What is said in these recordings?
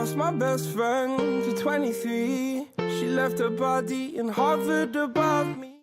lost my best friend to 23. She left her body and hovered above me.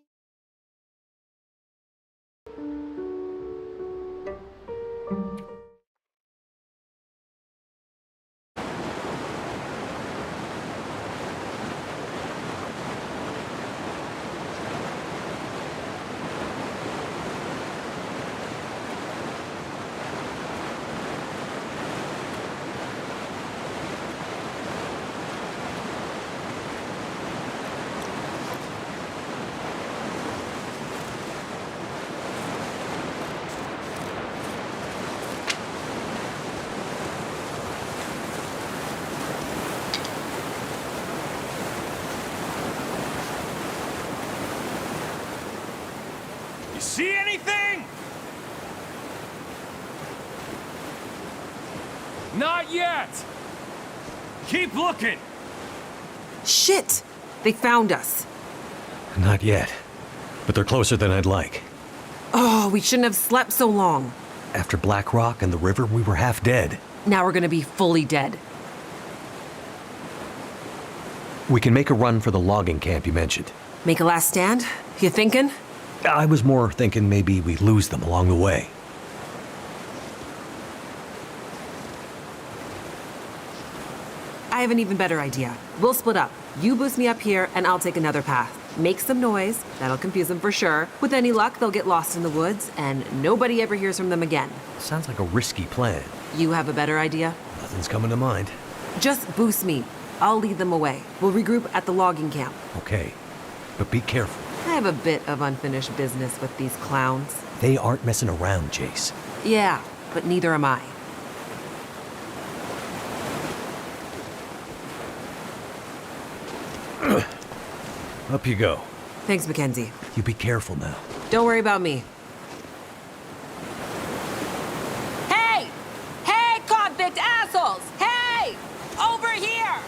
See anything? Not yet. Keep looking. Shit! They found us. Not yet. But they're closer than I'd like. Oh, we shouldn't have slept so long. After Black Rock and the river, we were half dead. Now we're gonna be fully dead. We can make a run for the logging camp you mentioned. Make a last stand? You thinking? I was more thinking maybe we lose them along the way. I have an even better idea. We'll split up. You boost me up here, and I'll take another path. Make some noise. That'll confuse them for sure. With any luck, they'll get lost in the woods, and nobody ever hears from them again. Sounds like a risky plan. You have a better idea? Nothing's coming to mind. Just boost me. I'll lead them away. We'll regroup at the logging camp. Okay, but be careful. I have a bit of unfinished business with these clowns. They aren't messing around, Chase. Yeah, but neither am I. Up you go. Thanks, Mackenzie. You be careful now. Don't worry about me. Hey! Hey, convict assholes! Hey! Over here!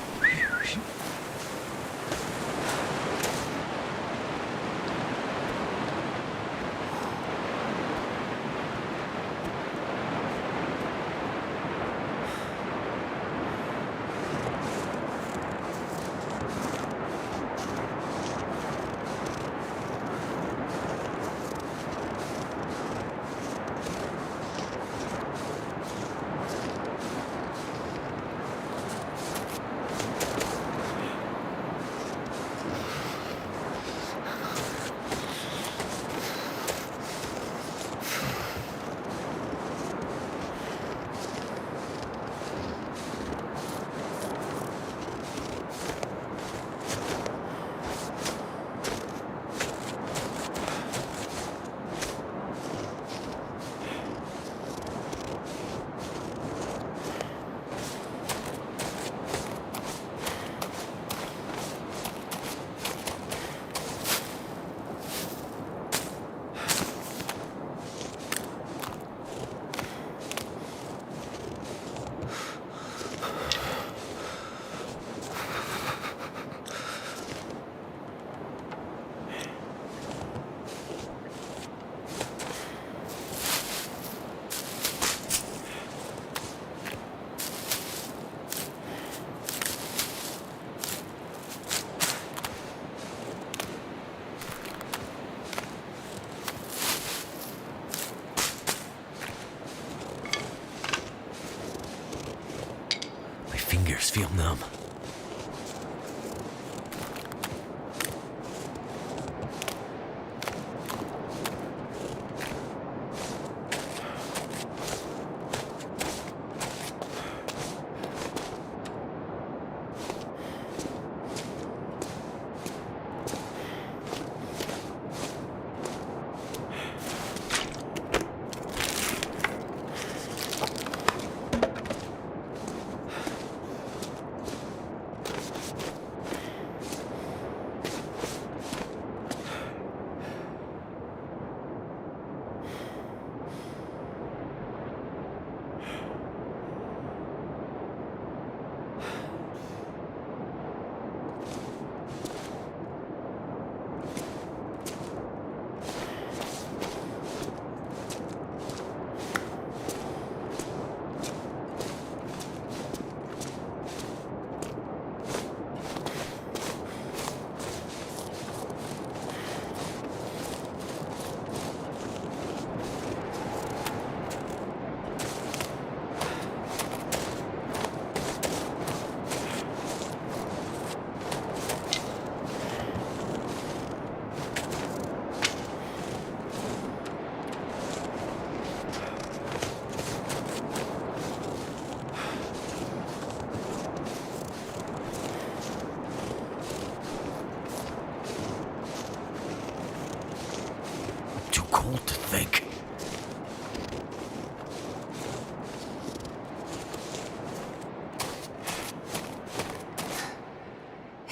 Fingers feel numb.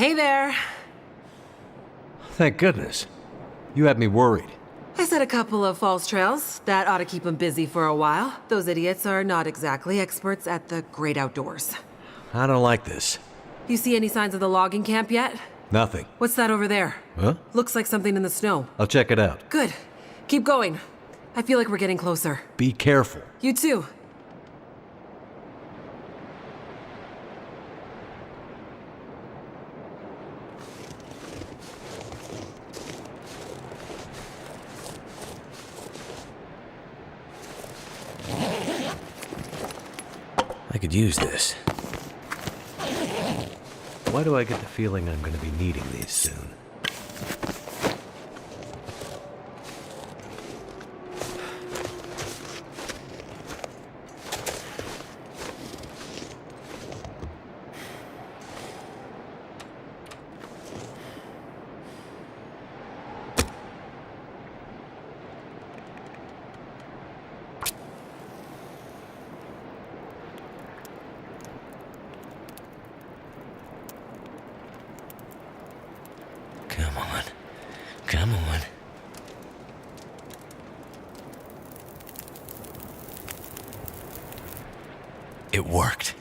Hey there. Thank goodness. You had me worried. I set a couple of false trails. That ought to keep them busy for a while. Those idiots are not exactly experts at the great outdoors. I don't like this. You see any signs of the logging camp yet? Nothing. What's that over there? Huh? Looks like something in the snow. I'll check it out. Good. Keep going. I feel like we're getting closer. Be careful. You too. I could use this. Why do I get the feeling I'm going to be needing these soon? Come on. Come on. It worked.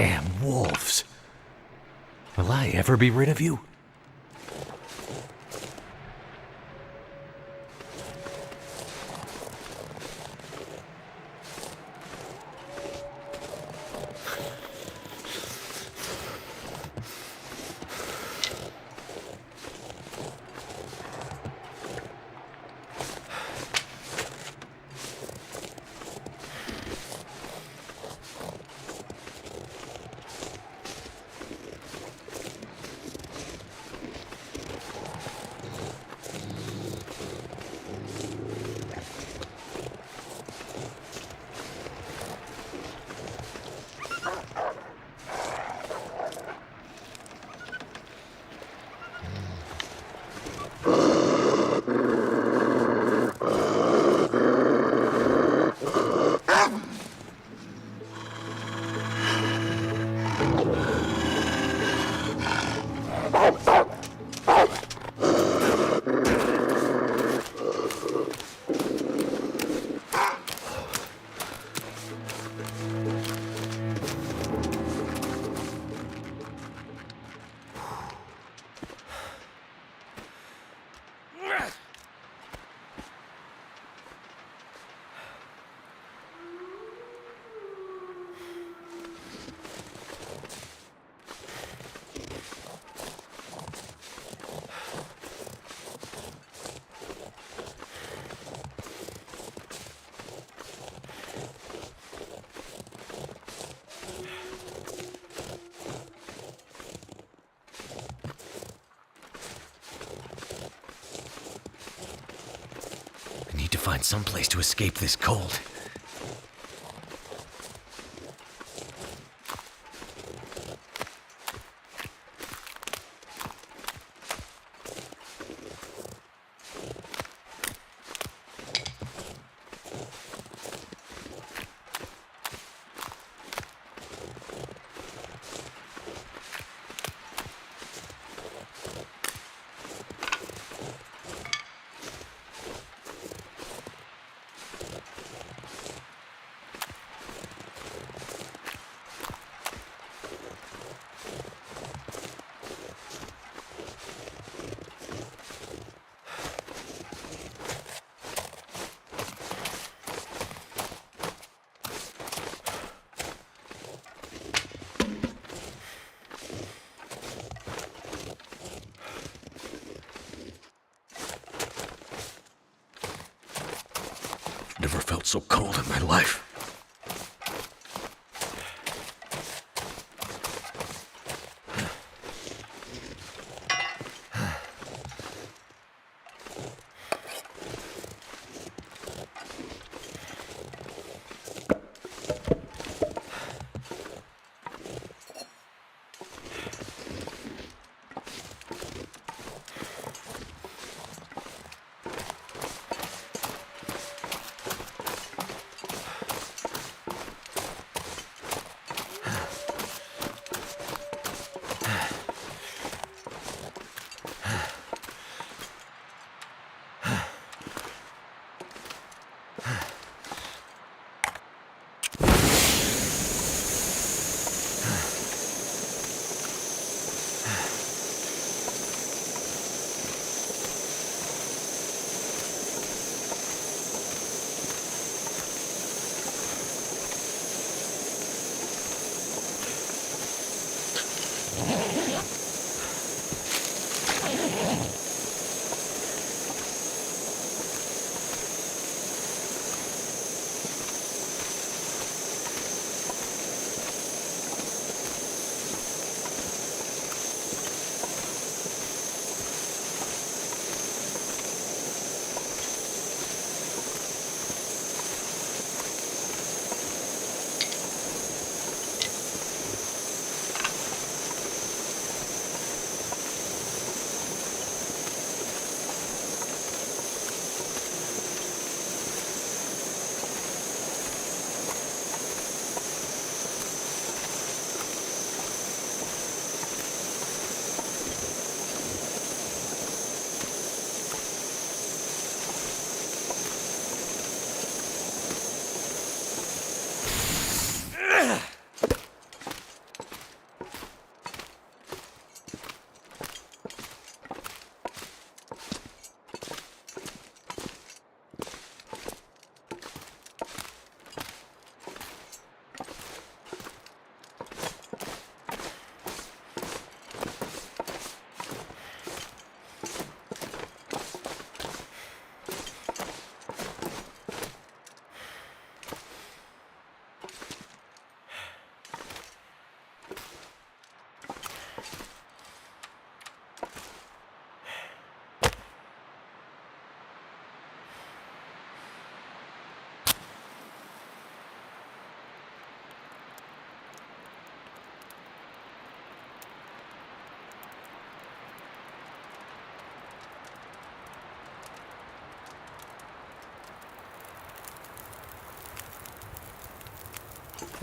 Damn wolves. Will I ever be rid of you? Find some place to escape this cold. Never felt so cold in my life.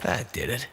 That did it.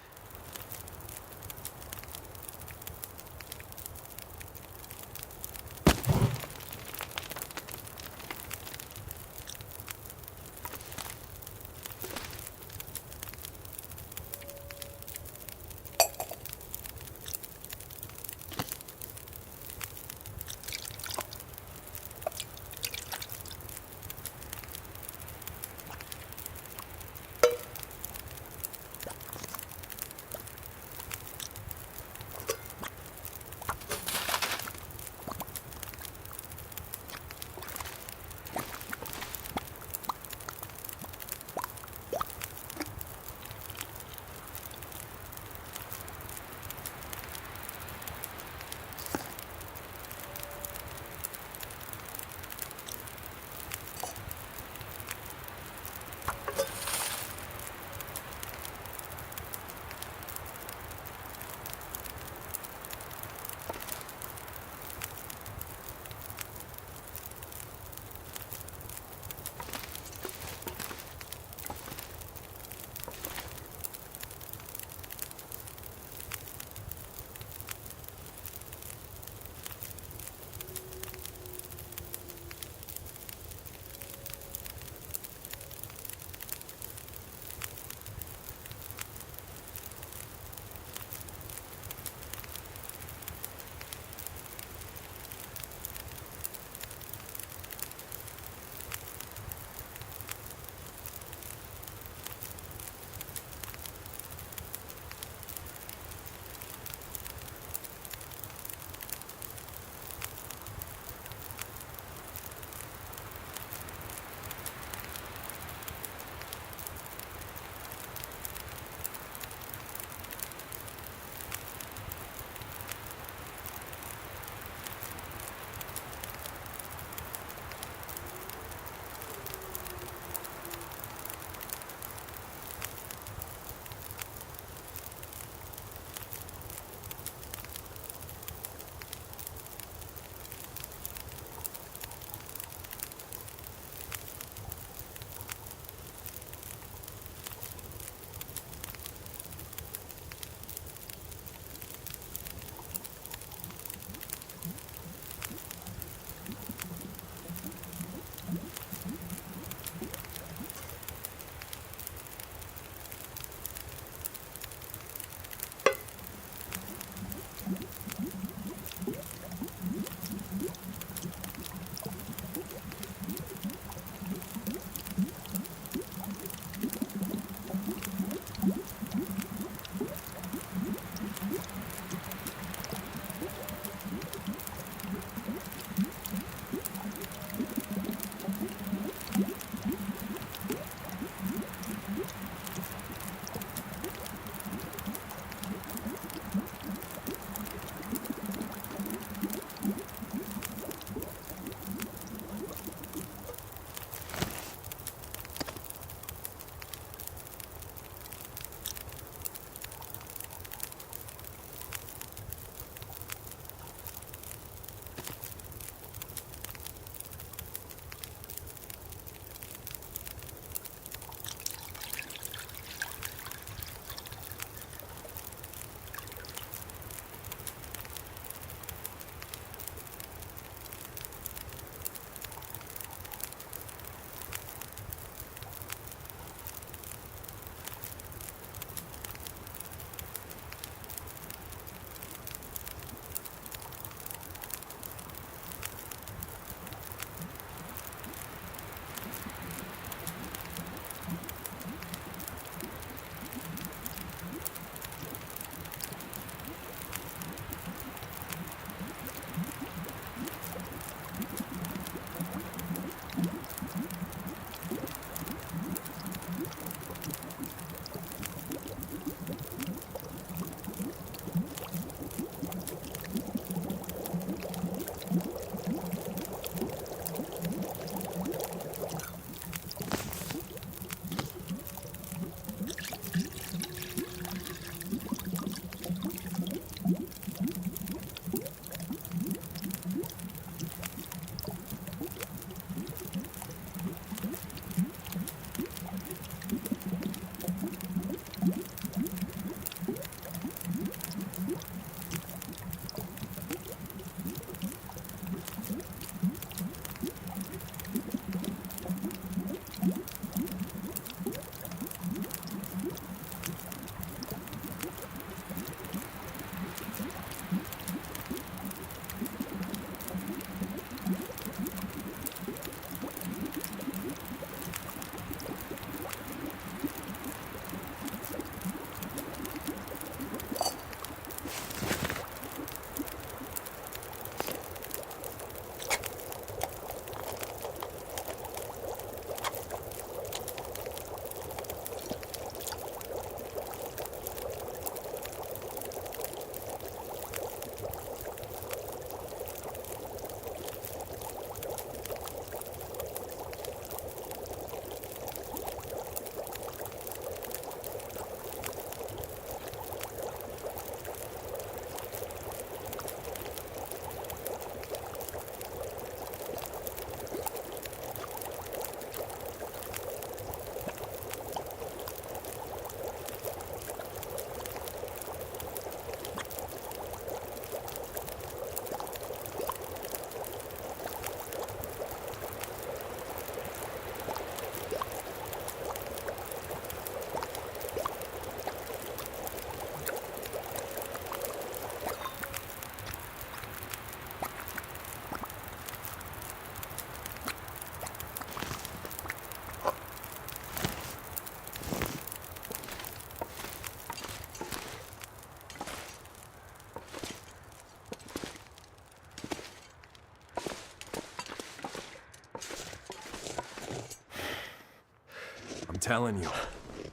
telling you.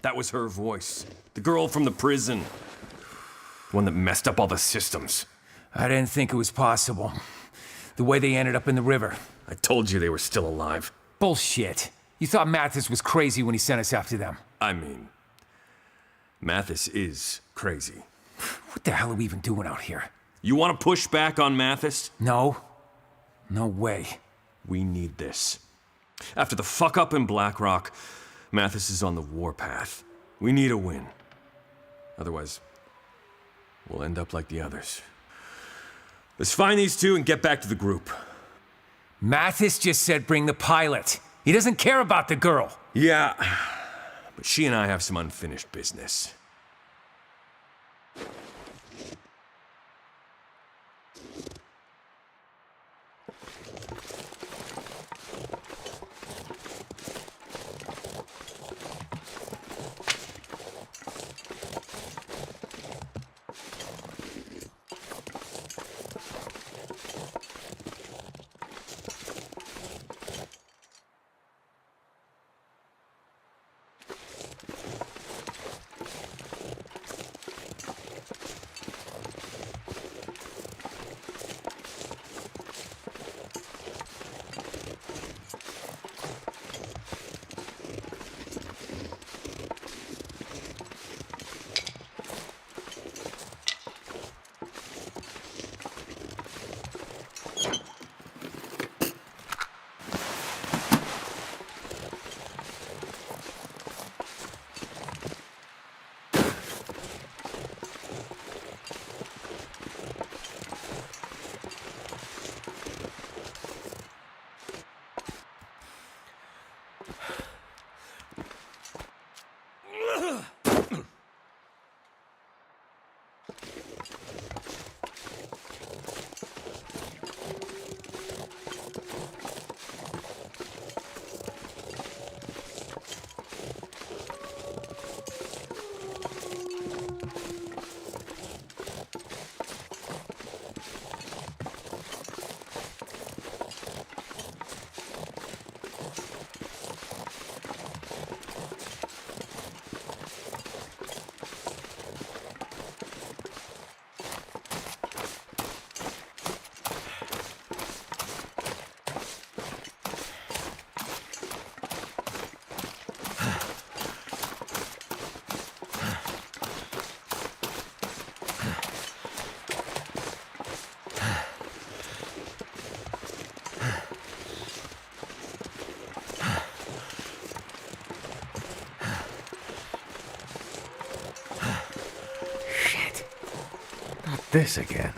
That was her voice. The girl from the prison. The one that messed up all the systems. I didn't think it was possible. The way they ended up in the river. I told you they were still alive. Bullshit. You thought Mathis was crazy when he sent us after them. I mean, Mathis is crazy. What the hell are we even doing out here? You want to push back on Mathis? No. No way. We need this. After the fuck-up in Blackrock, Mathis is on the warpath. We need a win. Otherwise, we'll end up like the others. Let's find these two and get back to the group. Mathis just said bring the pilot. He doesn't care about the girl. Yeah, but she and I have some unfinished business. This again.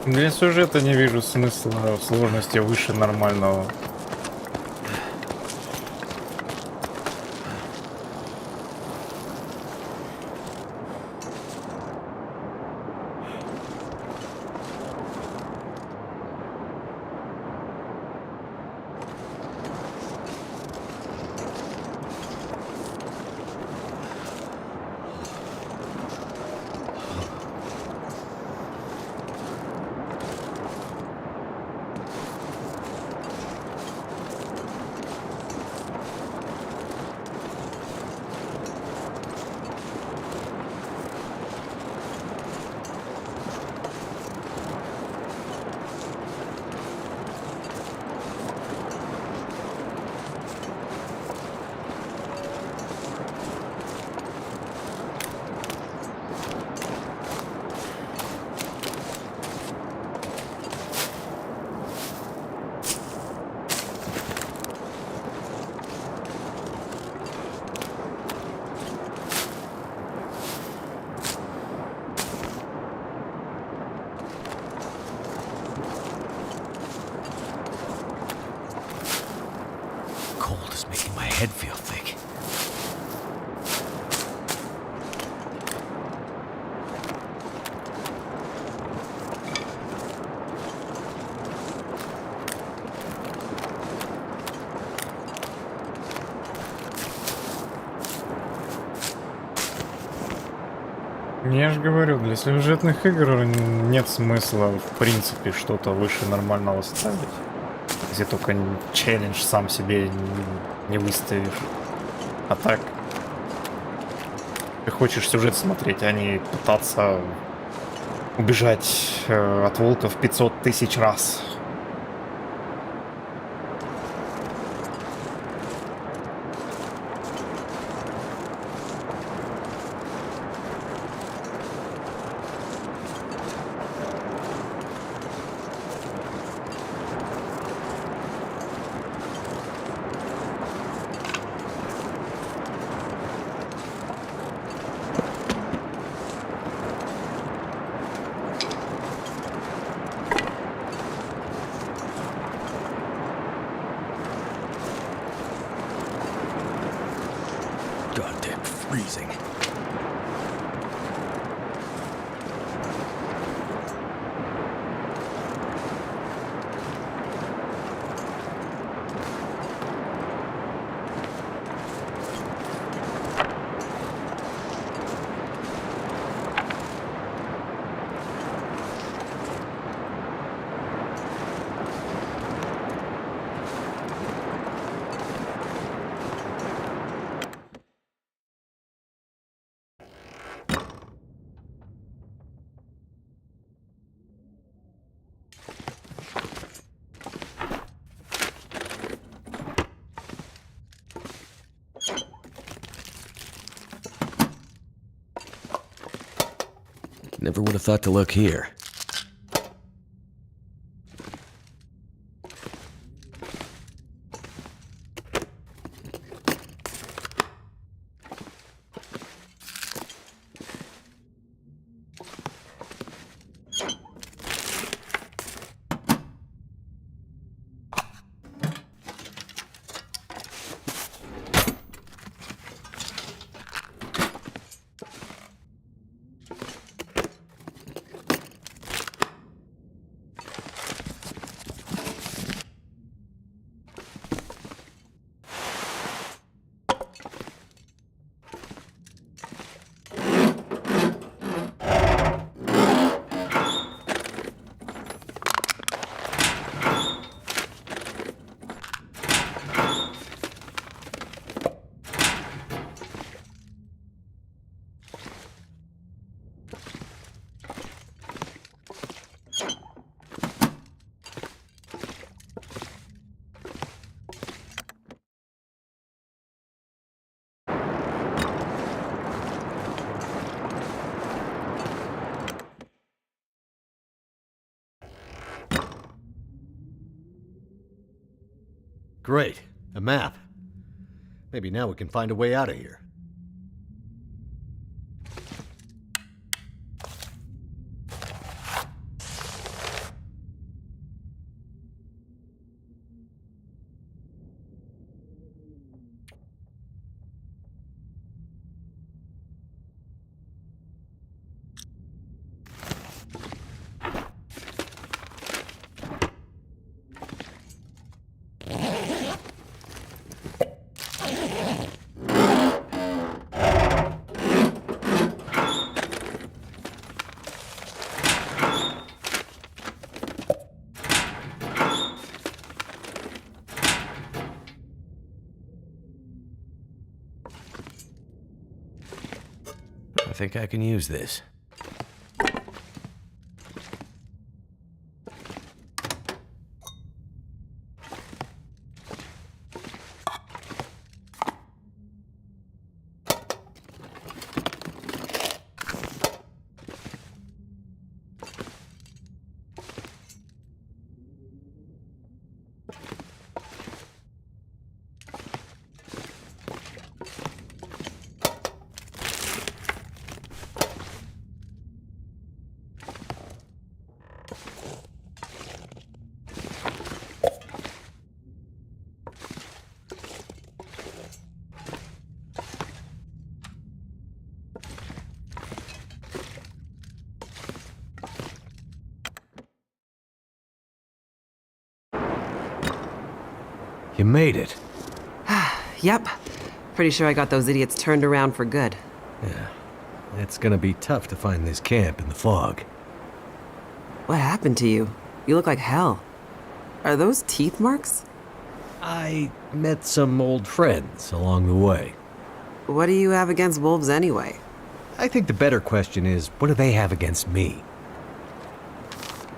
Для сюжета не вижу смысла в сложности выше нормального. Head feel thick. Я же говорю, для сюжетных игр нет смысла в принципе что-то выше нормального ставить. Где только челлендж сам себе не выставишь. А так, ты хочешь сюжет смотреть, а не пытаться убежать от волков 500 тысяч раз. Goddamn freezing. Never would have thought to look here. Great. A map. Maybe now we can find a way out of here. I think I can use this. You made it. Yep. Pretty sure I got those idiots turned around for good. Yeah. It's gonna be tough to find this camp in the fog. What happened to you? You look like hell. Are those teeth marks? I met some old friends along the way. What do you have against wolves anyway? I think the better question is, what do they have against me?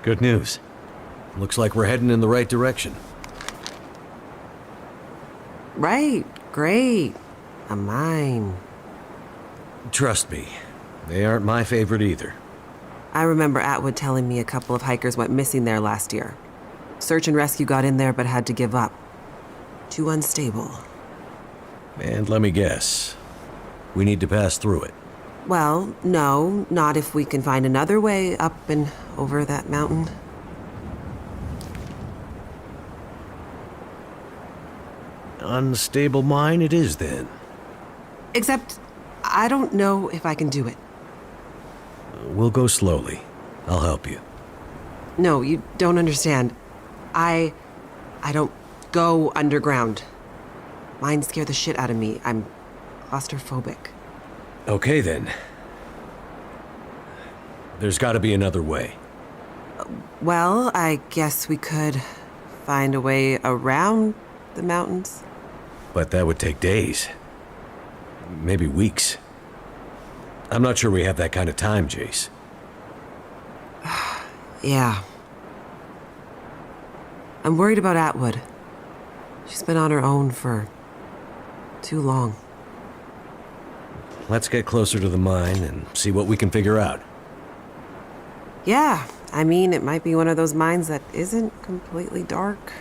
Good news. Looks like we're heading in the right direction. Right. Great. A mine. Trust me, they aren't my favorite either. I remember Atwood telling me a couple of hikers went missing there last year. Search and rescue got in there but had to give up. Too unstable. And let me guess, we need to pass through it. Well, no, not if we can find another way up and over that mountain. Unstable mine it is then. Except, I don't know if I can do it. We'll go slowly. I'll help you. No, you don't understand. I don't go underground. Mines scare the shit out of me. I'm claustrophobic. Okay then. There's gotta be another way. Well, I guess we could find a way around the mountains. But that would take days. Maybe weeks. I'm not sure we have that kind of time, Jace. Yeah. I'm worried about Atwood. She's been on her own for too long. Let's get closer to the mine and see what we can figure out. Yeah, I mean, it might be one of those mines that isn't completely dark.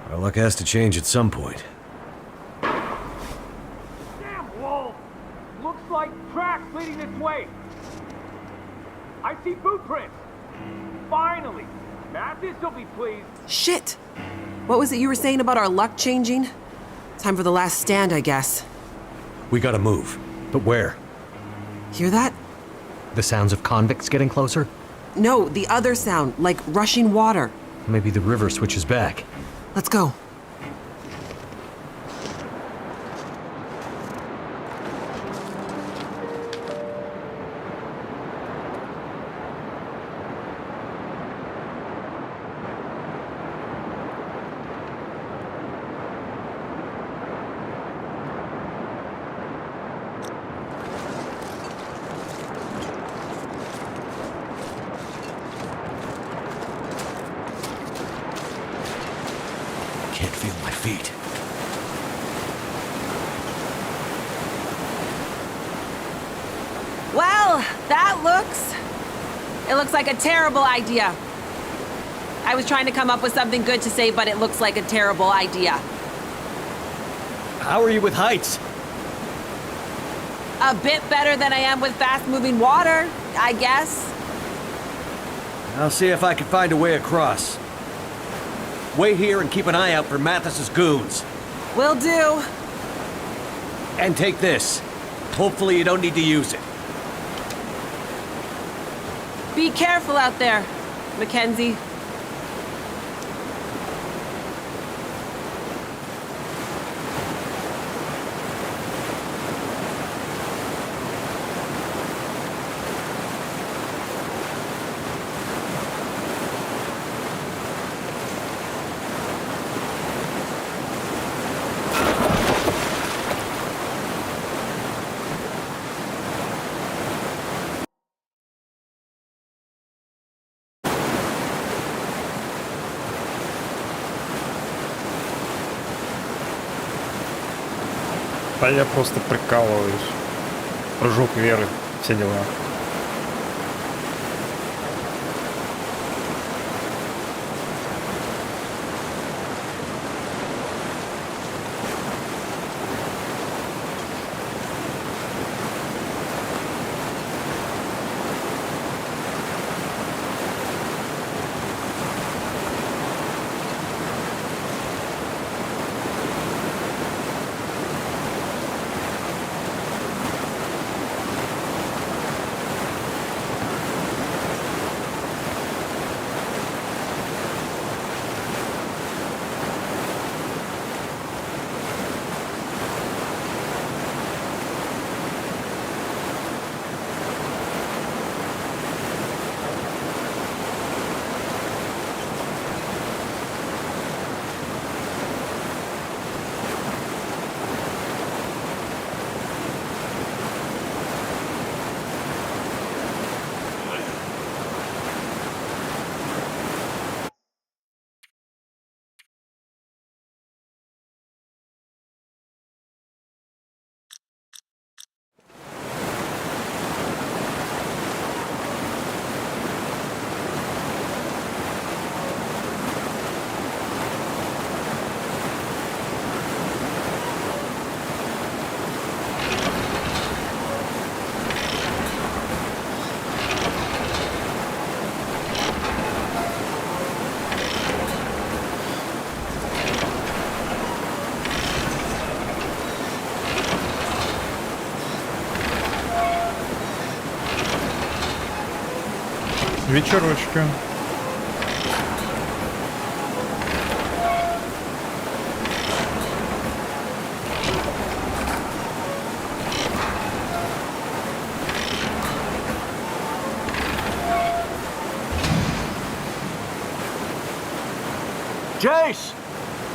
Our luck has to change at some point. Damn wall! Looks like tracks leading this way. I see boot prints. Finally! Mathis will be pleased. Shit! What was it you were saying about our luck changing? Time for the last stand, I guess. We gotta move. But where? Hear that? The sounds of convicts getting closer? No, the other sound, like rushing water. Maybe the river switches back. Let's go. Can't feel my feet. Well, it looks like a terrible idea. I was trying to come up with something good to say, but it looks like a terrible idea. How are you with heights? A bit better than I am with fast-moving water, I guess. I'll see if I can find a way across. Wait here and keep an eye out for Mathis's goons. Will do. And take this. Hopefully you don't need to use it. Be careful out there, Mackenzie. Да я просто прикалываюсь. Прыжок веры, все дела. Вечерочка. Jace!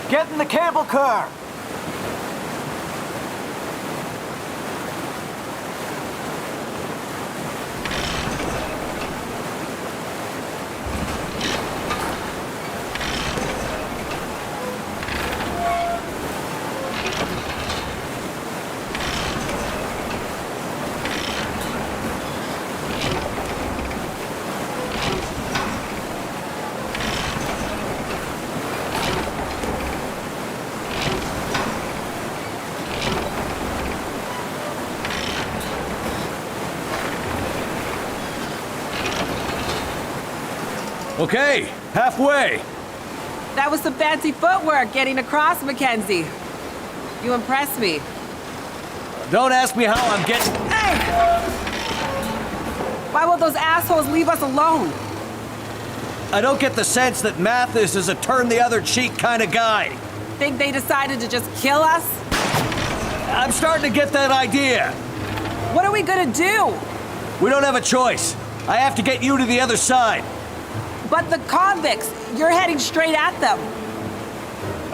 Get in the cable car! Okay, halfway. That was some fancy footwork getting across, Mackenzie. You impressed me. Don't ask me how I'm getting... Hey! Why won't those assholes leave us alone? I don't get the sense that Mathis is a turn-the-other-cheek kind of guy. Think they decided to just kill us? I'm starting to get that idea. What are we gonna do? We don't have a choice. I have to get you to the other side. But the convicts, you're heading straight at them.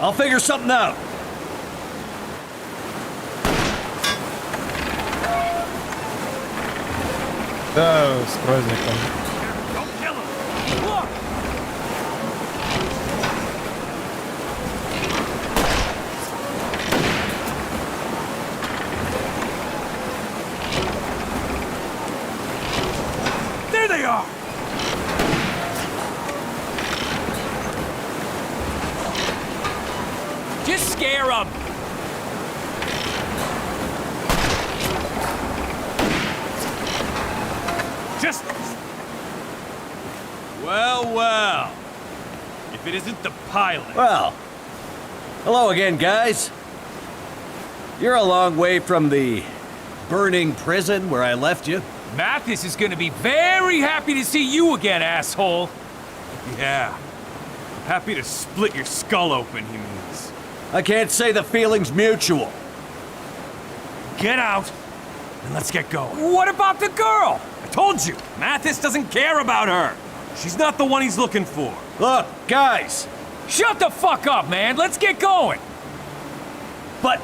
I'll figure something out. Да, с праздником. There they are! Just scare them! Well, well. If it isn't the pilot. Well, hello again, guys. You're a long way from the burning prison where I left you. Mathis is gonna be very happy to see you again, asshole. Yeah. Happy to split your skull open, he means. I can't say the feeling's mutual. Get out, and let's get going. What about the girl? I told you, Mathis doesn't care about her. She's not the one he's looking for. Look, guys. Shut the fuck up, man. Let's get going. But...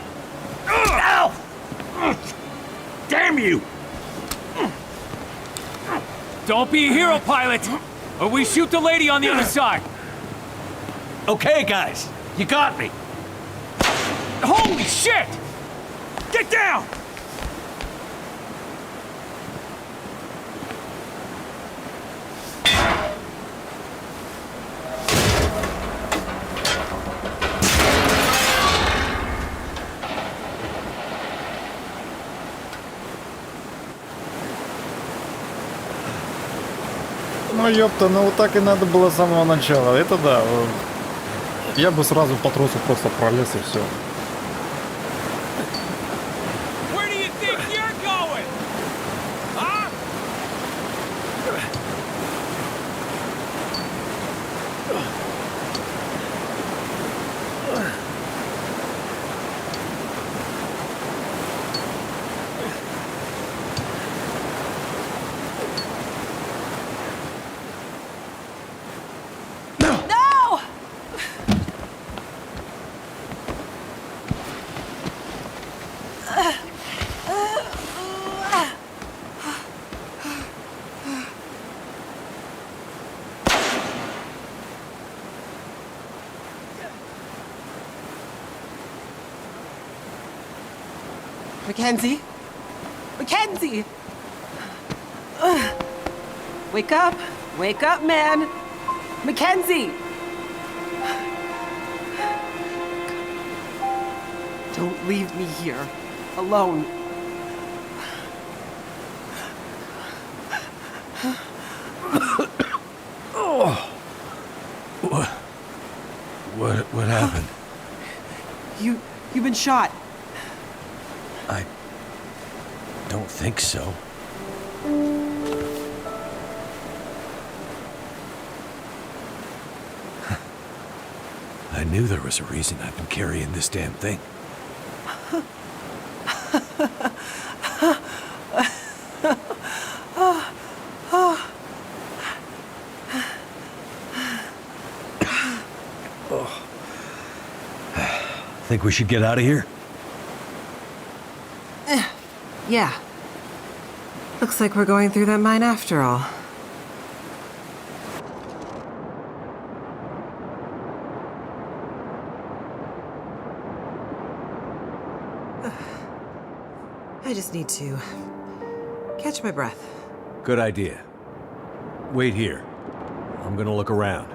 Ow! Damn you! Don't be a hero, pilot, or we shoot the lady on the other side. Okay, guys. You got me. Holy shit! Get down! Ну ёпта, ну вот так и надо было с самого начала. Это да. Я бы сразу по тросу просто пролез и все. Where do you think you're going? Huh? No! Mackenzie? Mackenzie! Wake up! Wake up, man! Mackenzie! Don't leave me here. Alone. What happened? You've been shot. I don't think so. I knew there was a reason I've been carrying this damn thing. Think we should get out of here? Yeah. Looks like we're going through that mine after all. I just need to catch my breath. Good idea. Wait here. I'm gonna look around.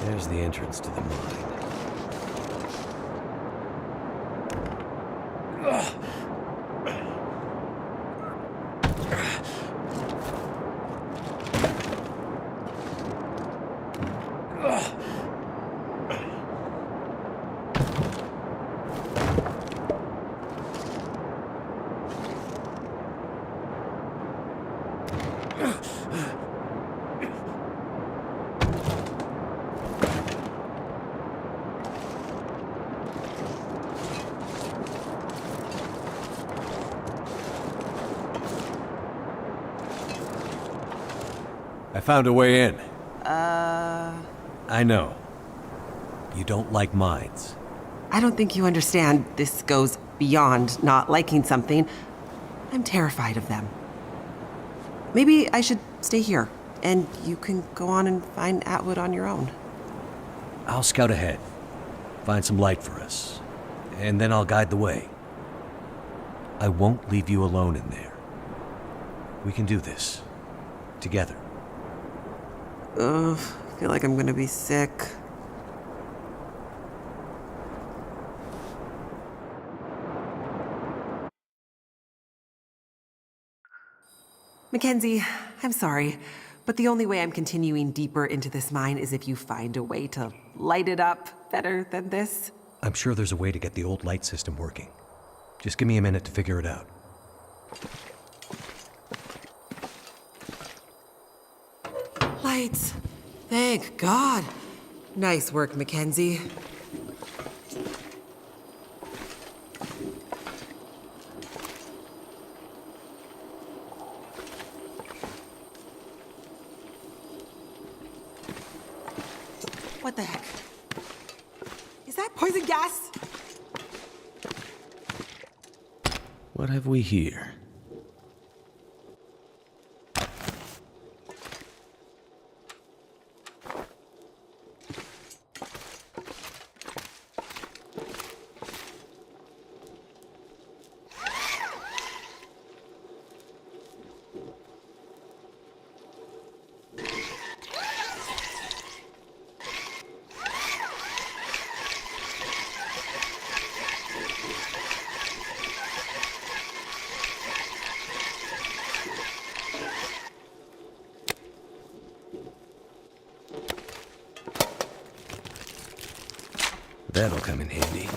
There's the entrance to the mine. I found a way in. I know. You don't like mines. I don't think you understand. This goes beyond not liking something. I'm terrified of them. Maybe I should stay here, and you can go on and find Atwood on your own. I'll scout ahead, find some light for us, and then I'll guide the way. I won't leave you alone in there. We can do this. Together. Ugh, I feel like I'm gonna be sick. Mackenzie, I'm sorry, but the only way I'm continuing deeper into this mine is if you find a way to light it up better than this. I'm sure there's a way to get the old light system working. Just give me a minute to figure it out. Lights. Thank God. Nice work, Mackenzie. What the heck? Is that poison gas? What have we here? That'll come in handy.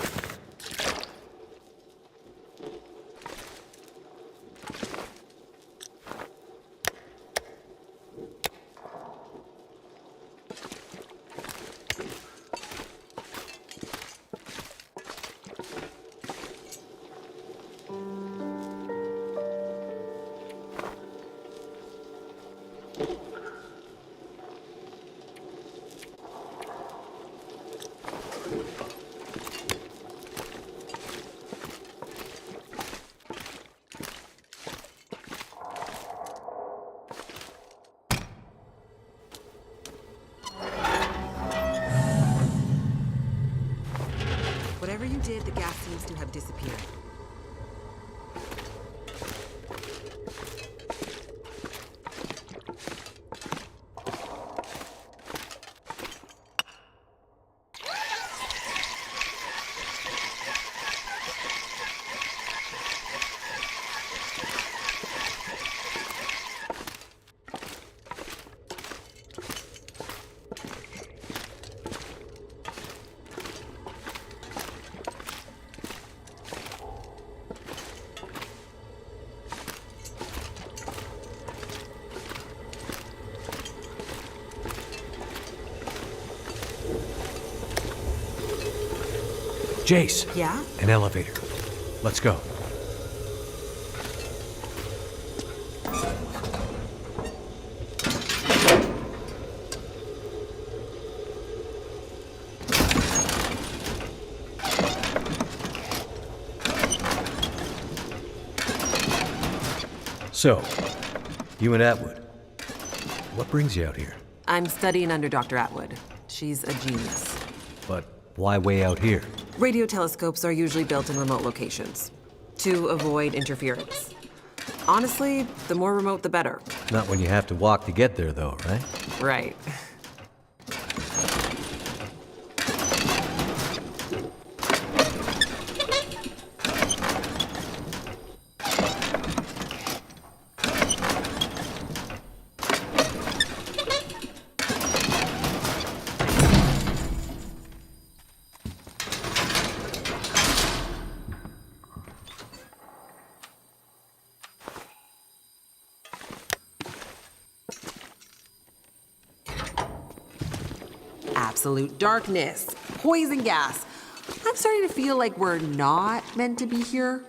Whatever you did, the gas seems to have disappeared. Jace. Yeah? An elevator. Let's go. So, you and Atwood. What brings you out here? I'm studying under Dr. Atwood. She's a genius. But why way out here? Radiotelescopes are usually built in remote locations to avoid interference. Honestly, the more remote, the better. Not when you have to walk to get there, though, right? Right. Absolute darkness, poison gas. I'm starting to feel like we're not meant to be here.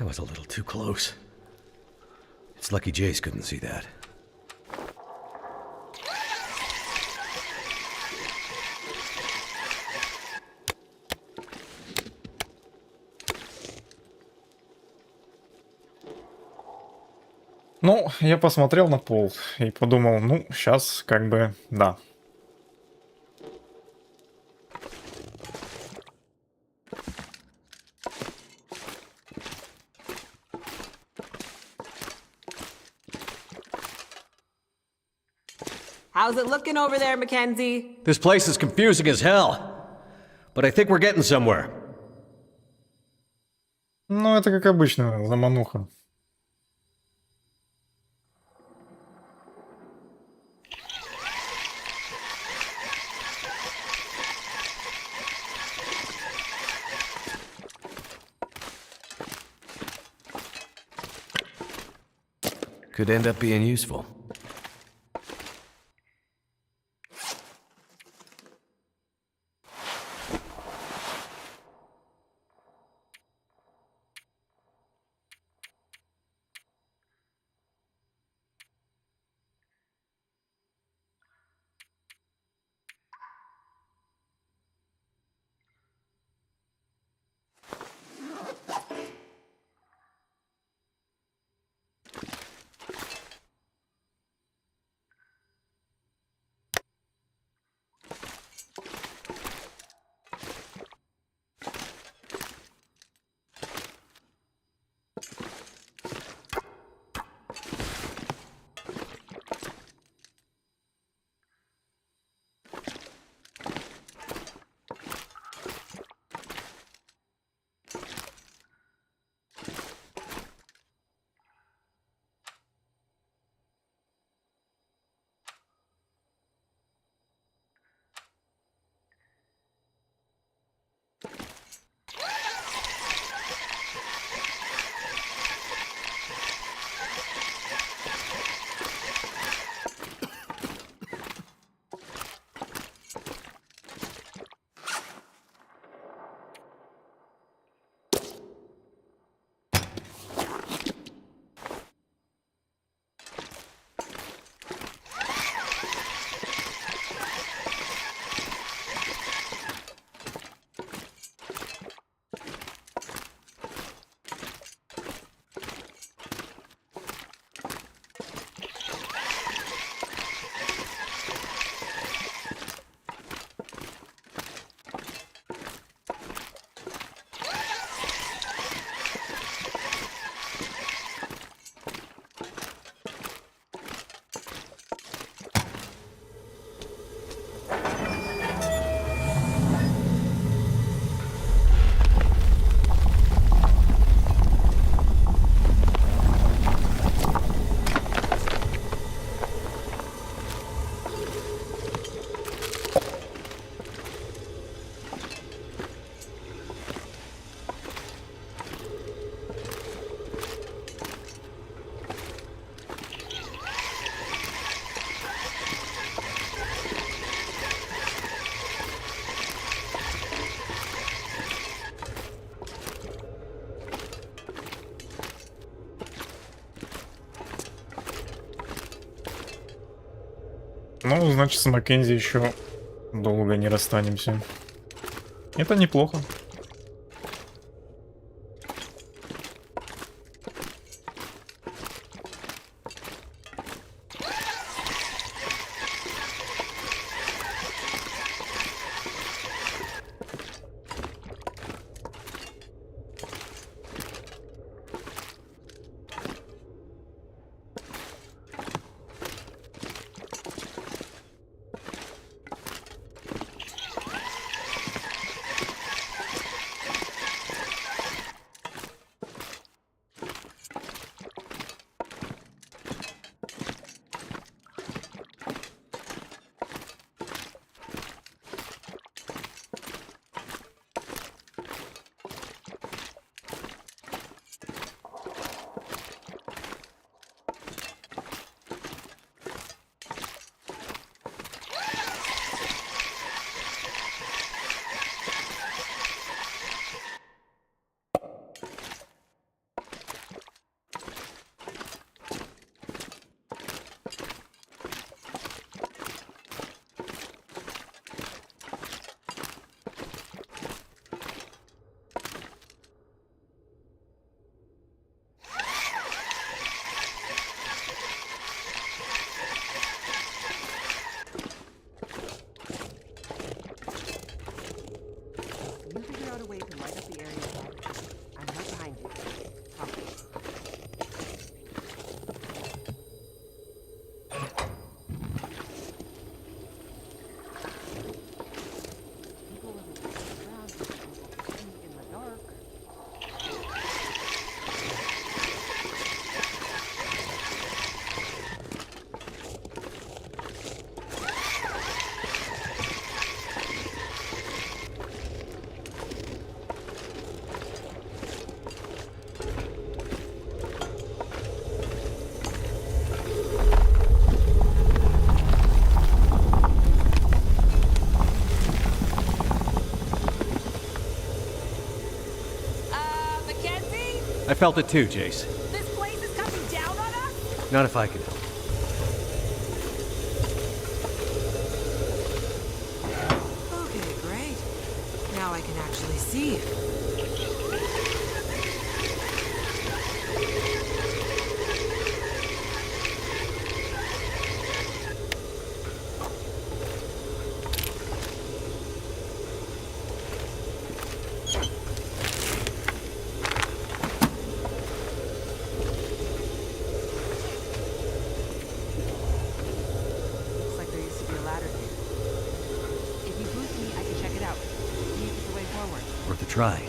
was a little too close. It's lucky Jace couldn't see that. Ну, я посмотрел на пол и подумал, ну, сейчас как бы, да. How's it looking over there, Mackenzie? This place is confusing as hell. But I think we're getting somewhere. Ну, это как обычно, замануха. Could end up being useful. Ну, значит, с Маккензи еще долго не расстанемся. Это неплохо. I felt it too, Jace. This place is coming down on us? Not if I can help. Okay, great. Now I can actually see. Looks like there used to be a ladder here. If you boost me, I can check it out. See if it's the way forward. Worth a try.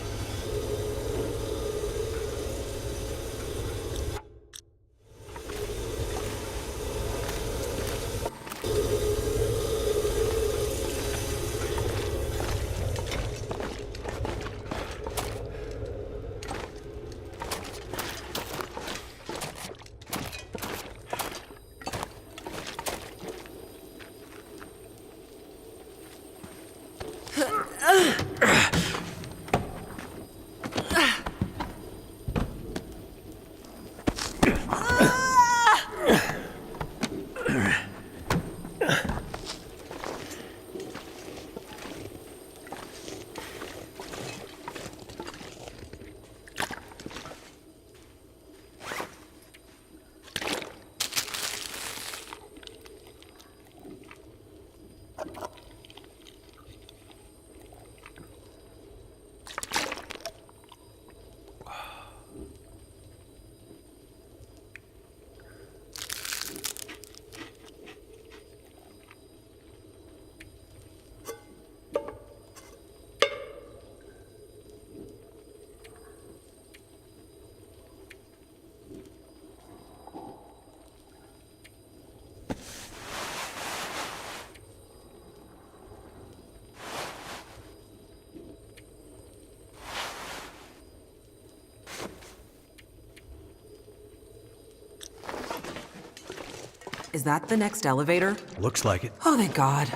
Is that the next elevator? Looks like it. Oh, thank God.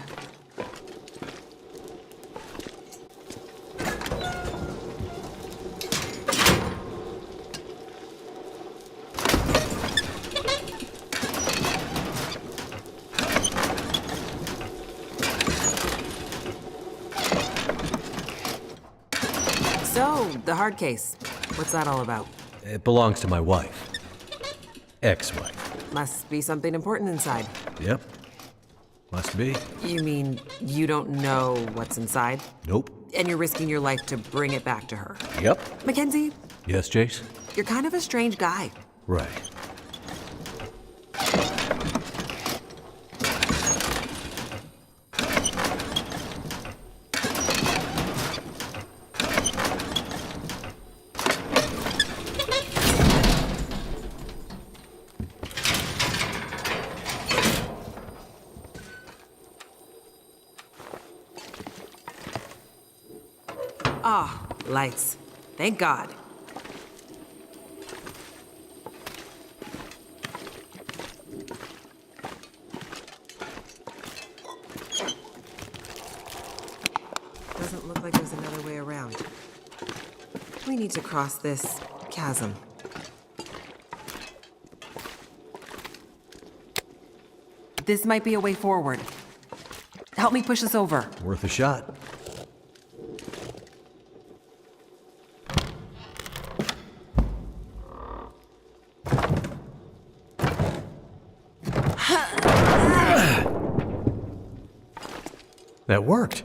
So, the hard case. What's that all about? It belongs to my wife. Ex-wife. Must be something important inside. Yep. Must be. You mean you don't know what's inside? Nope. And you're risking your life to bring it back to her? Yep. Mackenzie, Yes, Jace? you're kind of a strange guy. Right. Ah, lights. Thank God. Doesn't look like there's another way around. We need to cross this chasm. This might be a way forward. Help me push this over. Worth a shot. That worked.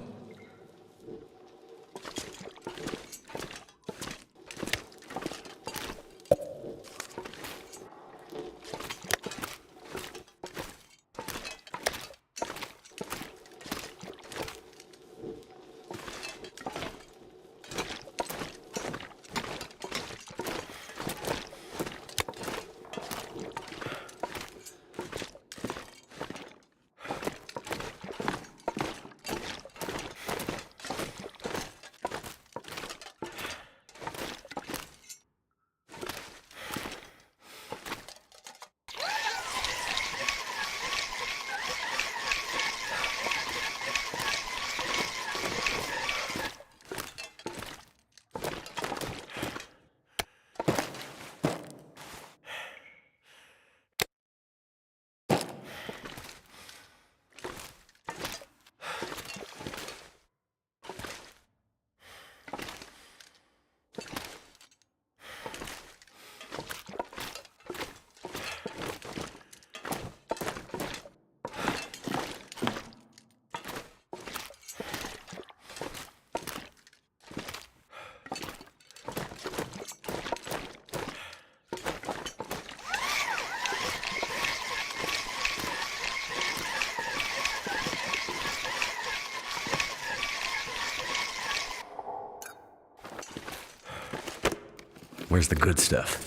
Where's the good stuff?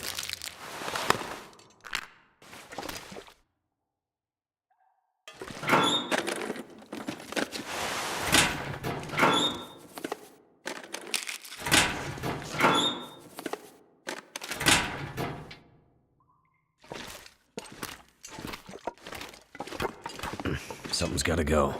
Something's gotta go.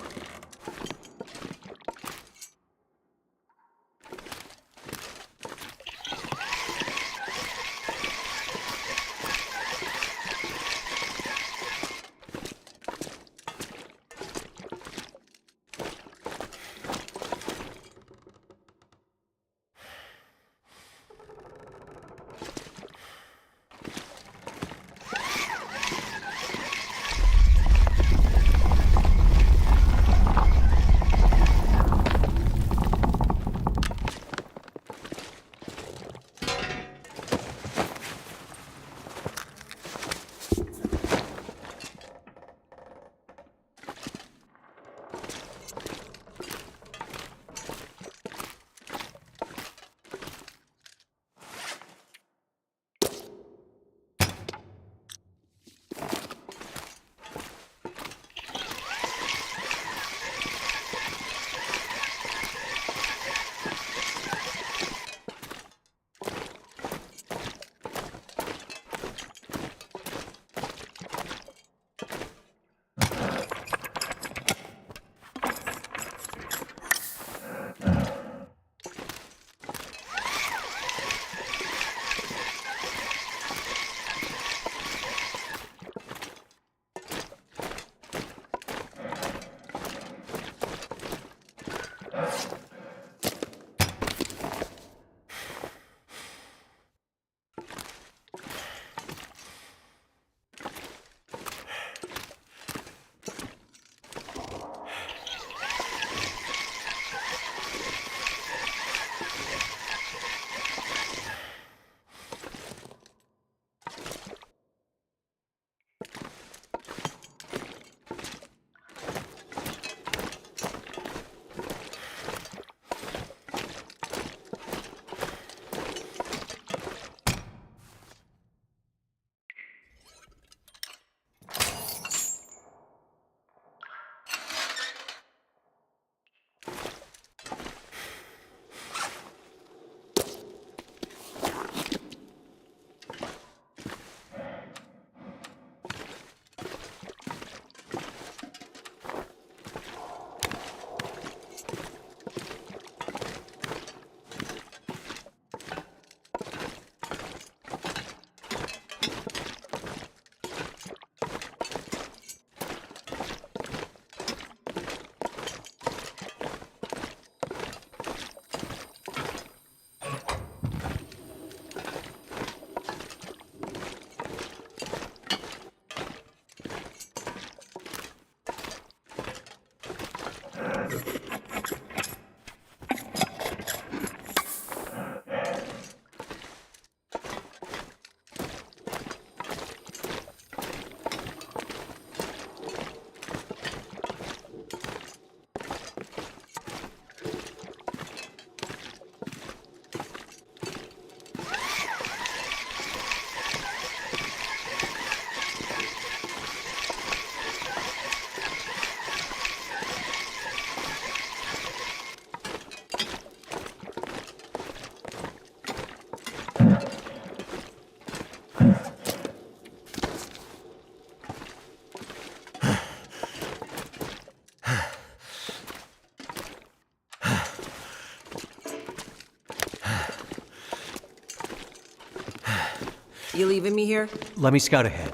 You leaving me here? Let me scout ahead.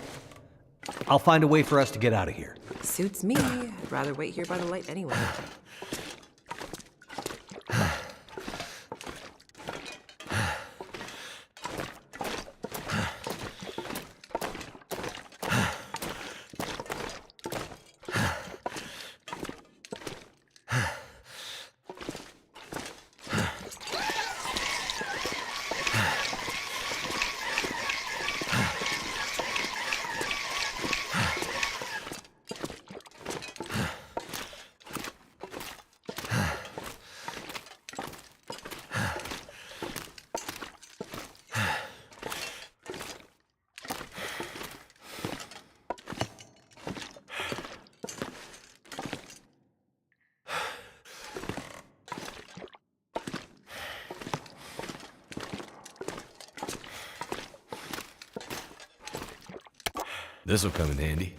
I'll find a way for us to get out of here. Suits me. I'd rather wait here by the light anyway. This'll come in handy.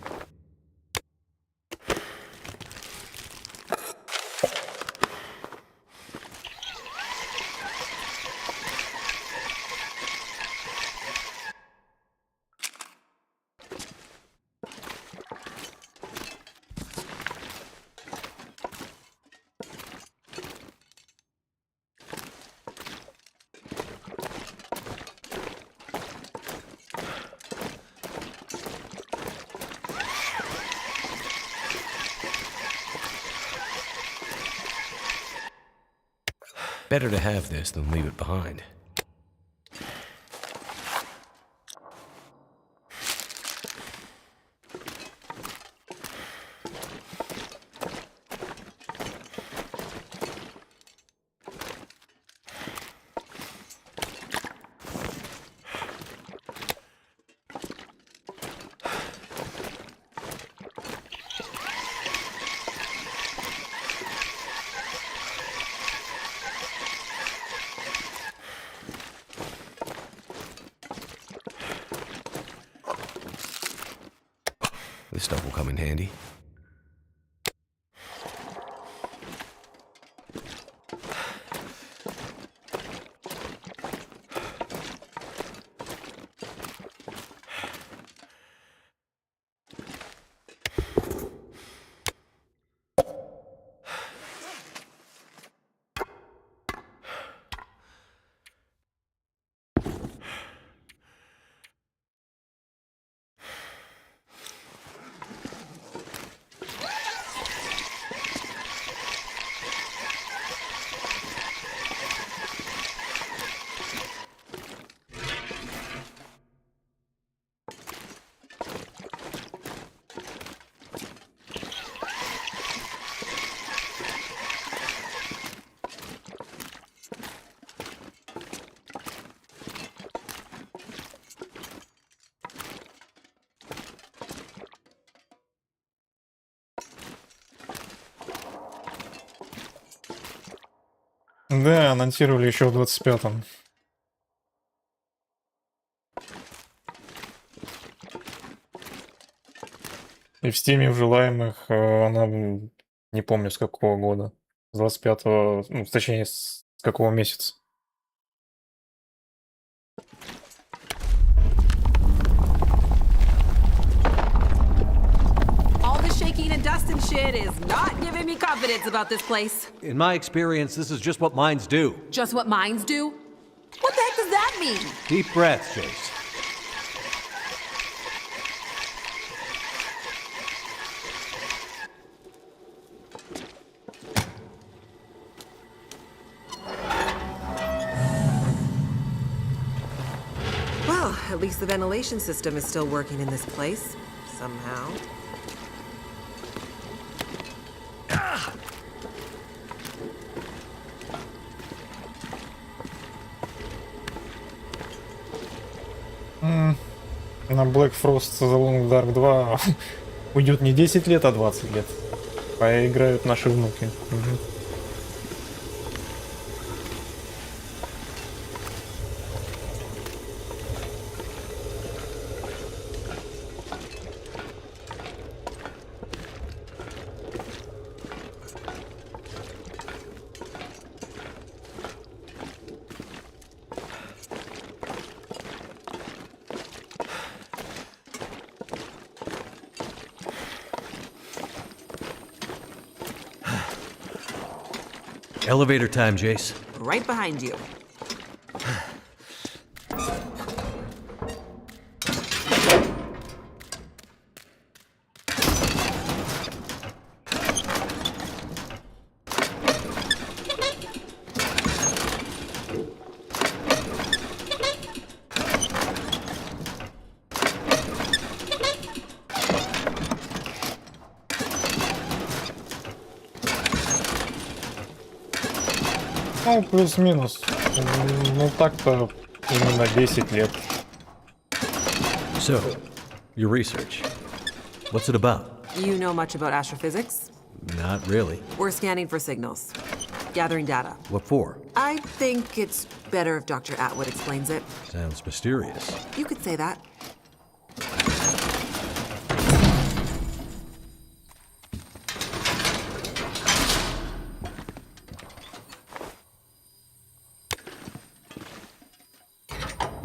Better to have this than leave it behind. This stuff will come in handy. Да, анонсировали еще в 25-м. И в стиме в желаемых она, не помню с какого года. С 25-го, ну, точнее, с какого месяца. All the shaking and dust and shit is not giving me confidence about this place. In my experience, this is just what mines do. Just what mines do? What the heck does that mean? Deep breaths, Chase. Well, at least the ventilation system is still working in this place. Somehow. На Black Frost The Long Dark 2 уйдет не 10 лет, а 20 лет. Поиграют наши внуки. Elevator time, Jace. Right behind you. Ну, плюс-минус. Ну, так-то именно 10 лет. So, your research. What's it about? You know much about astrophysics? Not really. We're scanning for signals. Gathering data. What for? I think it's better if Dr. Atwood explains it. Sounds mysterious. You could say that.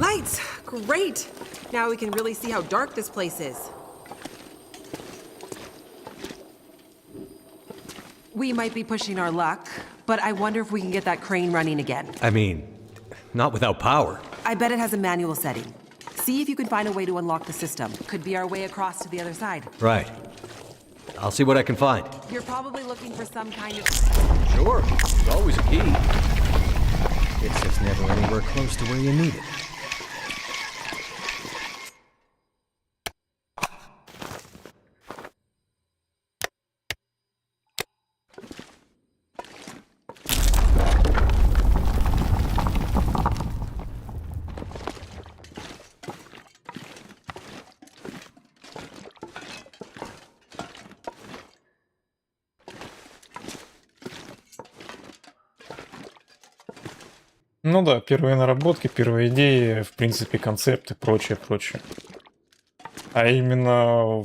Lights! Great! Now we can really see how dark this place is. We might be pushing our luck, but I wonder if we can get that crane running again. I mean, not without power. I bet it has a manual setting. See if you can find a way to unlock the system. Could be our way across to the other side. Right. I'll see what I can find. You're probably looking for some kind of... Sure, there's always a key. It's just never anywhere close to where you need it. Ну да, первые наработки, первые идеи, в принципе, концепты, прочее, прочее. А именно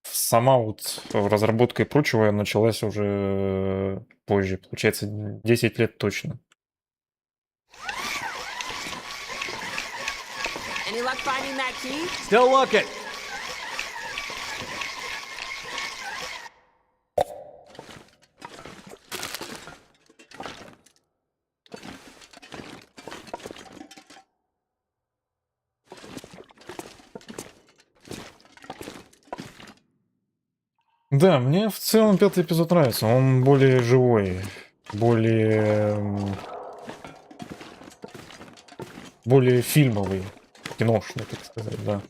сама вот разработка и прочего началась уже позже, получается, 10 лет точно. Any luck finding that key? Still looking. Да, мне в целом пятый эпизод нравится. Он более живой, более фильмовый, киношный, так сказать, да.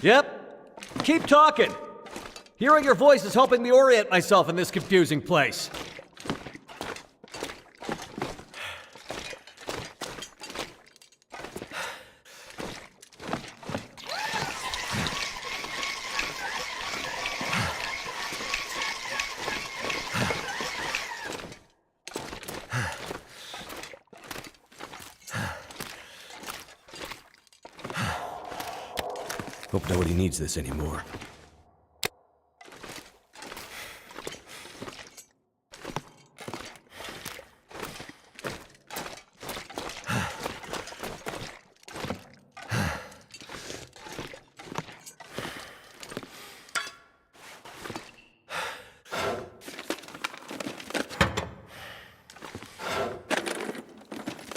Yep. Keep talking. Hearing your voice is helping me orient myself in this confusing place. Hope nobody needs this anymore.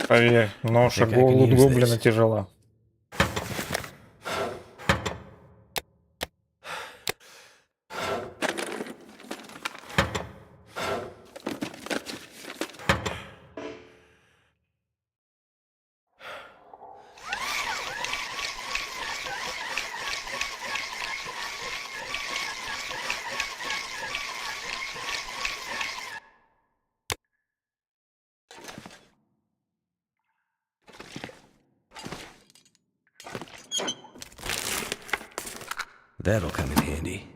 Поверь, ноша гоблина тяжела. That'll come in handy.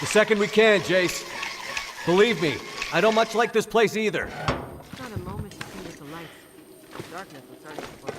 The second we can, Jace. Believe me, I don't much like this place either. Not a moment to see with the lights. Darkness was starting to pour in.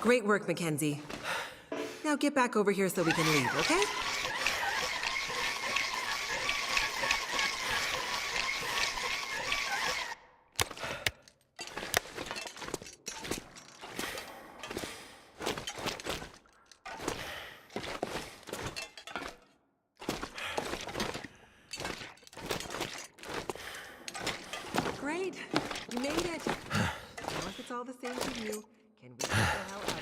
Great work, Mackenzie. Now get back over here so we can leave, okay? Great. You made it. Now if it's all the same to you, can we get the hell out of here?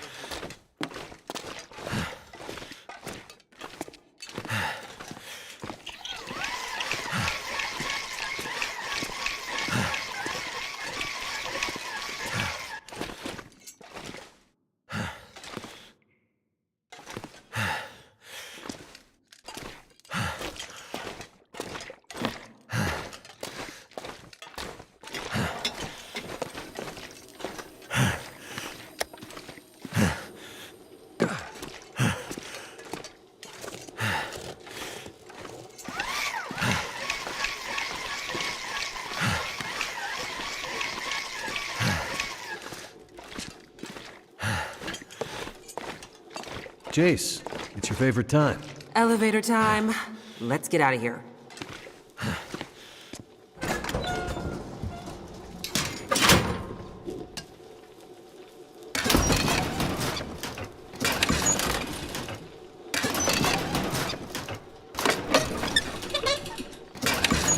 Jace, it's your favorite time. Elevator time. Let's get out of here.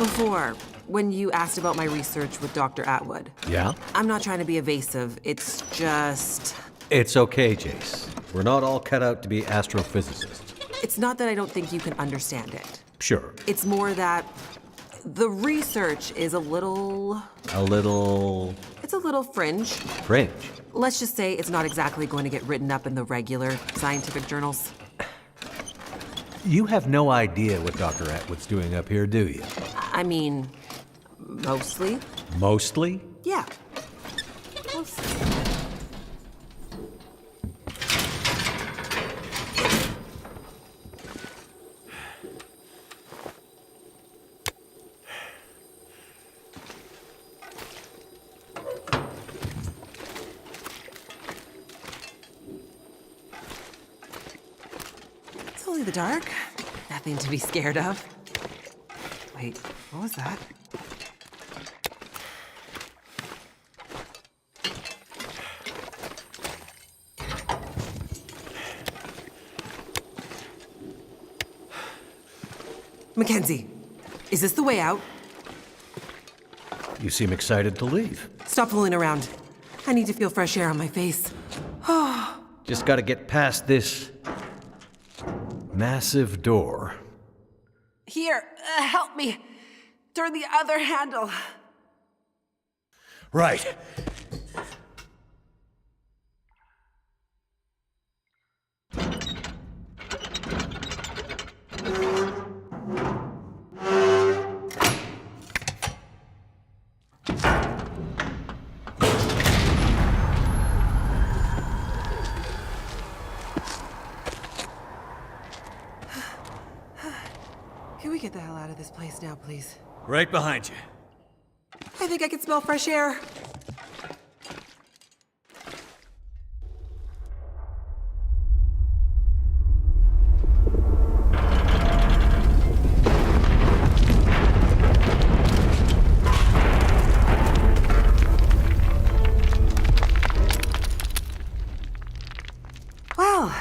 Before, when you asked about my research with Dr. Atwood. Yeah? I'm not trying to be evasive, it's just... It's okay, Jace. We're not all cut out to be astrophysicists. It's not that I don't think you can understand it. Sure. It's more that the research is a little... A little... It's a little fringe. fringe. Let's just say it's not exactly going to get written up in the regular scientific journals. You have no idea what Dr. Atwood's doing up here, do you? I mean, mostly. Mostly? Yeah. Mostly. It's only the dark. Nothing to be scared of. Wait, what was that? Mackenzie, is this the way out? You seem excited to leave. Stop fooling around. I need to feel fresh air on my face. Just gotta get past this massive door. Here, help me. Turn the other handle. Right. Can we get the hell out of this place now, please? Right behind you. I think I can smell fresh air. Well,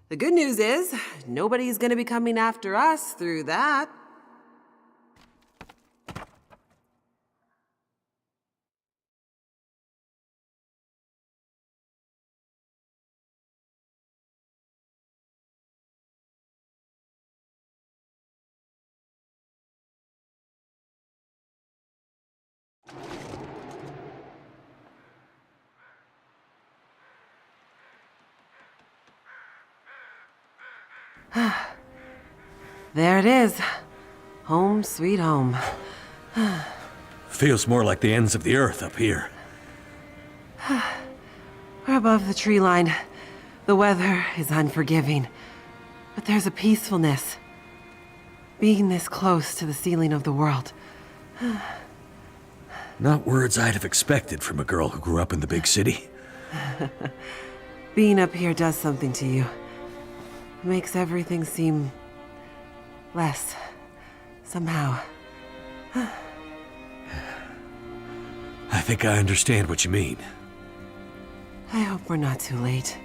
the good news is, nobody's gonna be coming after us through that. There it is. Home sweet home. Feels more like the ends of the earth up here. We're above the tree line. The weather is unforgiving. But there's a peacefulness. Being this close to the ceiling of the world. Not words I'd have expected from a girl who grew up in the big city. Being up here does something to you. It makes everything seem less, somehow. I think I understand what you mean. I hope we're not too late.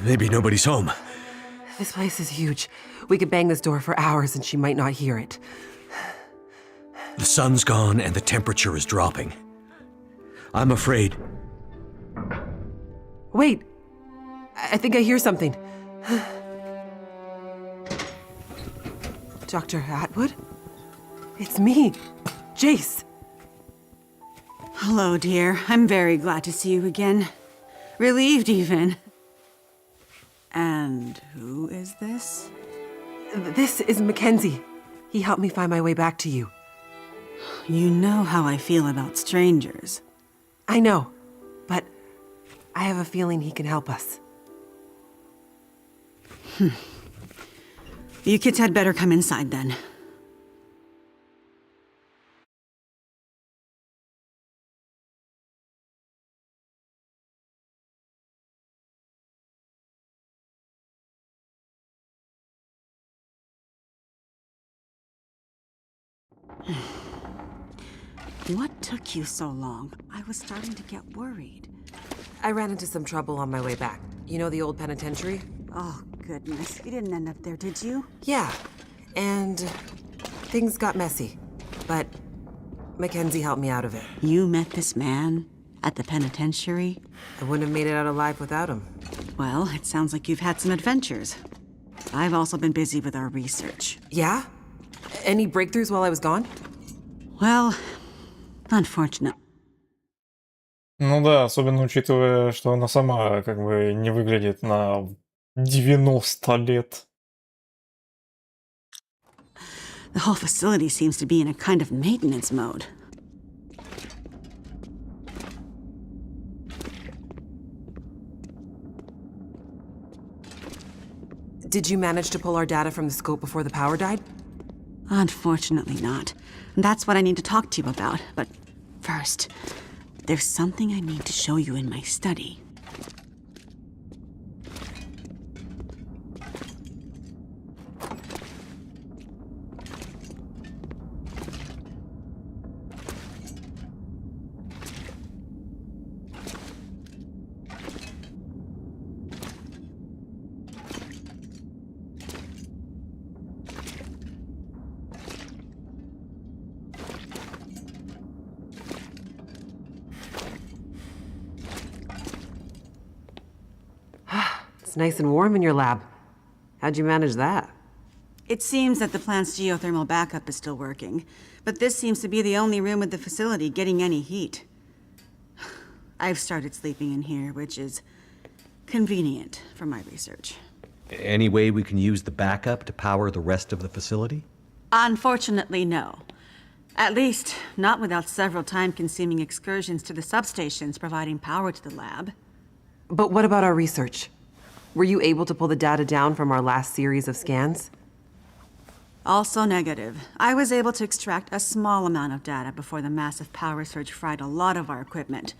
Maybe nobody's home. This place is huge. We could bang this door for hours and she might not hear it. The sun's gone and the temperature is dropping. I'm afraid. Wait. I think I hear something. Dr. Atwood? It's me, Jace. Hello, dear. I'm very glad to see you again. Relieved, even. And who is this? This is Mackenzie. He helped me find my way back to you. You know how I feel about strangers. I know, but I have a feeling he can help us. You kids had better come inside then. What took you so long? I was starting to get worried. I ran into some trouble on my way back. You know the old penitentiary? Oh, goodness. You didn't end up there, did you? Yeah, and things got messy, but Mackenzie helped me out of it. You met this man at the penitentiary? I wouldn't have made it out alive without him. Well, it sounds like you've had some adventures. I've also been busy with our research. Yeah? Any breakthroughs while I was gone? Well, unfortunate. Ну да, особенно учитывая, что она сама как бы не выглядит на 90 лет. The whole facility seems to be in a kind of maintenance mode. Did you manage to pull our data from the scope before the power died? Unfortunately not. That's what I need to talk to you about. But first, there's something I need to show you in my study. It's nice and warm in your lab. How'd you manage that? It seems that the plant's geothermal backup is still working, but this seems to be the only room at the facility getting any heat. I've started sleeping in here, which is convenient for my research. Any way we can use the backup to power the rest of the facility? Unfortunately, no. At least, not without several time-consuming excursions to the substations providing power to the lab. But what about our research? Were you able to pull the data down from our last series of scans? Also negative. I was able to extract a small amount of data before the massive power surge fried a lot of our equipment.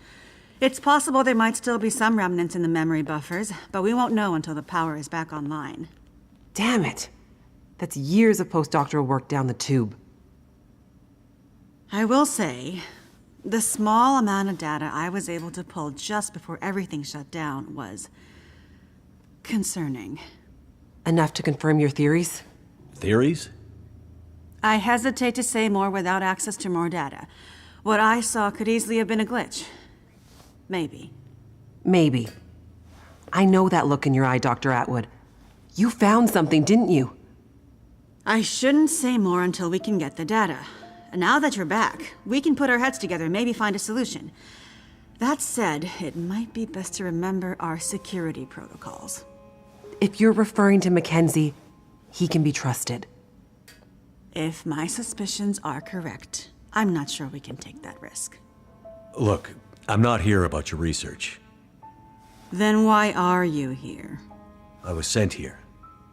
It's possible there might still be some remnants in the memory buffers, but we won't know until the power is back online. Damn it! That's years of postdoctoral work down the tube. I will say, the small amount of data I was able to pull just before everything shut down was concerning. Enough to confirm your theories? Theories? I hesitate to say more without access to more data. What I saw could easily have been a glitch. Maybe. Maybe. I know that look in your eye, Dr. Atwood. You found something, didn't you? I shouldn't say more until we can get the data. Now that you're back, we can put our heads together and maybe find a solution. That said, it might be best to remember our security protocols. If you're referring to Mackenzie, he can be trusted. If my suspicions are correct, I'm not sure we can take that risk. Look, I'm not here about your research. Then why are you here? I was sent here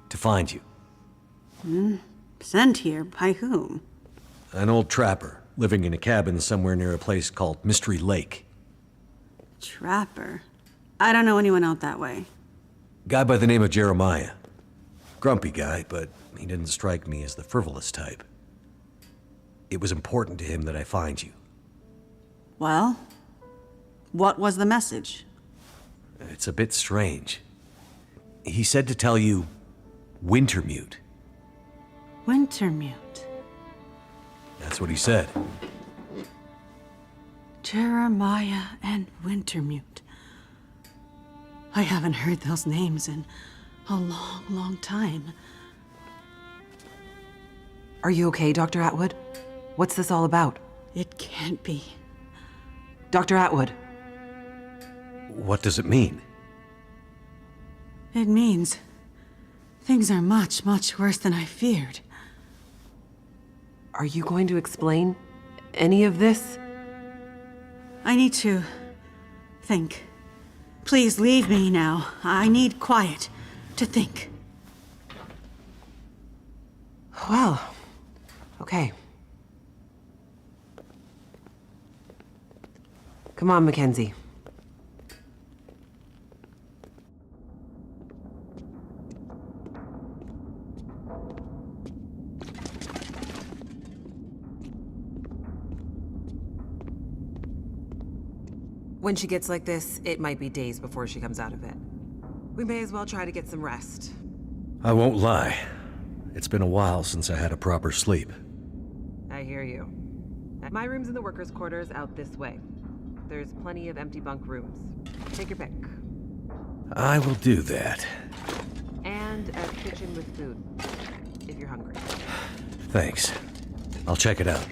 to find you. Sent here by whom? An old trapper living in a cabin somewhere near a place called Mystery Lake. Trapper? I don't know anyone out that way. Guy by the name of Jeremiah. Grumpy guy, but he didn't strike me as the frivolous type. It was important to him that I find you. Well, what was the message? It's a bit strange. He said to tell you Wintermute. Wintermute. That's what he said. Jeremiah and Wintermute. I haven't heard those names in a long, long time. Are you okay, Dr. Atwood? What's this all about? It can't be. Dr. Atwood. What does it mean? It means things are much, much worse than I feared. Are you going to explain any of this? I need to think. Please leave me now. I need quiet to think. Well, okay. Come on, Mackenzie. When she gets like this, it might be days before she comes out of it. We may as well try to get some rest. I won't lie. It's been a while since I had a proper sleep. I hear you. My room's in the workers' quarters out this way. There's plenty of empty bunk rooms. Take your pick. I will do that. And a kitchen with food, if you're hungry. Thanks. I'll check it out.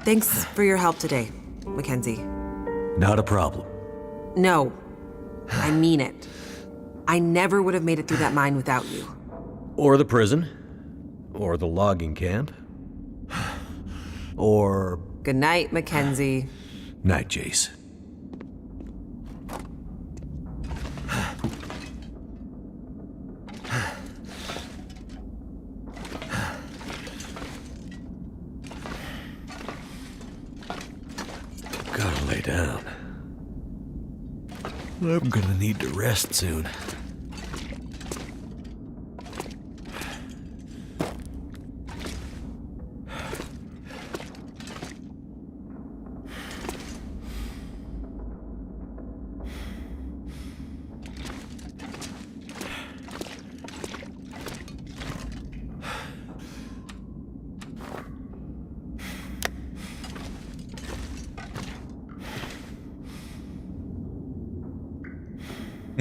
Thanks for your help today, Mackenzie. Not a problem. No, I mean it. I never would have made it through that mine without you. Or the prison. Or the logging camp. Or... Good night, Mackenzie. Night, Jace. Gotta lay down. I'm gonna need to rest soon.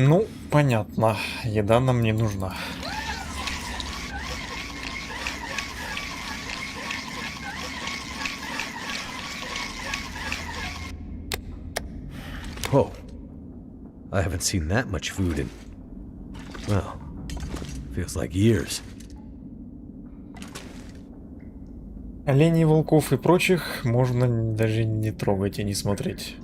Ну, понятно. Еда нам не нужна. Whoa. I haven't seen that much food in... well, feels like years. Оленей, волков и прочих можно даже не трогать и не смотреть.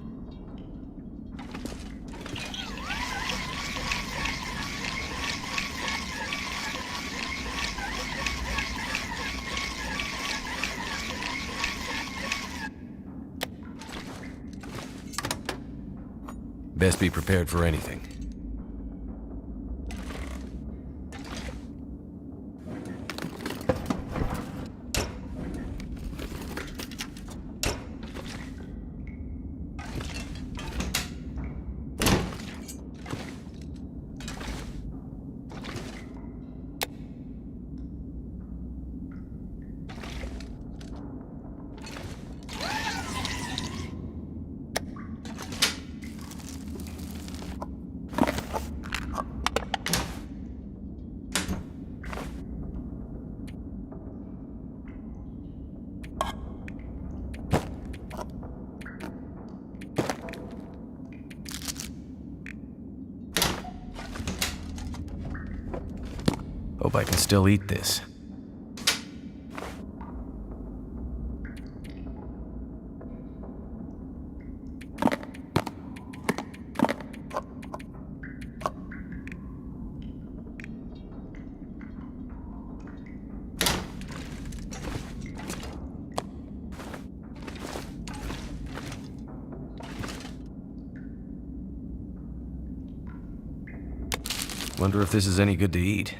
Best be prepared for anything. Hope I can still eat this. Wonder if this is any good to eat.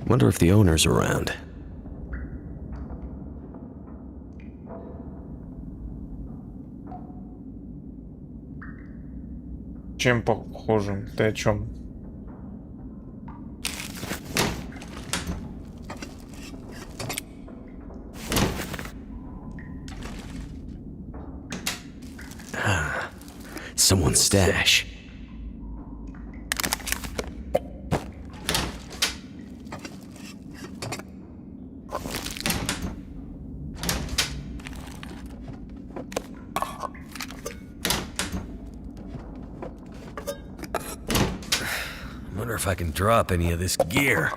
Wonder if the owner's around. Чем похожим? Ты о чем? Someone's stash. Wonder if I can drop any of this gear.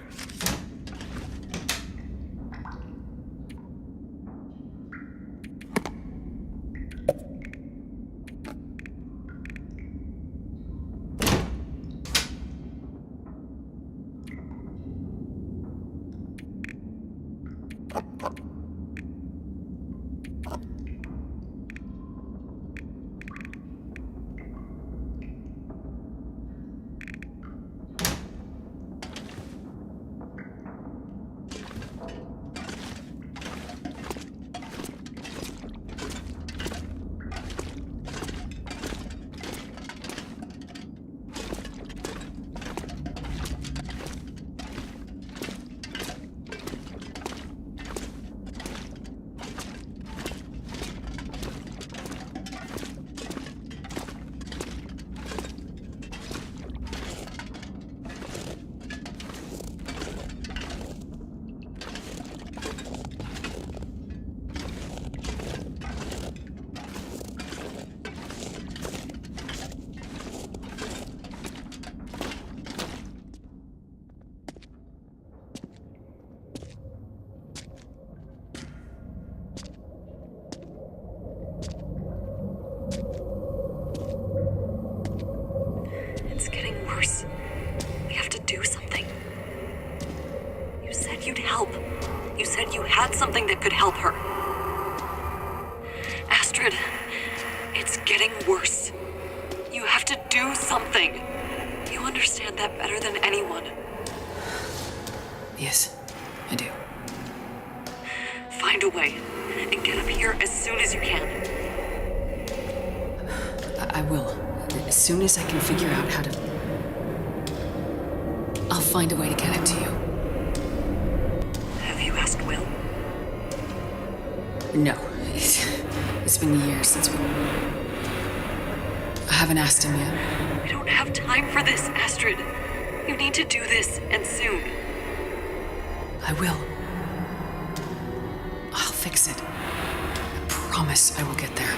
Something that could help her. Astrid, it's getting worse. You have to do something. You understand that better than anyone. Yes, I do. Find a way and get up here as soon as you can. I will. As soon as I can figure out how to... I'll find a way to get it to you. Have you asked Will? No. It's been years since we... I haven't asked him yet. We don't have time for this, Astrid. You need to do this, and soon. I will. I'll fix it. I promise I will get there.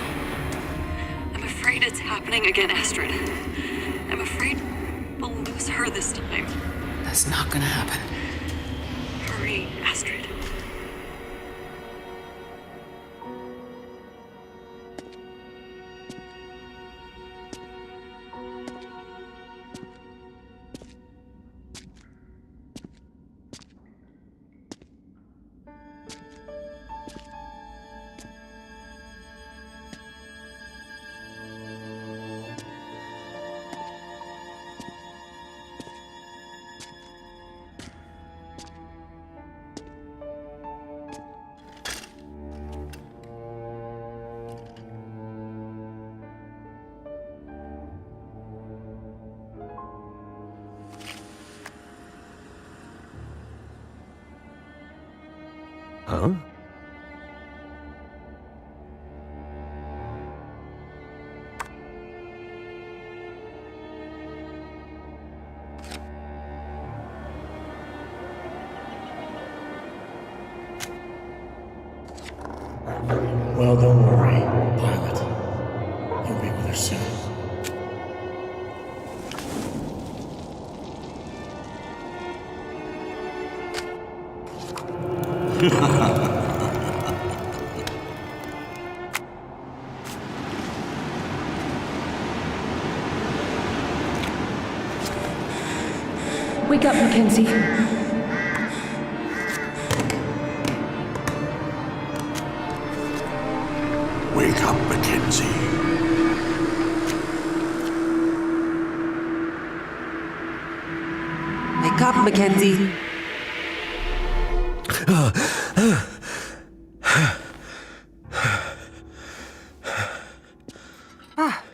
I'm afraid it's happening again, Astrid. I'm afraid we'll lose her this time. That's not gonna happen. Hurry, Astrid. Huh? Well, don't worry, pilot. You'll be with her soon. Wake up, Mackenzie. Wake up, Mackenzie. Wake up, Mackenzie.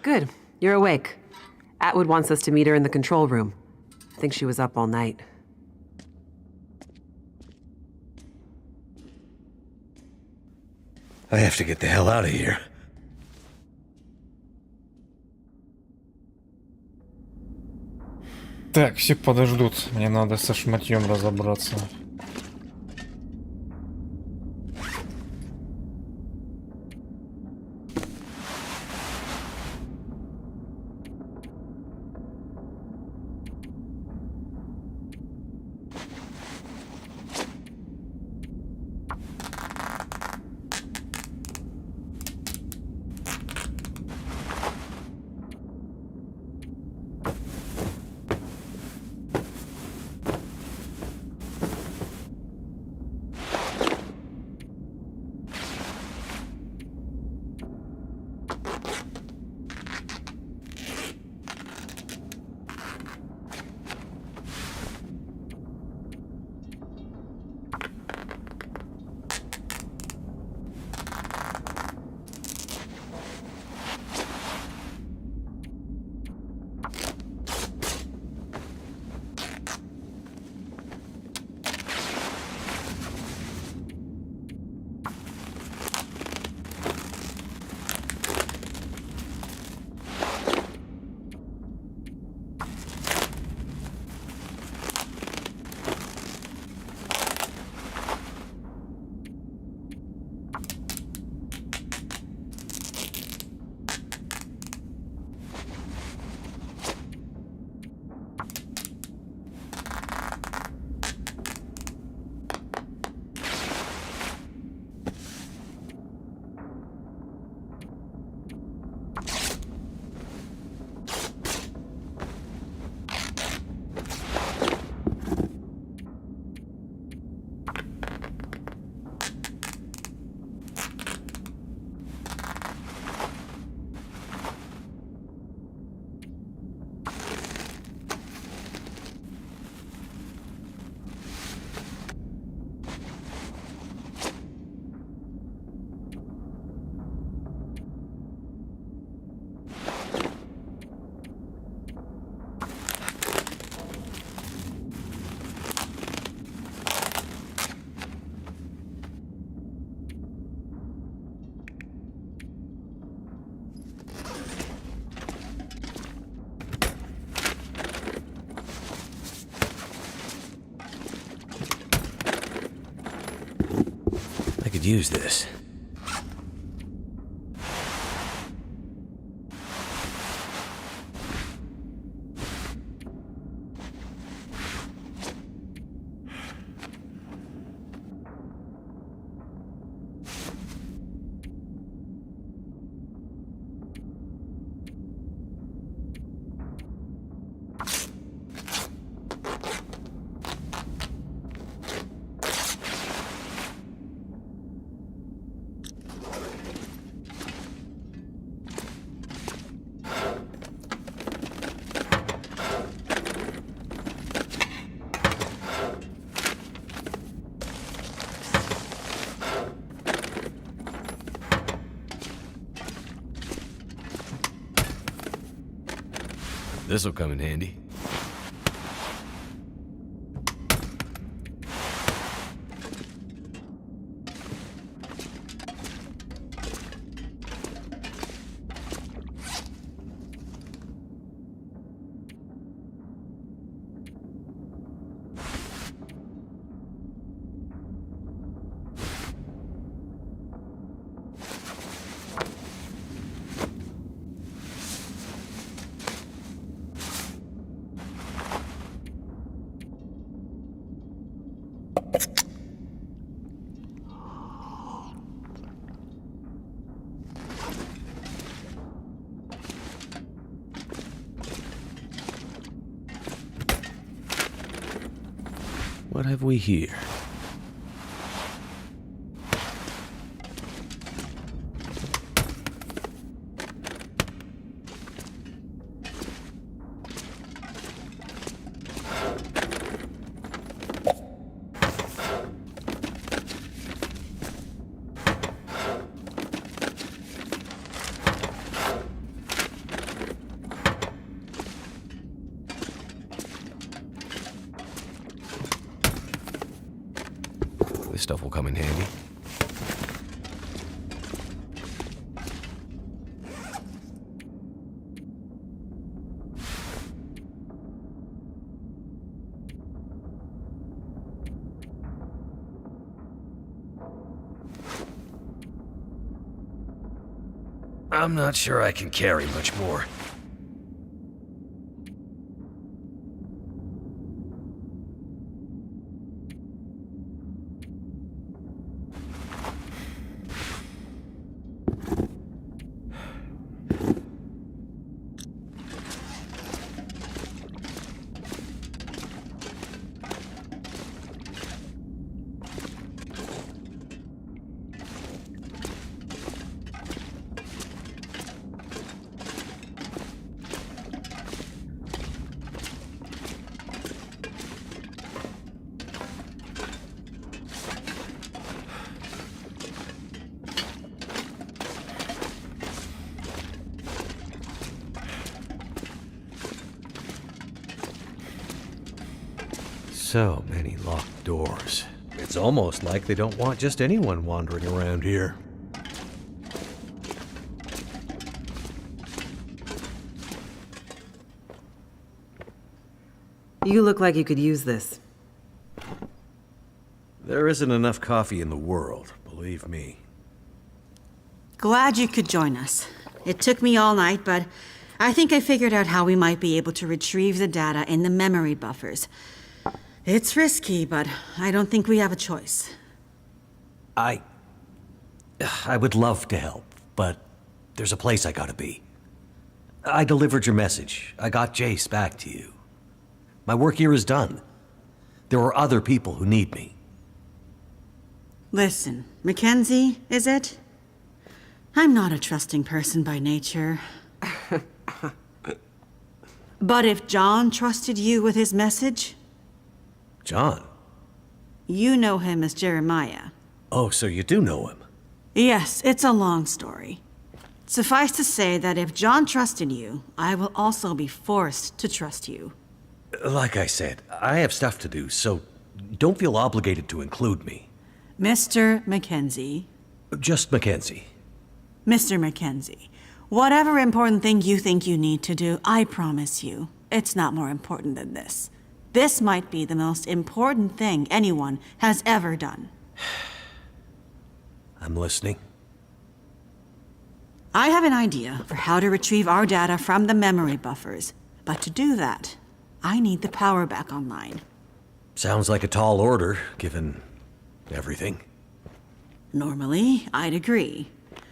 Good. You're awake. Atwood wants us to meet her in the control room. I think she was up all night. I have to get the hell out of here. Так, все подождут. Мне надо со шматьем разобраться. I could use this. This'll come in handy. What have we here? This stuff will come in handy. I'm not sure I can carry much more. So many locked doors. It's almost like they don't want just anyone wandering around here. You look like you could use this. There isn't enough coffee in the world, believe me. Glad you could join us. It took me all night, but I think I figured out how we might be able to retrieve the data in the memory buffers. It's risky, but I don't think we have a choice. I would love to help, but there's a place I gotta be. I delivered your message. I got Jace back to you. My work here is done. There are other people who need me. Listen, Mackenzie, is it? I'm not a trusting person by nature. But if John trusted you with his message... John? You know him as Jeremiah. Oh, so you do know him? Yes, it's a long story. Suffice to say that if John trusted you, I will also be forced to trust you. Like I said, I have stuff to do, so don't feel obligated to include me. Mr. Mackenzie. Just Mackenzie. Mr. Mackenzie, whatever important thing you think you need to do, I promise you, it's not more important than this. This might be the most important thing anyone has ever done. I'm listening. I have an idea for how to retrieve our data from the memory buffers, but to do that, I need the power back online. Sounds like a tall order, given everything. Normally, I'd agree.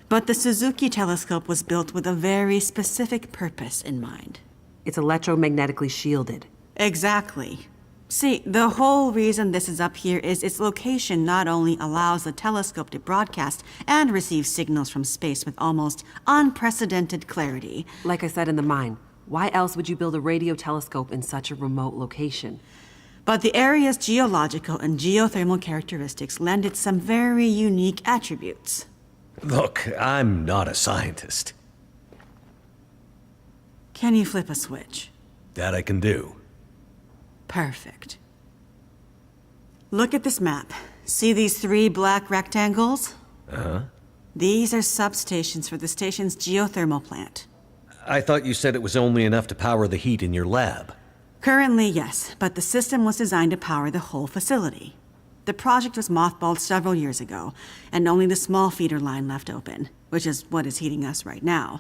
But the Suzuki telescope was built with a very specific purpose in mind. It's electromagnetically shielded. Exactly. See, the whole reason this is up here is its location not only allows the telescope to broadcast and receive signals from space with almost unprecedented clarity. Like I said in the mine, why else would you build a radio telescope in such a remote location? But the area's geological and geothermal characteristics lend it some very unique attributes. Look, I'm not a scientist. Can you flip a switch? That I can do. Perfect. Look at this map. See these 3 black rectangles? Uh-huh. These are substations for the station's geothermal plant. I thought you said it was only enough to power the heat in your lab. Currently, yes, but the system was designed to power the whole facility. The project was mothballed several years ago, and only the small feeder line left open, which is what is heating us right now.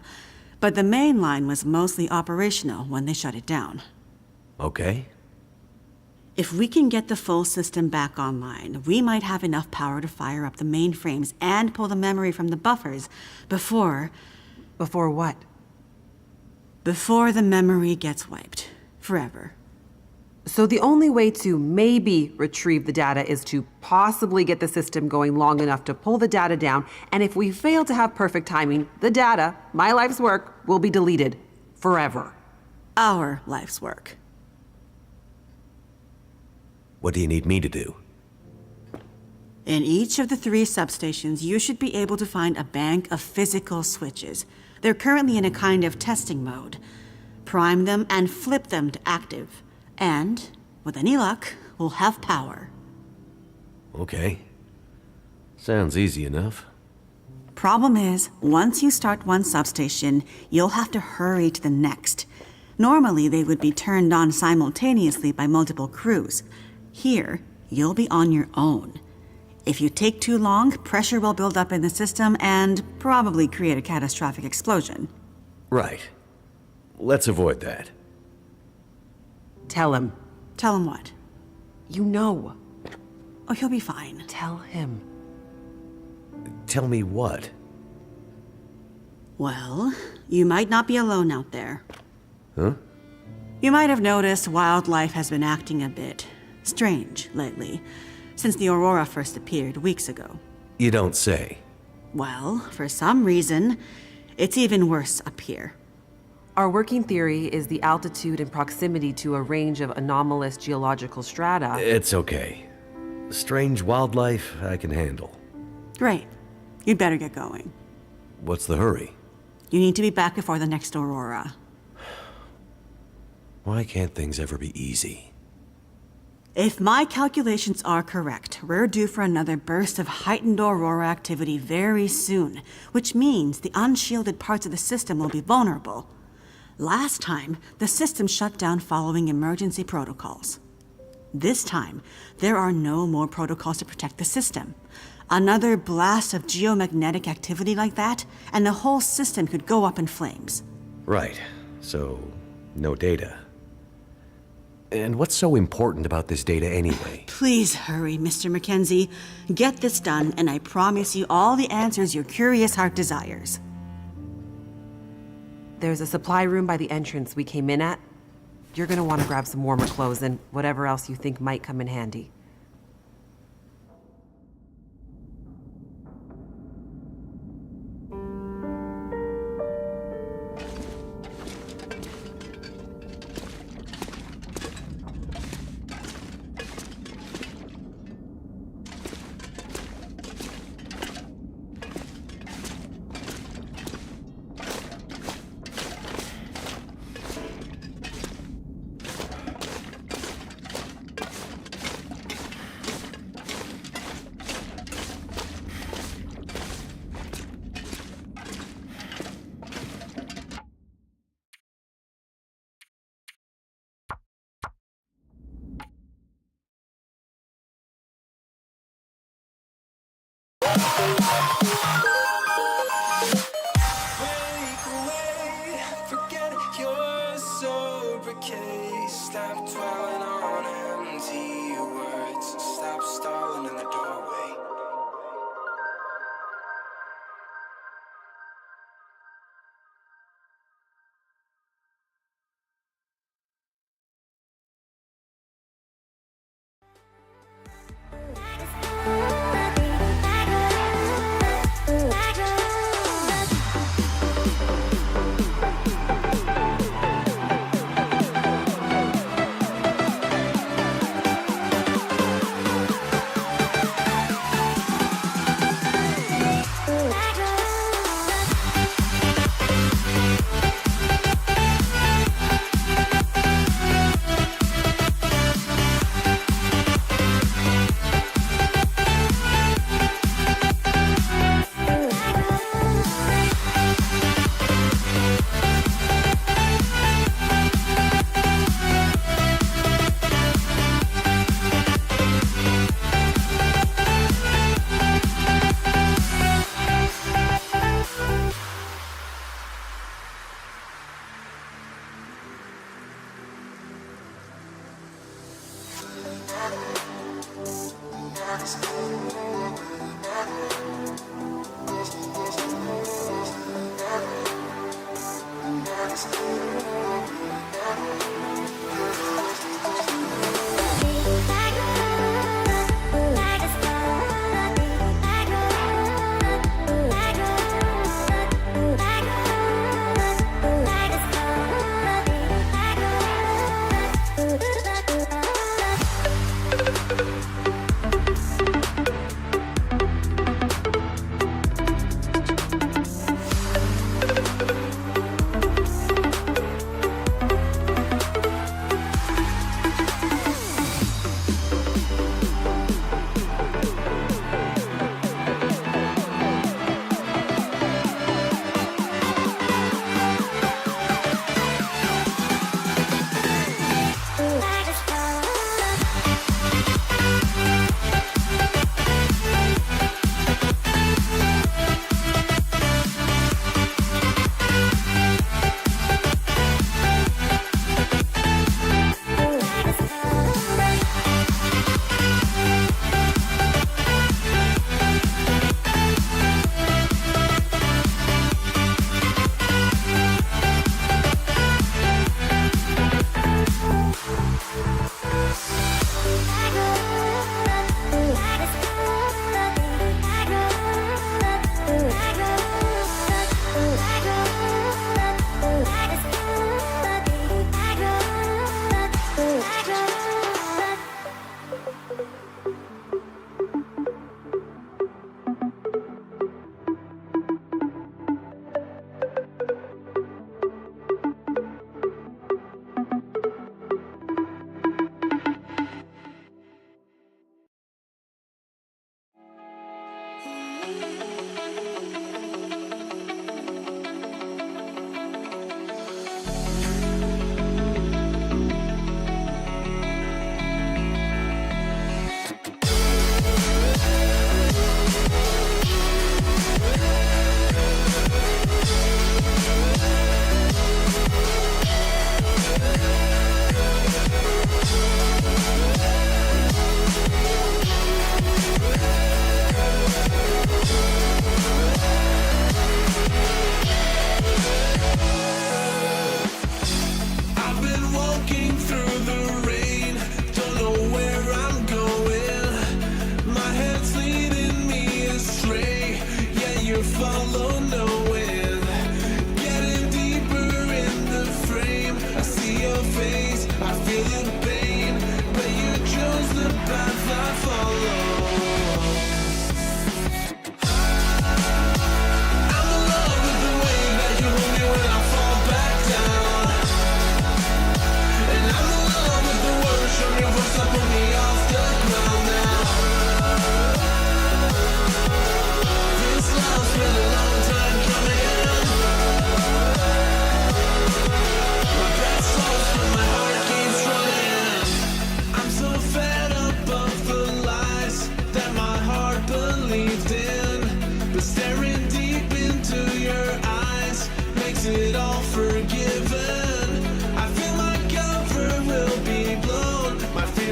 But the main line was mostly operational when they shut it down. Okay. If we can get the full system back online, we might have enough power to fire up the mainframes and pull the memory from the buffers before... Before what? Before the memory gets wiped. Forever. So the only way to maybe retrieve the data is to possibly get the system going long enough to pull the data down, and if we fail to have perfect timing, the data, my life's work, will be deleted. Forever. Our life's work. What do you need me to do? In each of the 3 substations, you should be able to find a bank of physical switches. They're currently in a kind of testing mode. Prime them and flip them to active. And, with any luck, we'll have power. Okay. Sounds easy enough. Problem is, once you start one substation, you'll have to hurry to the next. Normally, they would be turned on simultaneously by multiple crews. Here, you'll be on your own. If you take too long, pressure will build up in the system and probably create a catastrophic explosion. Right. Let's avoid that. Tell him. Tell him what? You know. Oh, he'll be fine. Tell him. Tell me what? Well, you might not be alone out there. Huh? You might have noticed wildlife has been acting a bit strange lately, since the aurora first appeared weeks ago. You don't say. Well, for some reason, it's even worse up here. Our working theory is the altitude and proximity to a range of anomalous geological strata. It's okay. Strange wildlife I can handle. Great. You'd better get going. What's the hurry? You need to be back before the next aurora. Why can't things ever be easy? If my calculations are correct, we're due for another burst of heightened aurora activity very soon, which means the unshielded parts of the system will be vulnerable. Last time, the system shut down following emergency protocols. This time, there are no more protocols to protect the system. Another blast of geomagnetic activity like that, and the whole system could go up in flames. Right. So, no data. And what's so important about this data anyway? Please hurry, Mr. Mackenzie. Get this done, and I promise you all the answers your curious heart desires. There's a supply room by the entrance we came in at. You're gonna want to grab some warmer clothes and whatever else you think might come in handy.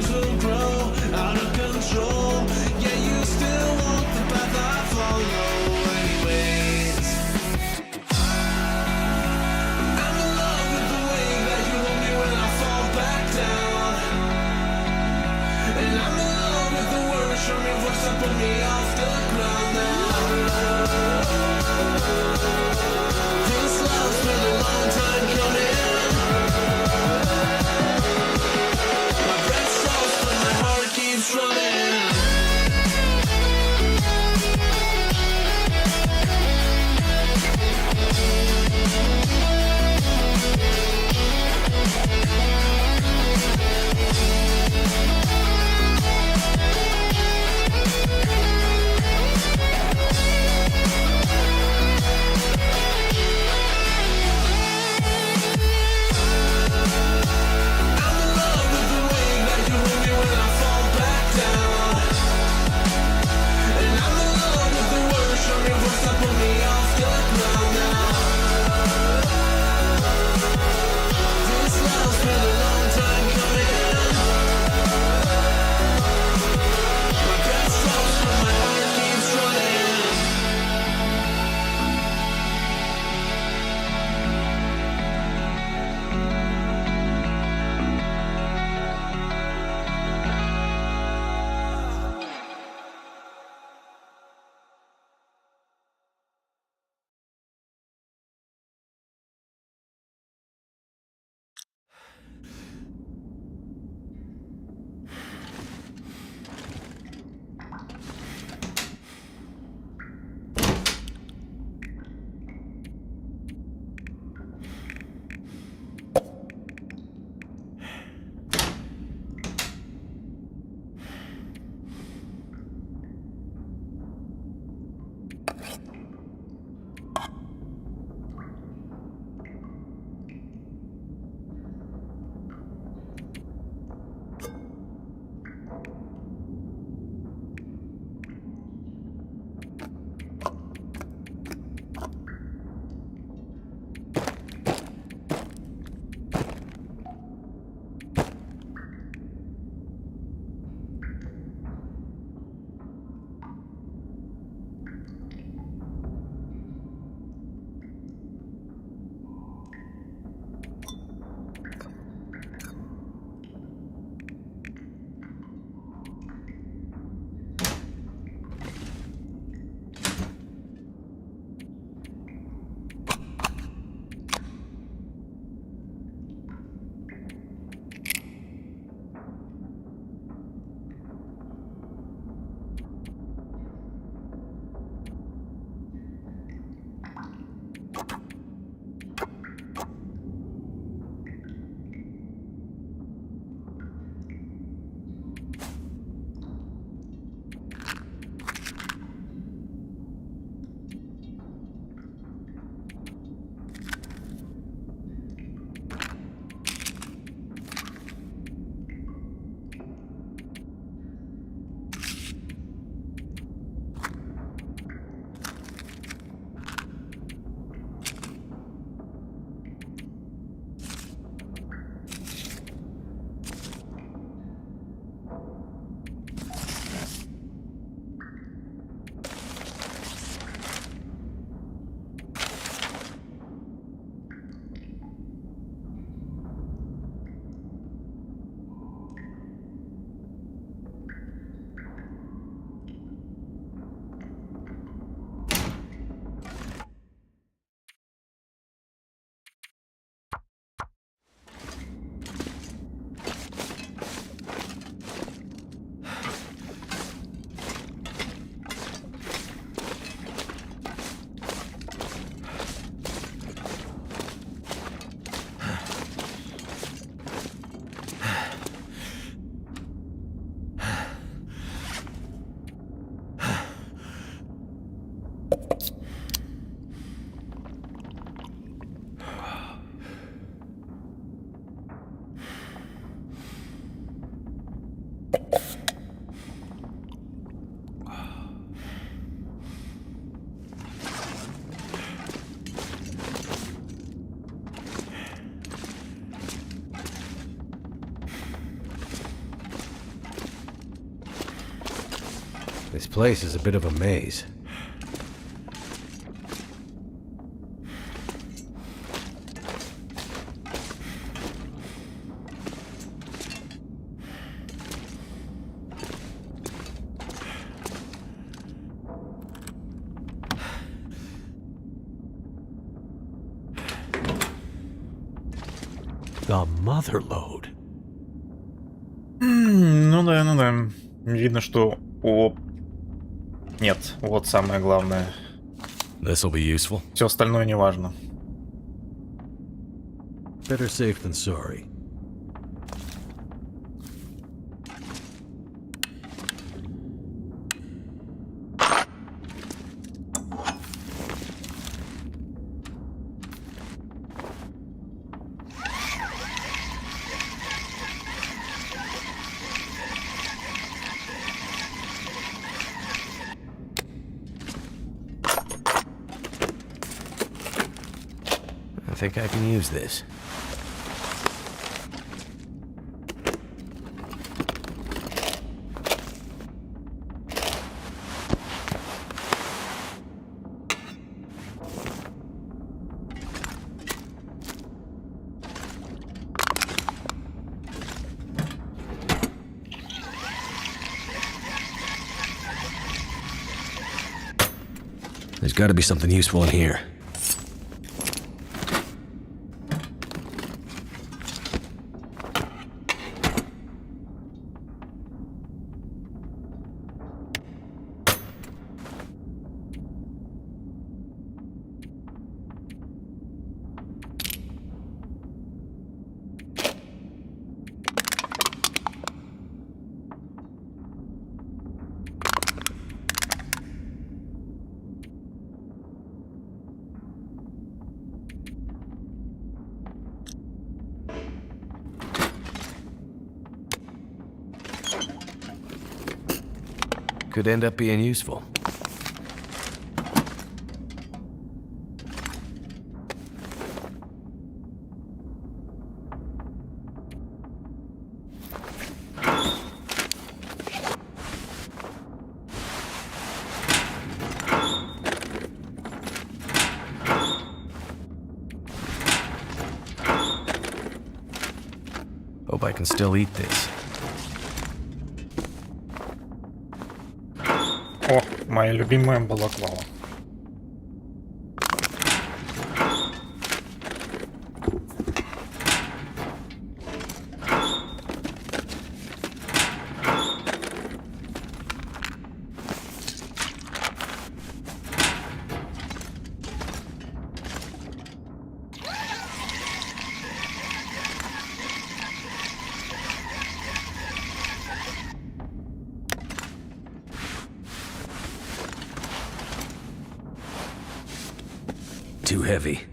flames will grow out of control. Yeah, you still walk the path I follow anyways. I'm in love with the way that you hold me when I fall back down. And I'm in love with the words from your voice that put me off the ground now. This love's been a long time coming. My breath slows but my heart keeps running. This place is a bit of a maze. The motherload. Ну да, ну да. Видно, что... Нет, вот самое главное. This'll be useful. Все остальное не важно. Better safe than sorry. I think I can use this. There's got to be something useful in here. Could end up being useful. Hope I can still eat this. О, моя любимая балаклава. Too heavy.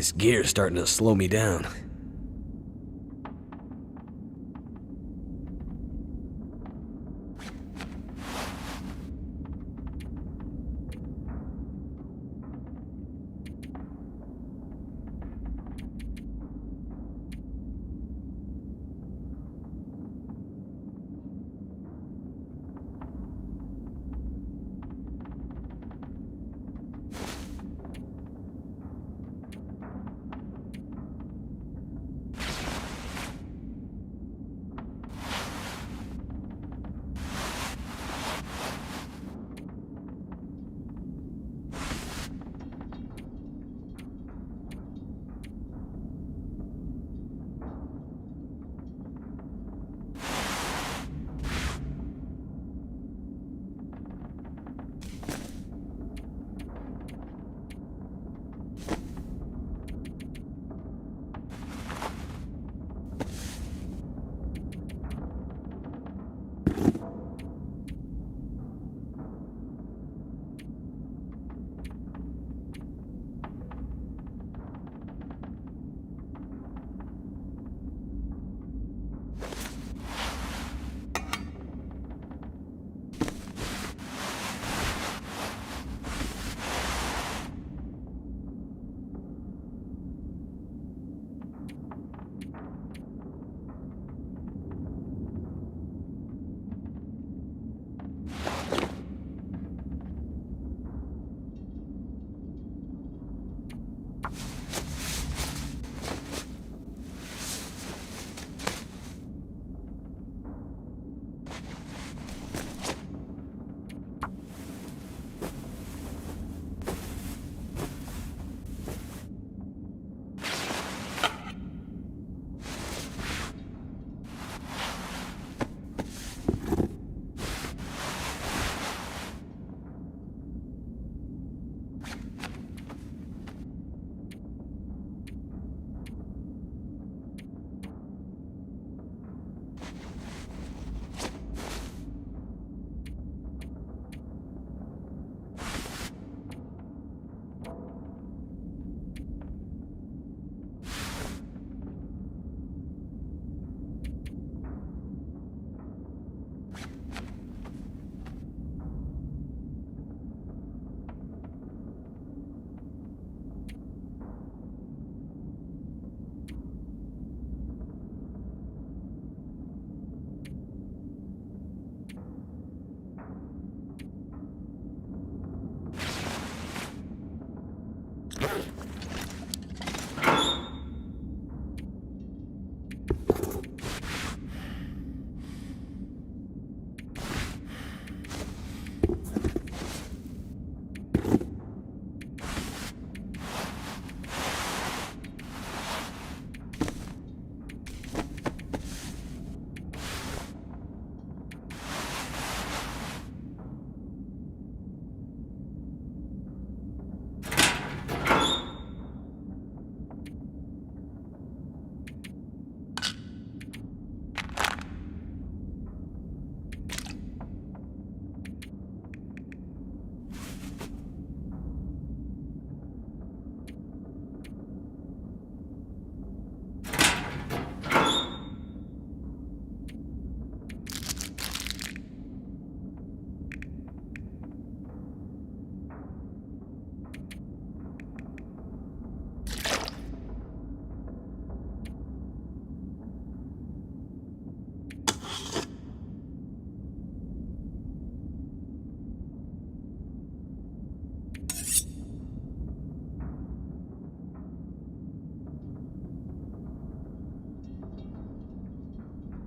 This gear's starting to slow me down.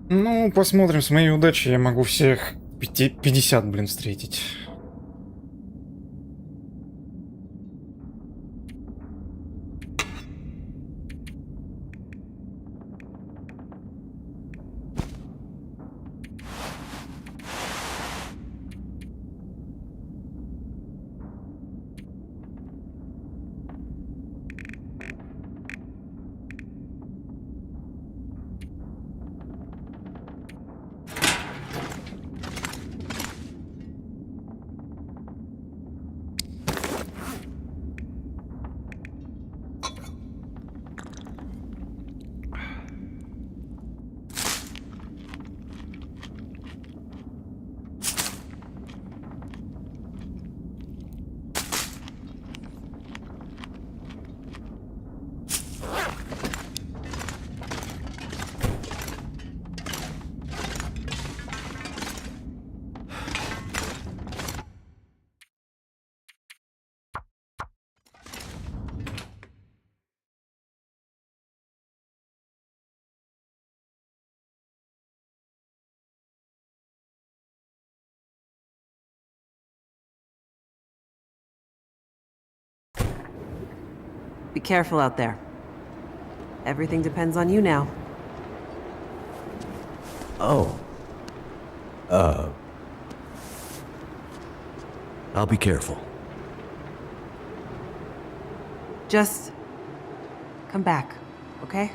Ну, посмотрим, с моей удачей я могу всех 50, блин, встретить. Be careful out there. Everything depends on you now. Oh. I'll be careful. Just come back, okay?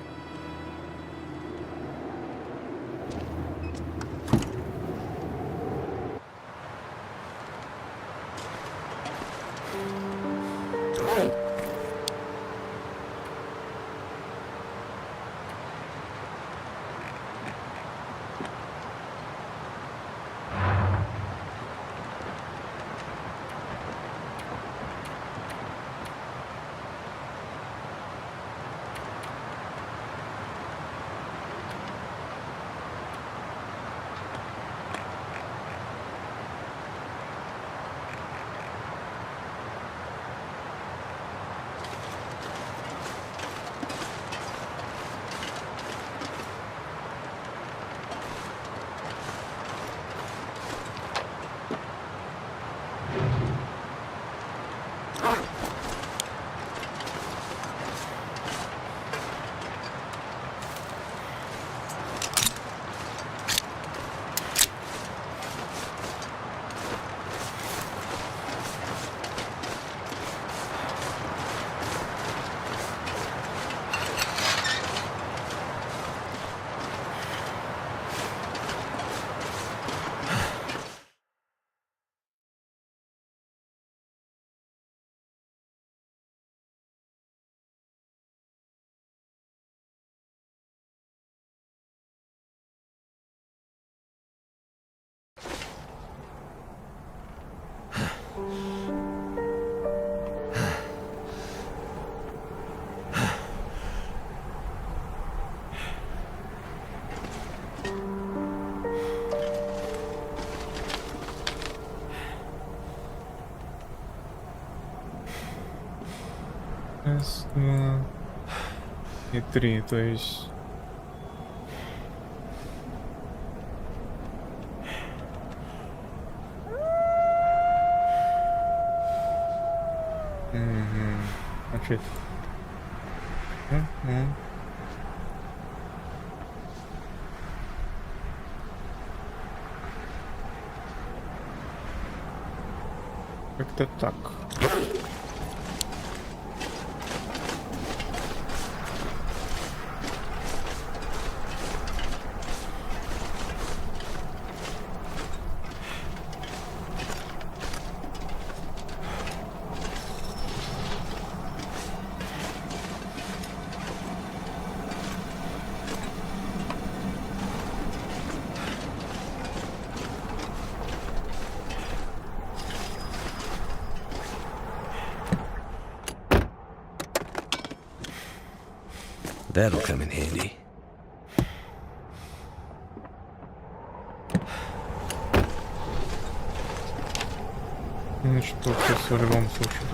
Раз, два и три, то есть... Значит... Как-то так. That'll come in handy. Ну что, сейчас в любом случае.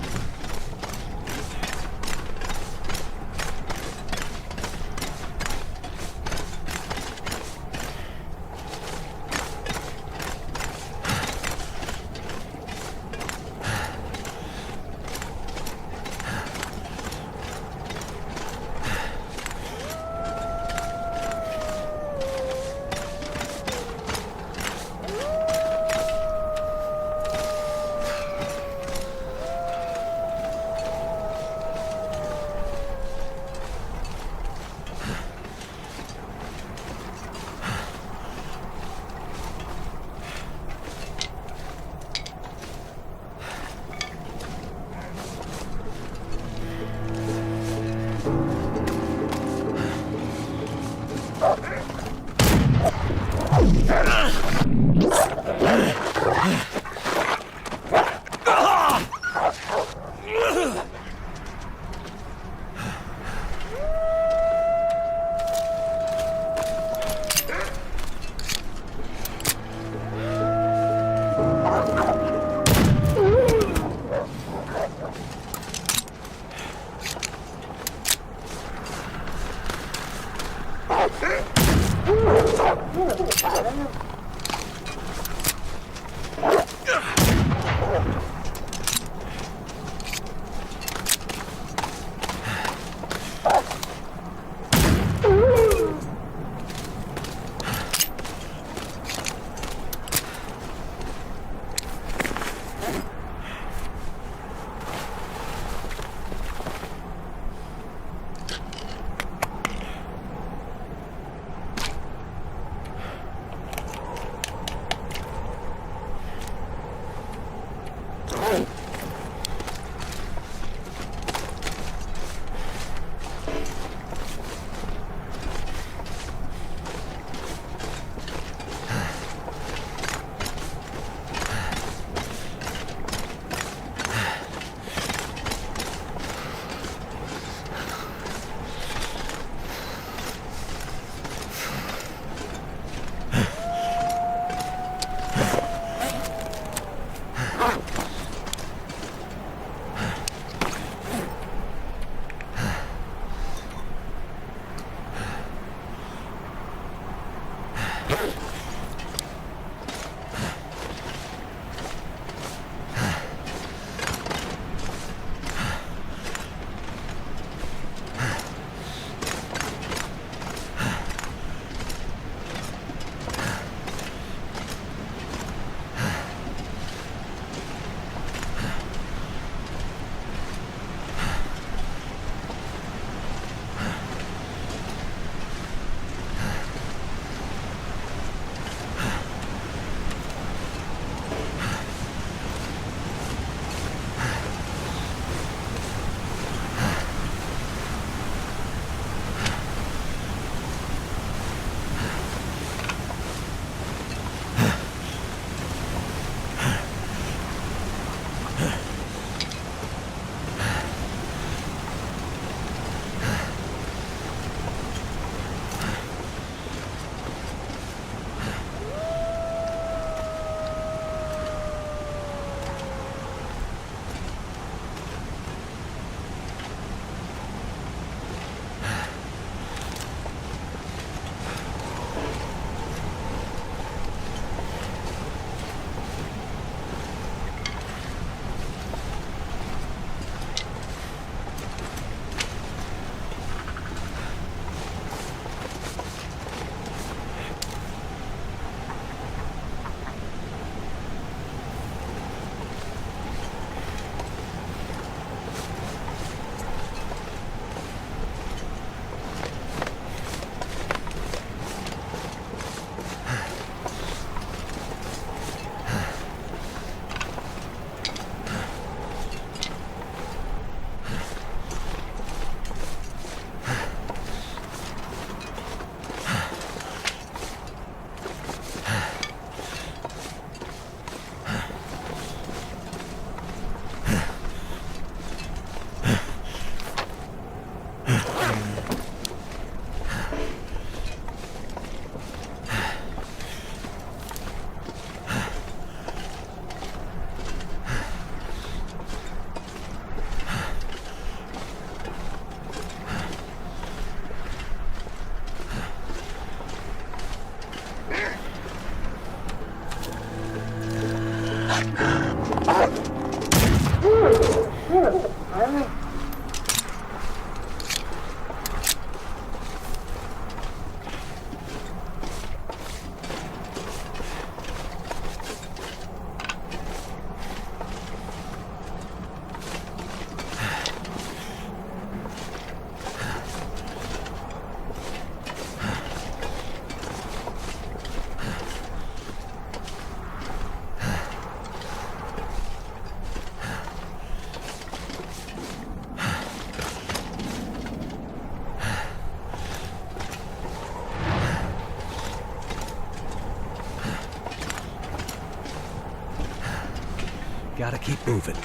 Gotta keep moving.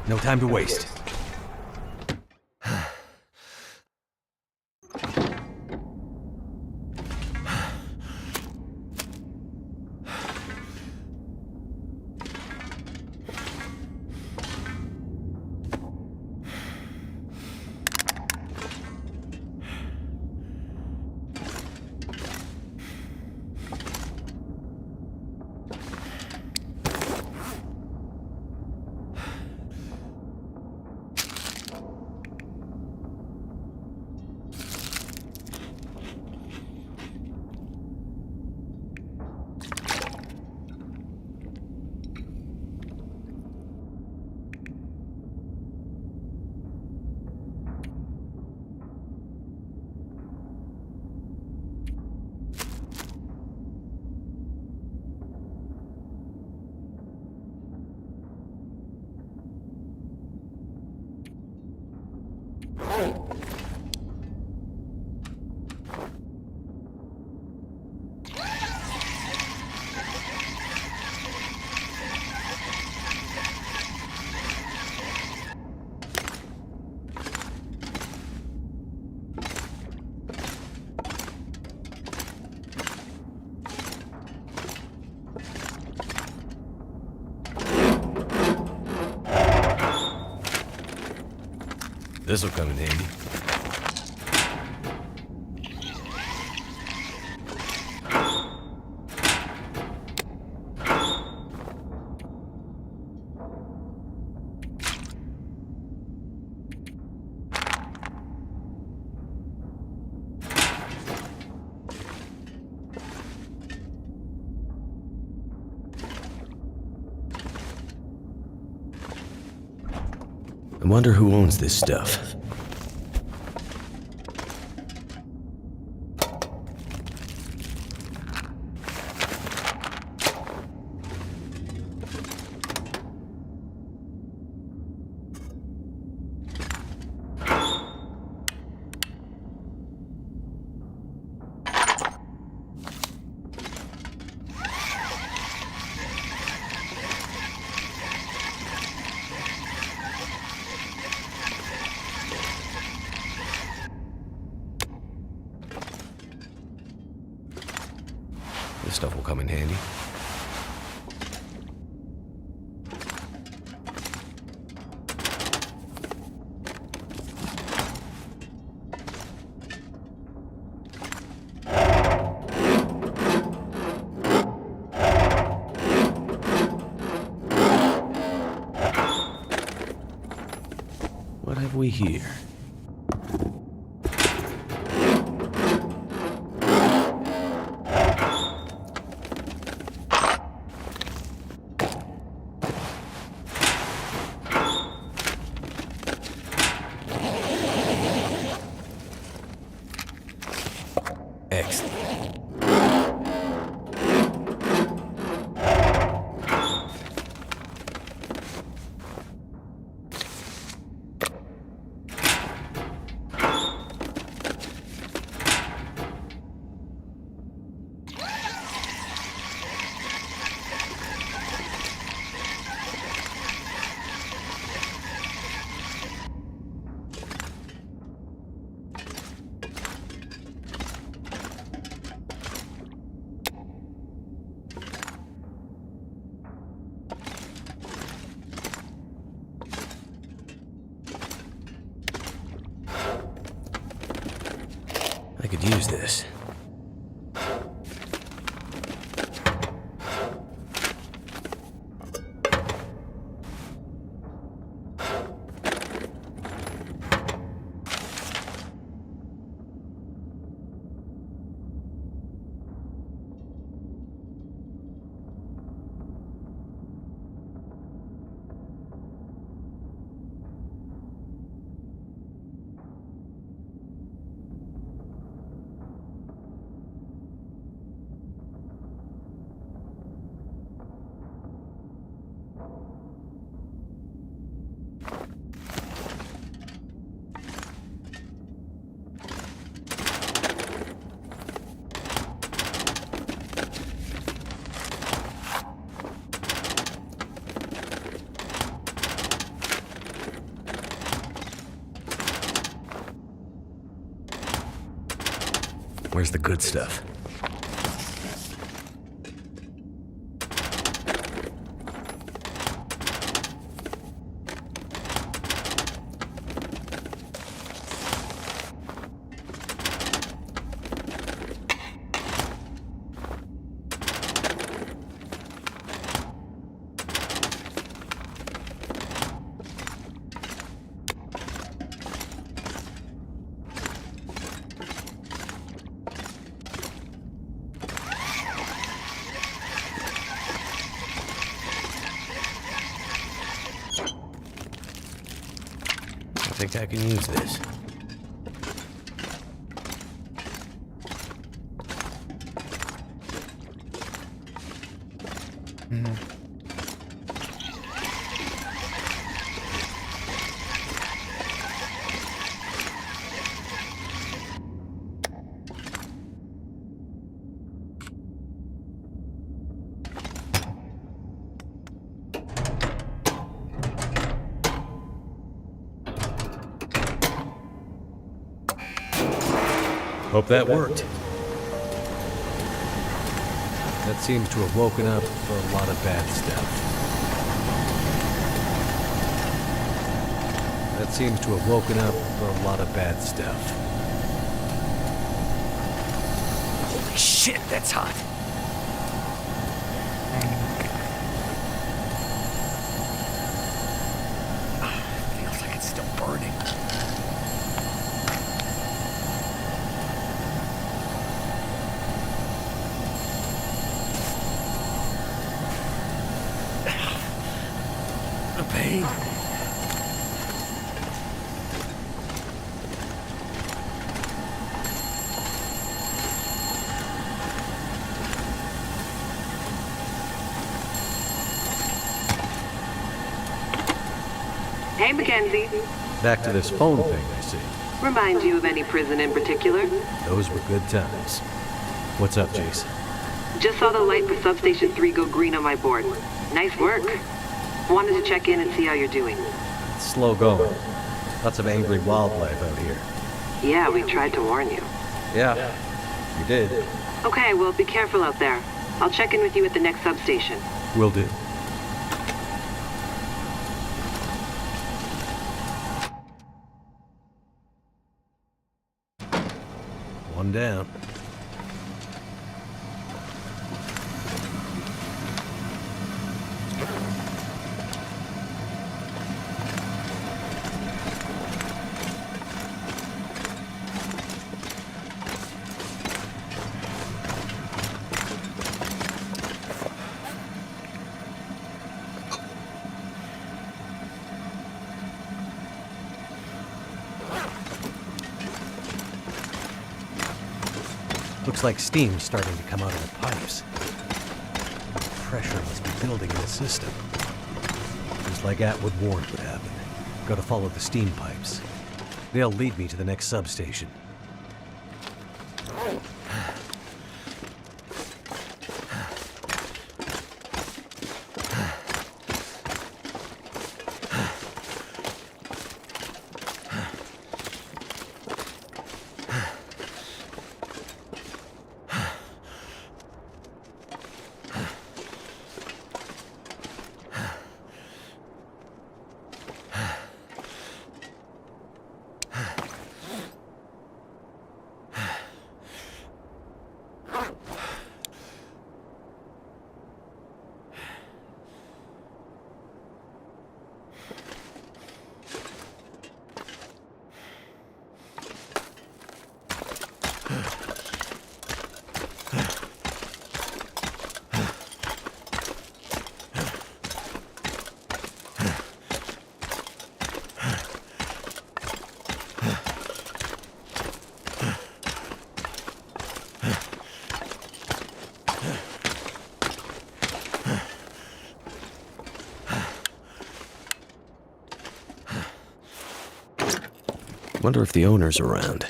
No time to waste. This'll come in handy. I wonder who owns this stuff. This stuff will come in handy. What have we here? Excellent. I could use this. Where's the good stuff? I think I can use this. Hope that worked. That seems to have woken up a lot of bad stuff. That seems to have woken up a lot of bad stuff. Holy shit, that's hot. Feels like it's still burning. The pain. Hey, Mackenzie. Back to this phone thing, I see. Remind you of any prison in particular? Those were good times. What's up, Jason? Just saw the light for Substation 3 go green on my board. Nice work. Wanted to check in and see how you're doing. It's slow going. Lots of angry wildlife out here. Yeah, we tried to warn you. Yeah, you did. Okay, well, be careful out there. I'll check in with you at the next substation. Will do. One down. Looks like steam's starting to come out of the pipes. Pressure must be building in the system. Just like Atwood warned would happen. Gotta follow the steam pipes. They'll lead me to the next substation. Wonder if the owner's around.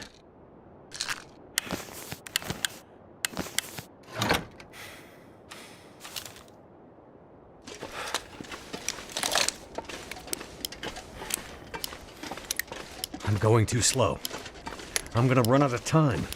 I'm going too slow. I'm gonna run out of time.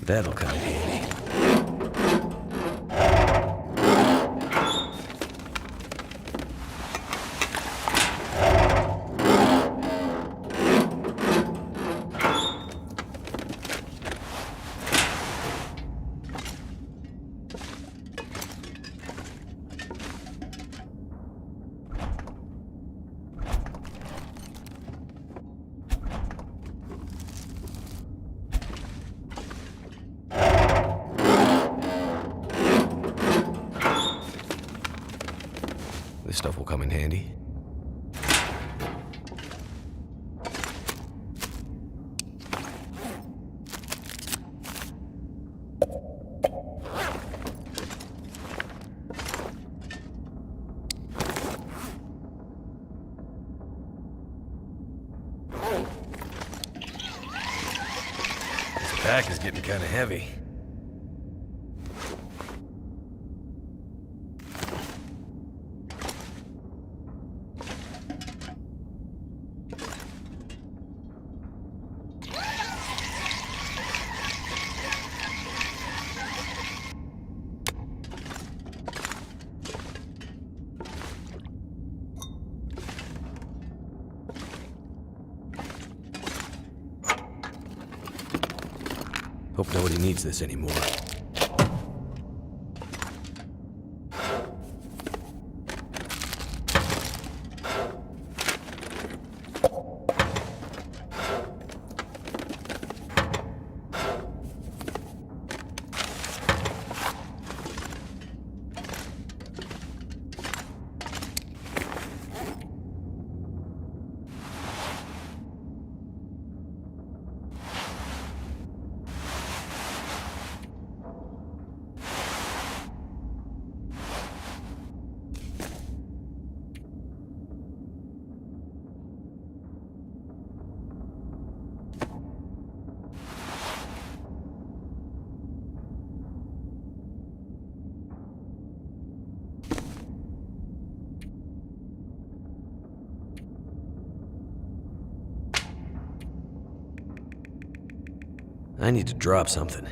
That'll come in handy. This stuff will come in handy. This pack is getting kind of heavy. Hope nobody needs this anymore. I need to drop something.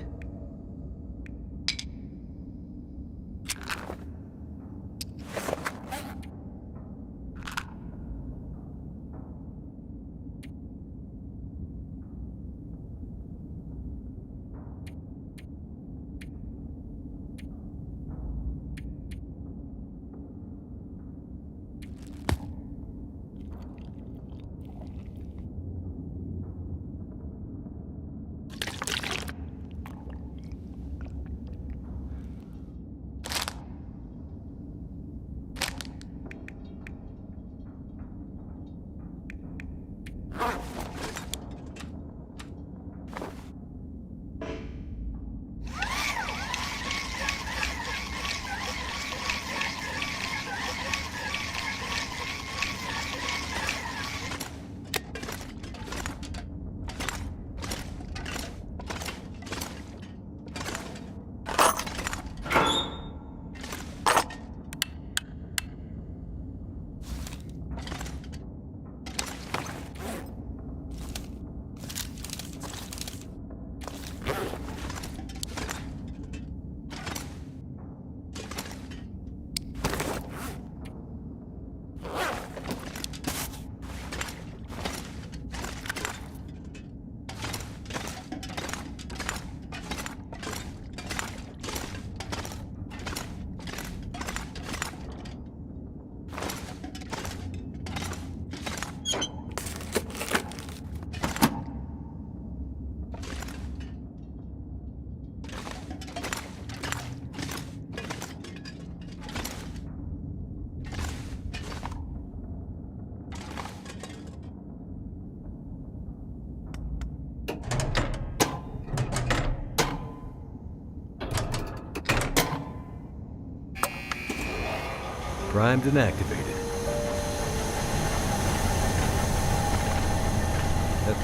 Primed and activated.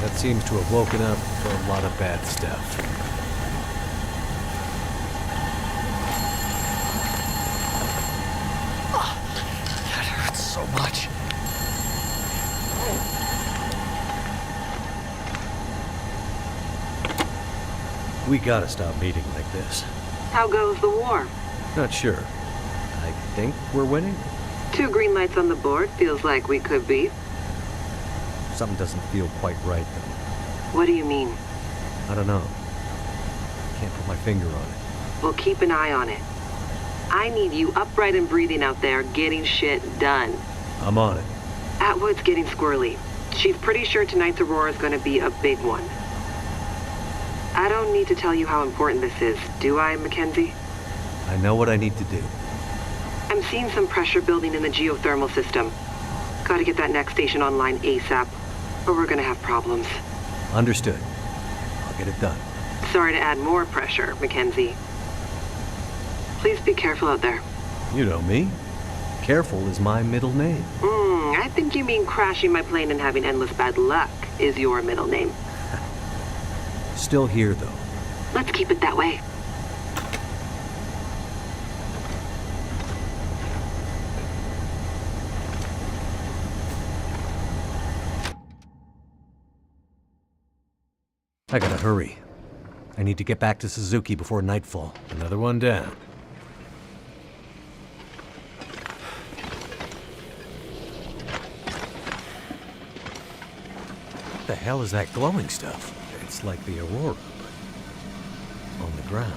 That seems to have woken up a lot of bad stuff. We gotta stop meeting like this. How goes the war? Not sure. I think we're winning? 2 green lights on the board. Feels like we could be. Something doesn't feel quite right, though. What do you mean? I don't know. Can't put my finger on it. We'll keep an eye on it. I need you upright and breathing out there, getting shit done. I'm on it. Atwood's getting squirrely. She's pretty sure tonight's Aurora is going to be a big one. I don't need to tell you how important this is, do I, Mackenzie? I know what I need to do. I'm seeing some pressure building in the geothermal system. Gotta get that next station online ASAP, or we're gonna have problems. Understood. I'll get it done. Sorry to add more pressure, Mackenzie. Please be careful out there. You know me. Careful is my middle name. I think you mean crashing my plane and having endless bad luck is your middle name. Still here, though. Let's keep it that way. I gotta hurry. I need to get back to Suzuki before nightfall. Another one down. What the hell is that glowing stuff? It's like the Aurora, but on the ground.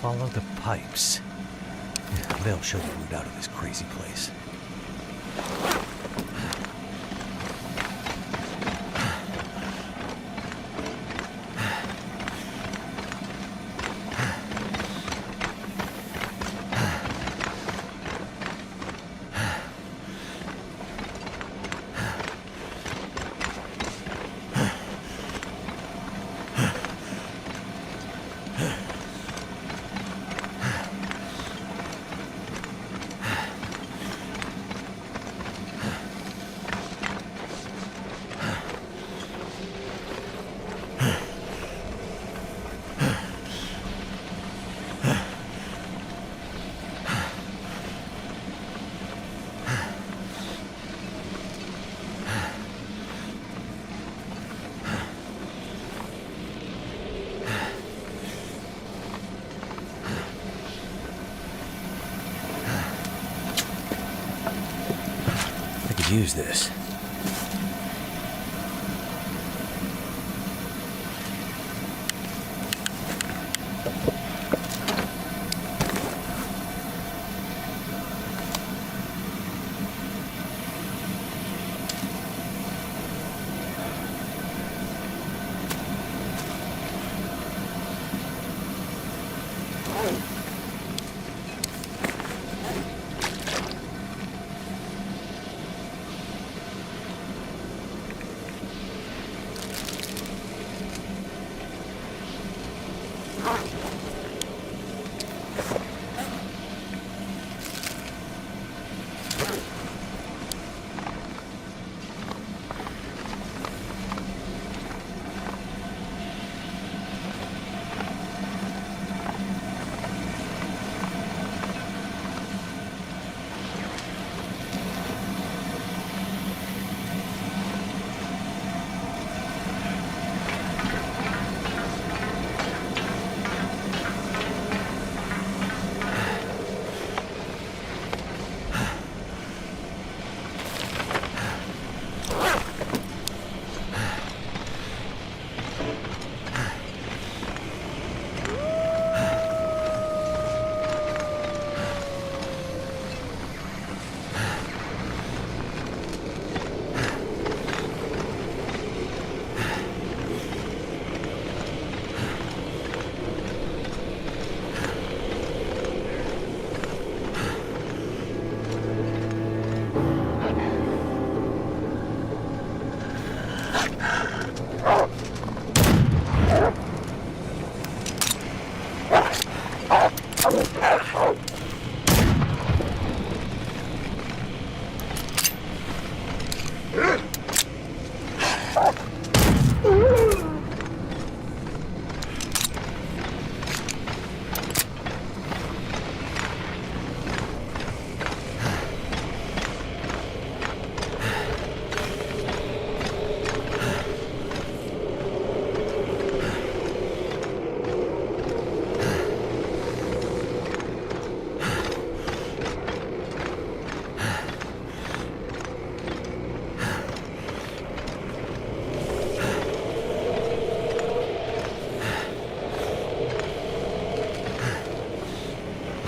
Follow the pipes. They'll show the route out of this crazy place. Use this.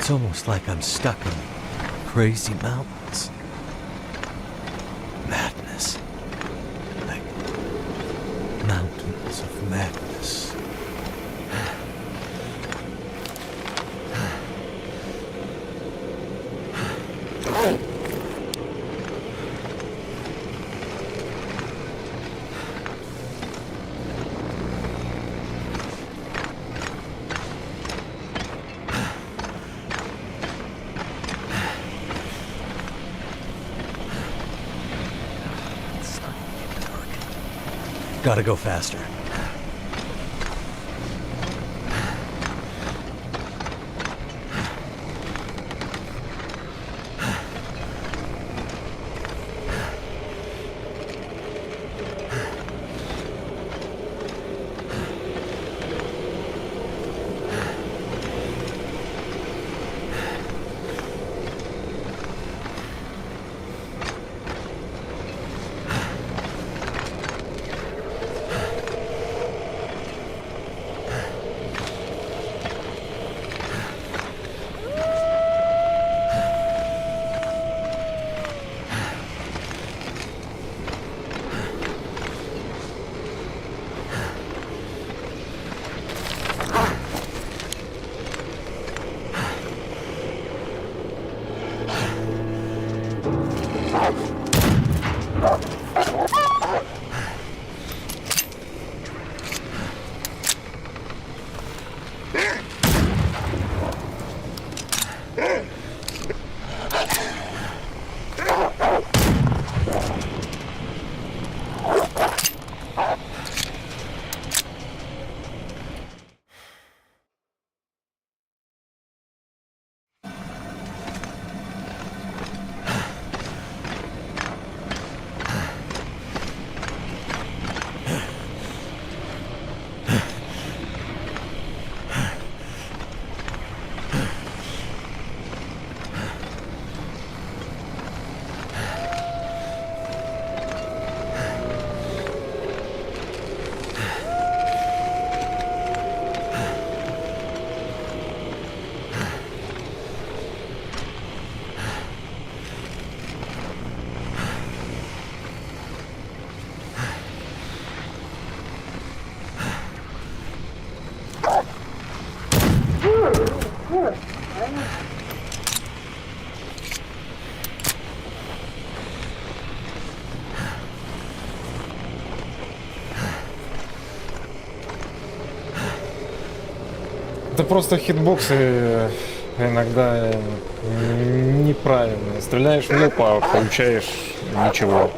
It's almost like I'm stuck in crazy mountains. Madness. Like mountains of madness. Gotta go faster. Это просто хитбоксы иногда неправильные. Стреляешь в лоб, а получаешь ничего.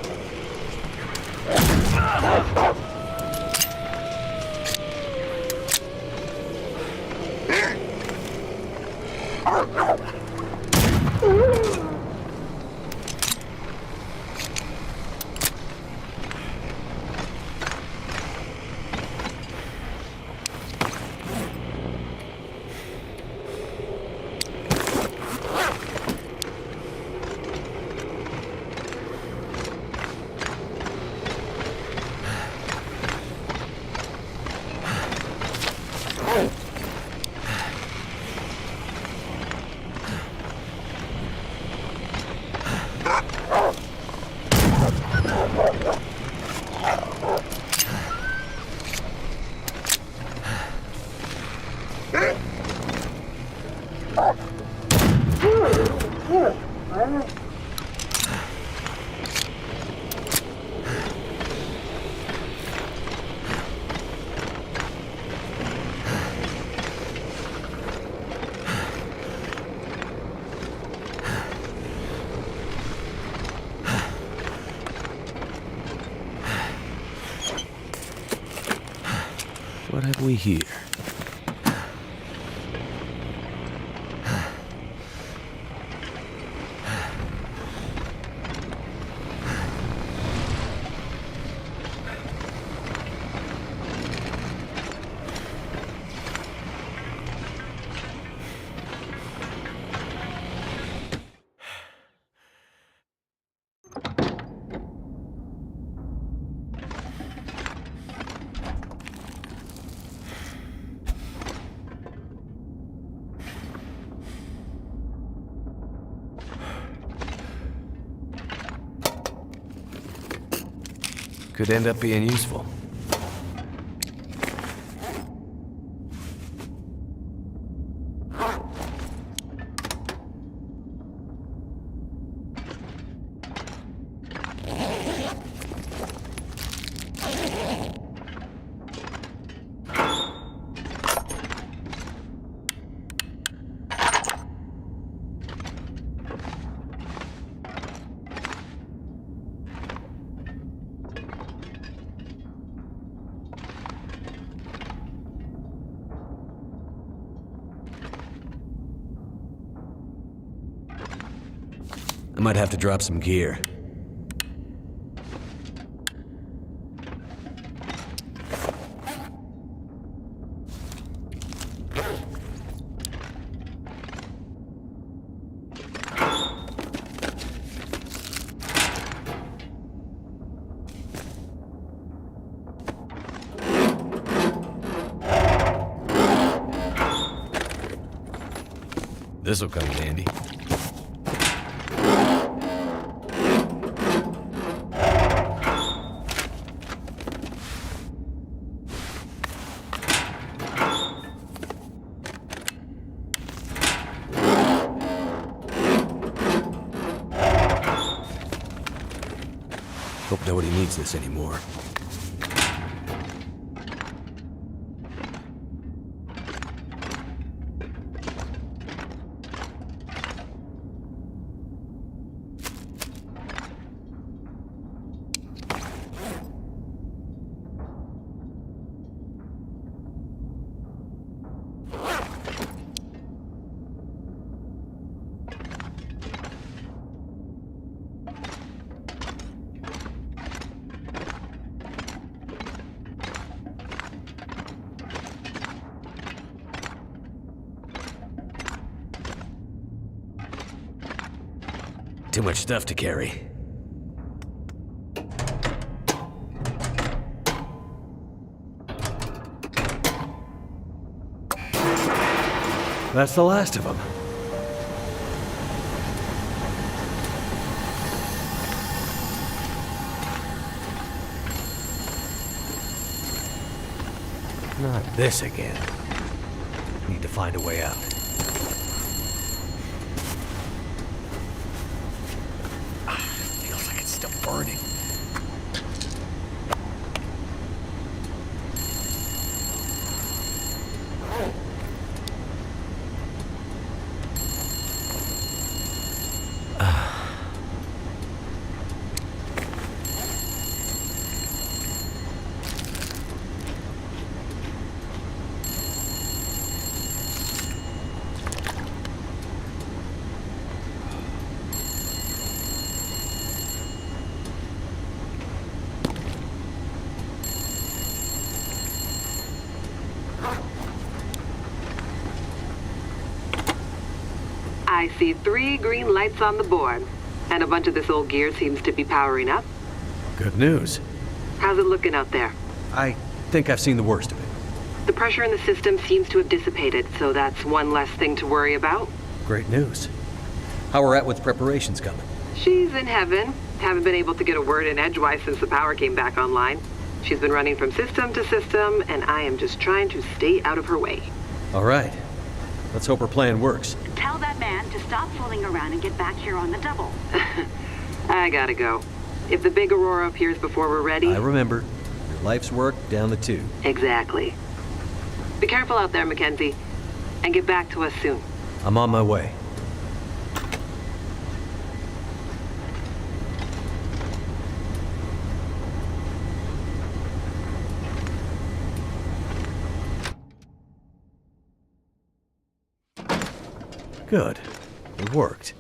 have we here? Could end up being useful. I might have to drop some gear. This'll come in handy. Hope nobody needs this anymore. Too much stuff to carry. That's the last of them. Not this again. Need to find a way out. Feels like it's still burning. I see 3 green lights on the board, and a bunch of this old gear seems to be powering up. Good news. How's it looking out there? I think I've seen the worst of it. The pressure in the system seems to have dissipated, so that's one less thing to worry about. Great news. How we're at with preparations coming? She's in heaven. Haven't been able to get a word in edgewise since the power came back online. She's been running from system to system, and I am just trying to stay out of her way. All right. Let's hope her plan works. Tell that man to stop fooling around and get back here on the double. I gotta go. If the big Aurora appears before we're ready... I remember. Your life's work down the tube. Exactly. Be careful out there, Mackenzie. And get back to us soon. I'm on my way. Good. It worked.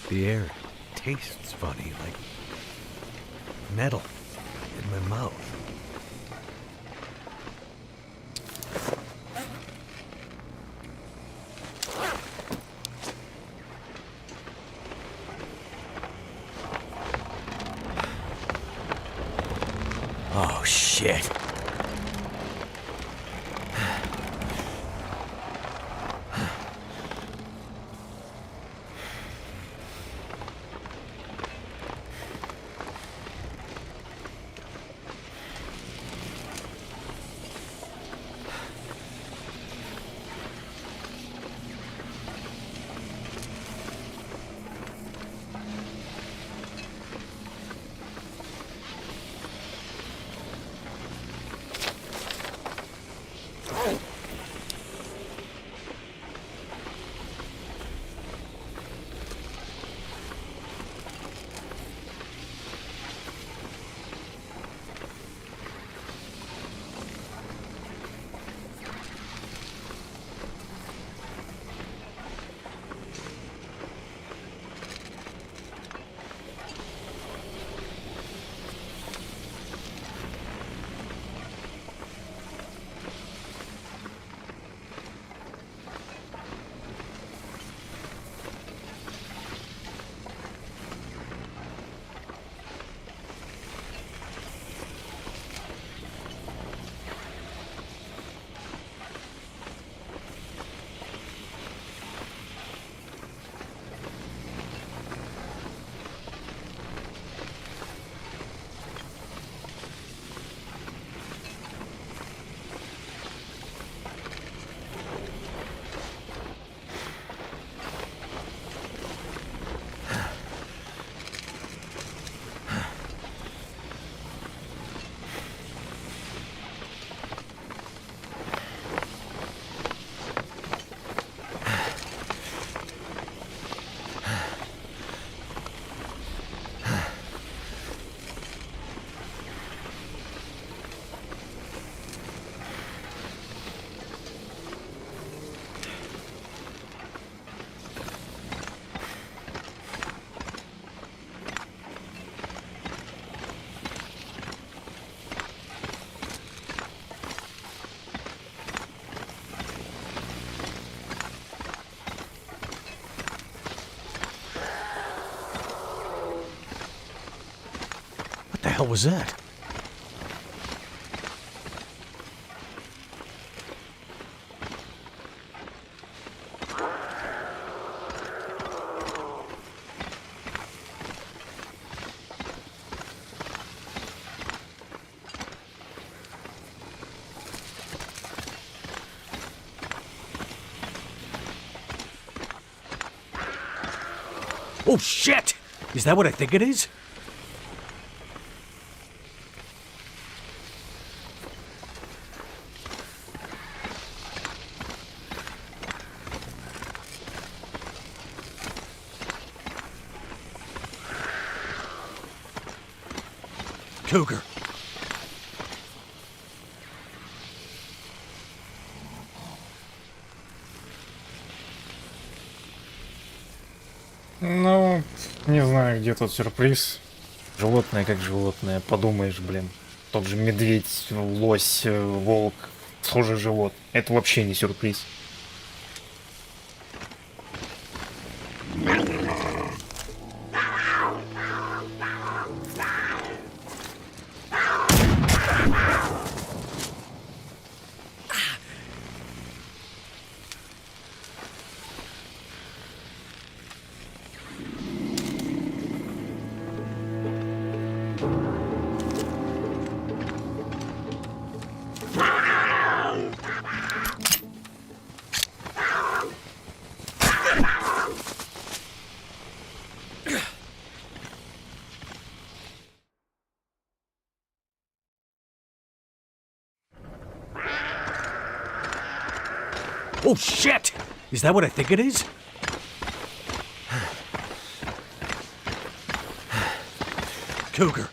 The air tastes funny, like metal in my mouth. Oh, shit. What the hell was that? Oh shit! Is that what I think it is? Cougar. Ну, не знаю, где тут сюрприз. Животное как животное, подумаешь, блин. тот же медведь, лось, волк, схожий живот. Это вообще не сюрприз. Oh shit! Is that what I think it is? Cougar.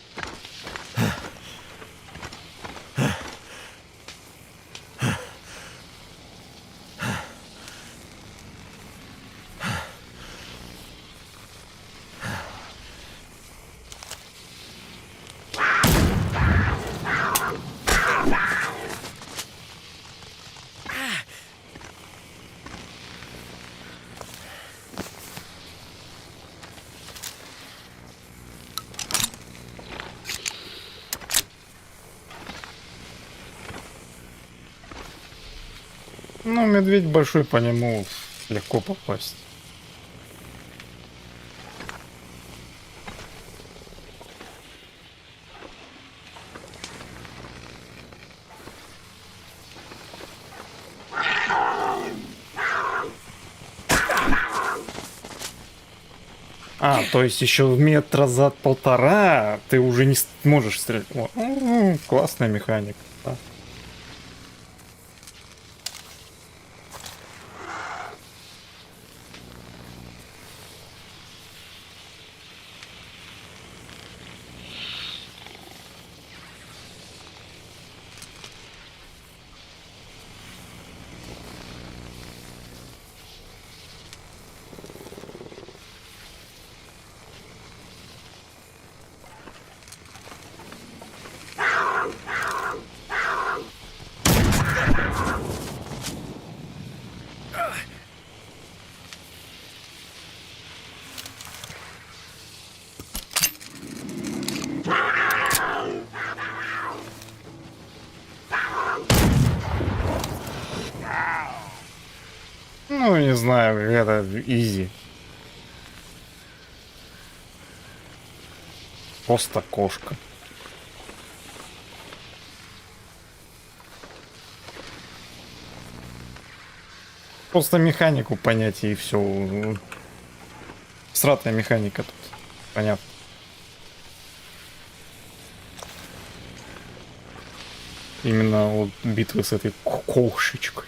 Ну, медведь большой, по нему легко попасть. А, то есть еще метра за полтора ты уже не можешь стрелять. О, классная механика. Да. Ну, не знаю, это изи. Просто кошка. Просто механику понять и все. Сратая механика тут. Понятно. Именно вот битвы с этой кошечкой.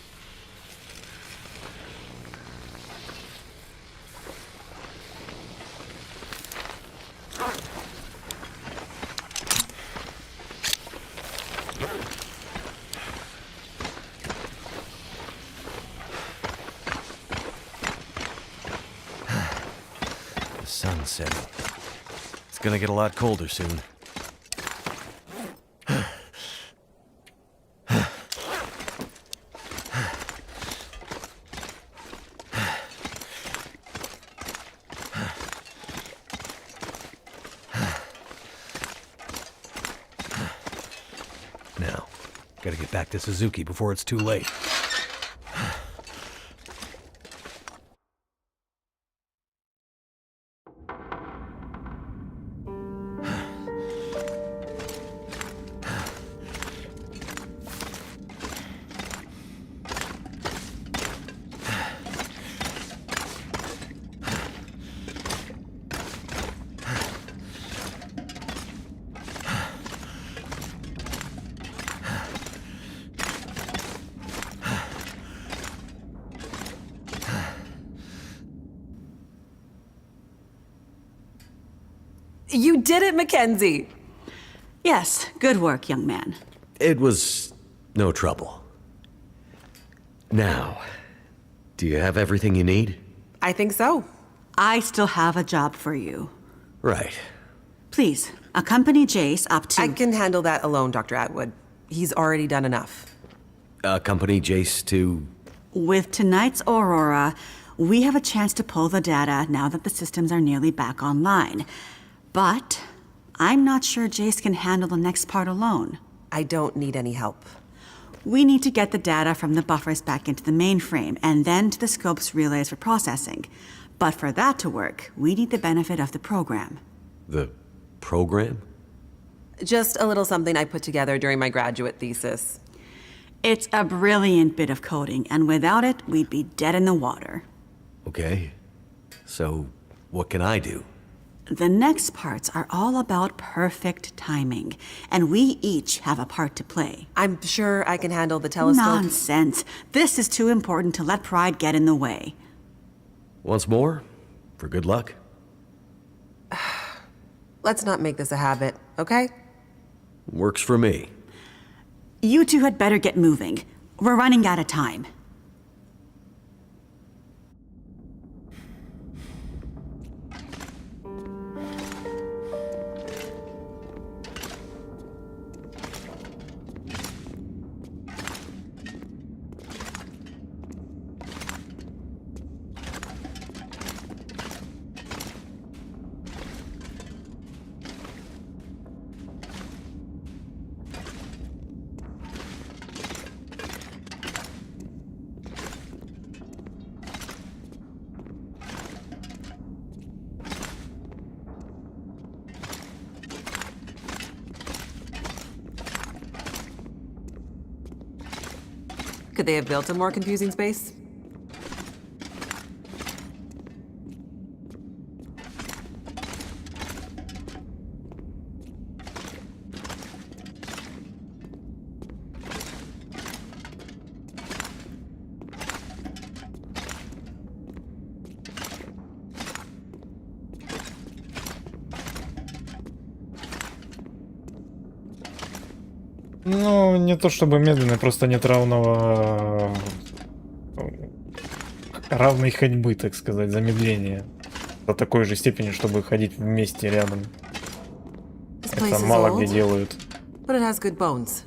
Sun's setting. It's gonna get a lot colder soon. Now, gotta get back to Suzuki before it's too late. You did it, Mackenzie! Yes, good work, young man. It was no trouble. Now, do you have everything you need? I think so. I still have a job for you. Right. Please, accompany Jace up to... I can handle that alone, Dr. Atwood. He's already done enough. Accompany Jace to... With tonight's Aurora, we have a chance to pull the data now that the systems are nearly back online. But I'm not sure Jace can handle the next part alone. I don't need any help. We need to get the data from the buffers back into the mainframe, and then to the scope's relays for processing. But for that to work, we need the benefit of the program. The program? Just a little something I put together during my graduate thesis. It's a brilliant bit of coding, and without it, we'd be dead in the water. Okay. So, what can I do? The next parts are all about perfect timing, and we each have a part to play. I'm sure I can handle the telescope. Nonsense. This is too important to let pride get in the way. Once more, for good luck. Let's not make this a habit, okay? Works for me. You two had better get moving. We're running out of time. Could they have built a more confusing space? Ну, не то чтобы медленно, просто нет равной ходьбы, так сказать, замедления. До такой же степени, чтобы ходить вместе рядом. Это мало где делают. But it has good bones.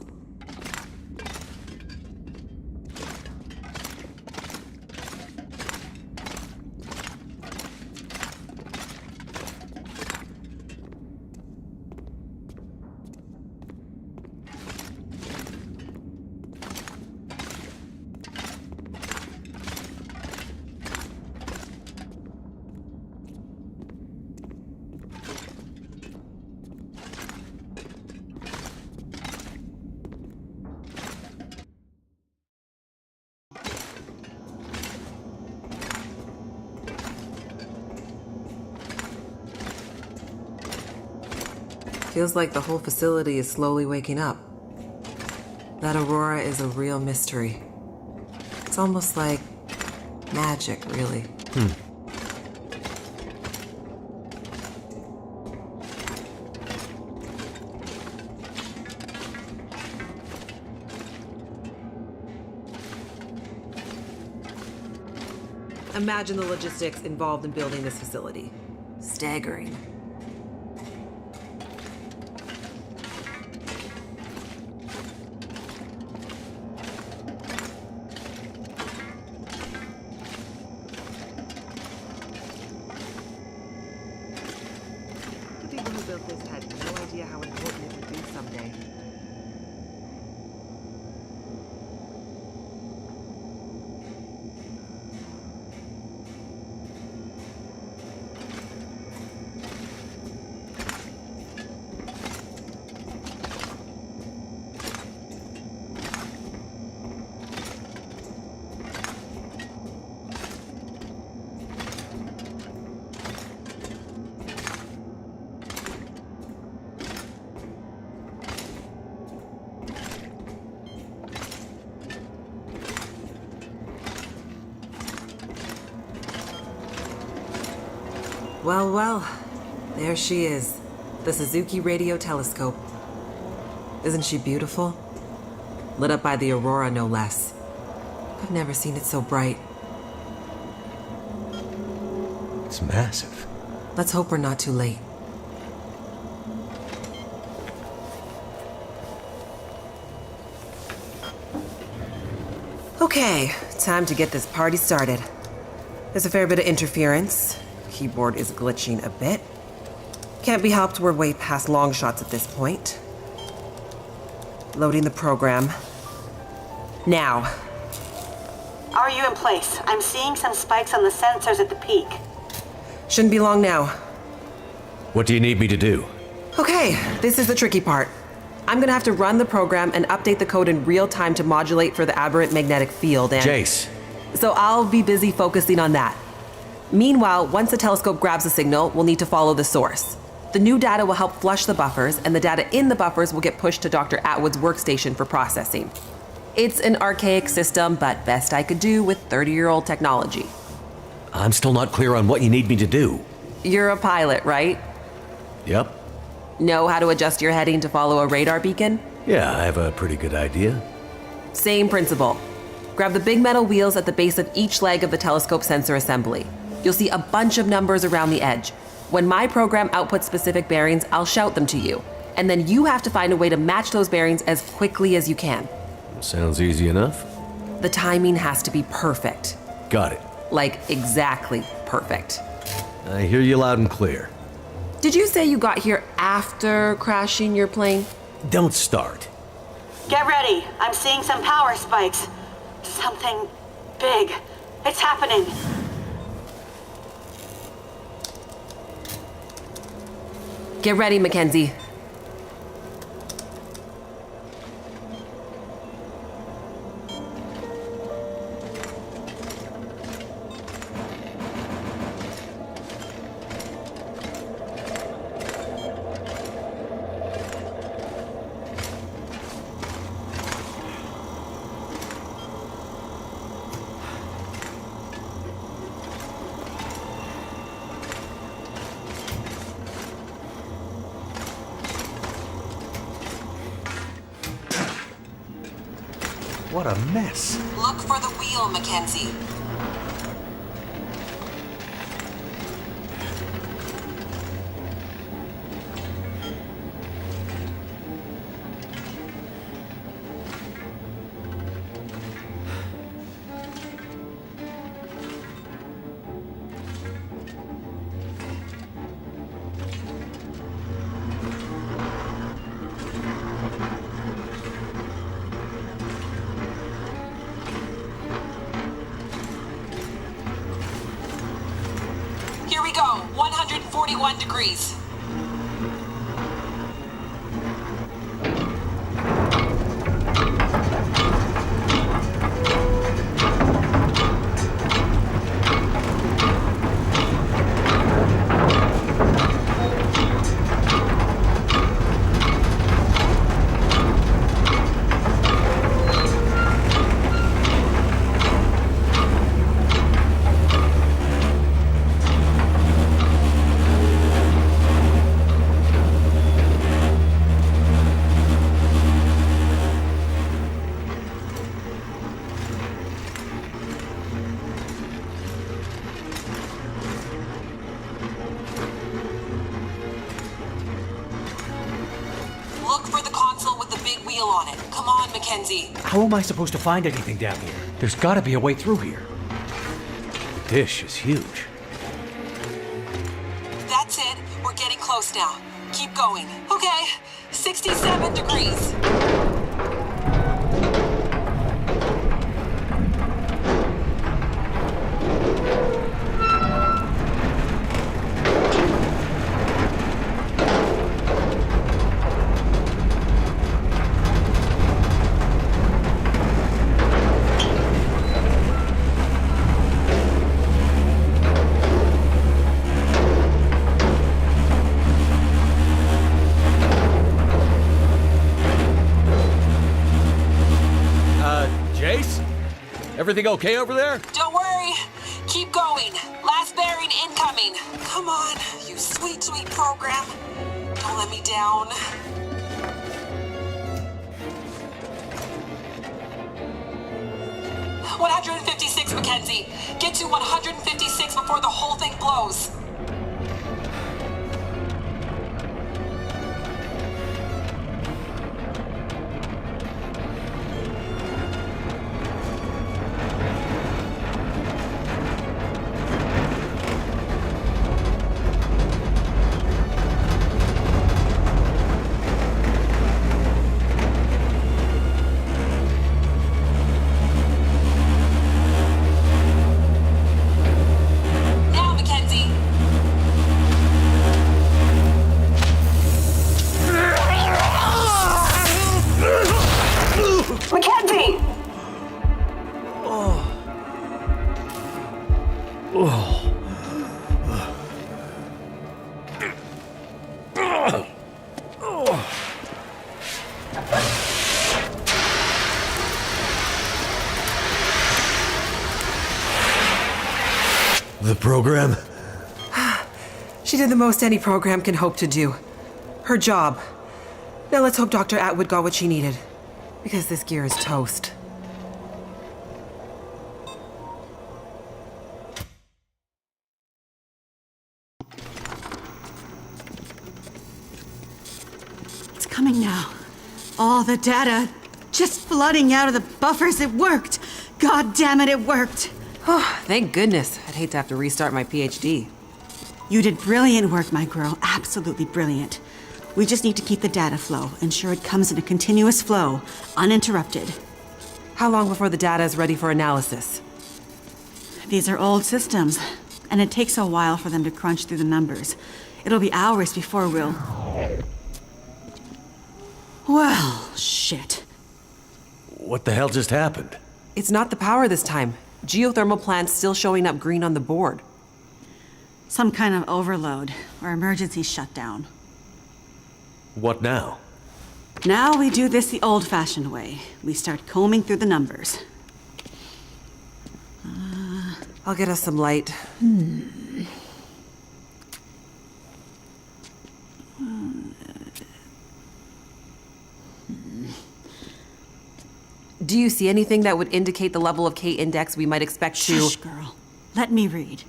Feels like the whole facility is slowly waking up. That aurora is a real mystery. It's almost like magic, really. Imagine the logistics involved in building this facility. Staggering. Well, well, there she is, the Suzuki radiotelescope. Isn't she beautiful? Lit up by the aurora, no less. I've never seen it so bright. It's massive. Let's hope we're not too late. Okay, time to get this party started. There's a fair bit of interference. Keyboard is glitching a bit. Can't be helped, we're way past long shots at this point. Loading the program. Now. Are you in place? I'm seeing some spikes on the sensors at the peak. Shouldn't be long now. What do you need me to do? Okay, this is the tricky part. I'm gonna have to run the program and update the code in real time to modulate for the aberrant magnetic field and... Jace. So I'll be busy focusing on that. Meanwhile, once the telescope grabs a signal, we'll need to follow the source. The new data will help flush the buffers, and the data in the buffers will get pushed to Dr. Atwood's workstation for processing. It's an archaic system, but best I could do with 30-year-old technology. I'm still not clear on what you need me to do. You're a pilot, right? Yep. Know how to adjust your heading to follow a radar beacon? Yeah, I have a pretty good idea. Same principle. Grab the big metal wheels at the base of each leg of the telescope sensor assembly. You'll see a bunch of numbers around the edge. When my program outputs specific bearings, I'll shout them to you. And then you have to find a way to match those bearings as quickly as you can. Sounds easy enough. The timing has to be perfect. Got it. Like, exactly perfect. I hear you loud and clear. Did you say you got here after crashing your plane? Don't start. Get ready. I'm seeing some power spikes. Something big. It's happening. Get ready, Mackenzie. What a mess. Look for the wheel, Mackenzie. Here we go, 141 degrees. Look for the console with the big wheel on it. Come on, Mackenzie. How am I supposed to find anything down here? There's gotta be a way through here. The dish is huge. That's it. We're getting close now. Keep going. Okay, 67 degrees. Everything okay over there? Don't worry. Keep going. Last bearing incoming. Come on, you sweet, sweet program. Don't let me down. $156, Mackenzie. Get to 156 before the whole thing blows. The program? She did the most any program can hope to do. Her job. Now let's hope Dr. Atwood got what she needed. Because this gear is toast. It's coming now. All the data just flooding out of the buffers. It worked. God damn it, it worked. Oh, thank goodness. I'd hate to have to restart my PhD. You did brilliant work, my girl. Absolutely brilliant. We just need to keep the data flow, ensure it comes in a continuous flow, uninterrupted. How long before the data is ready for analysis? These are old systems, and it takes a while for them to crunch through the numbers. It'll be hours before we'll... Well, shit. What the hell just happened? It's not the power this time. Geothermal plant's still showing up green on the board. Some kind of overload, or emergency shutdown. What now? Now we do this the old-fashioned way. We start combing through the numbers. I'll get us some light. Do you see anything that would indicate the level of K-index we might expect to... Shush, girl. Let me read.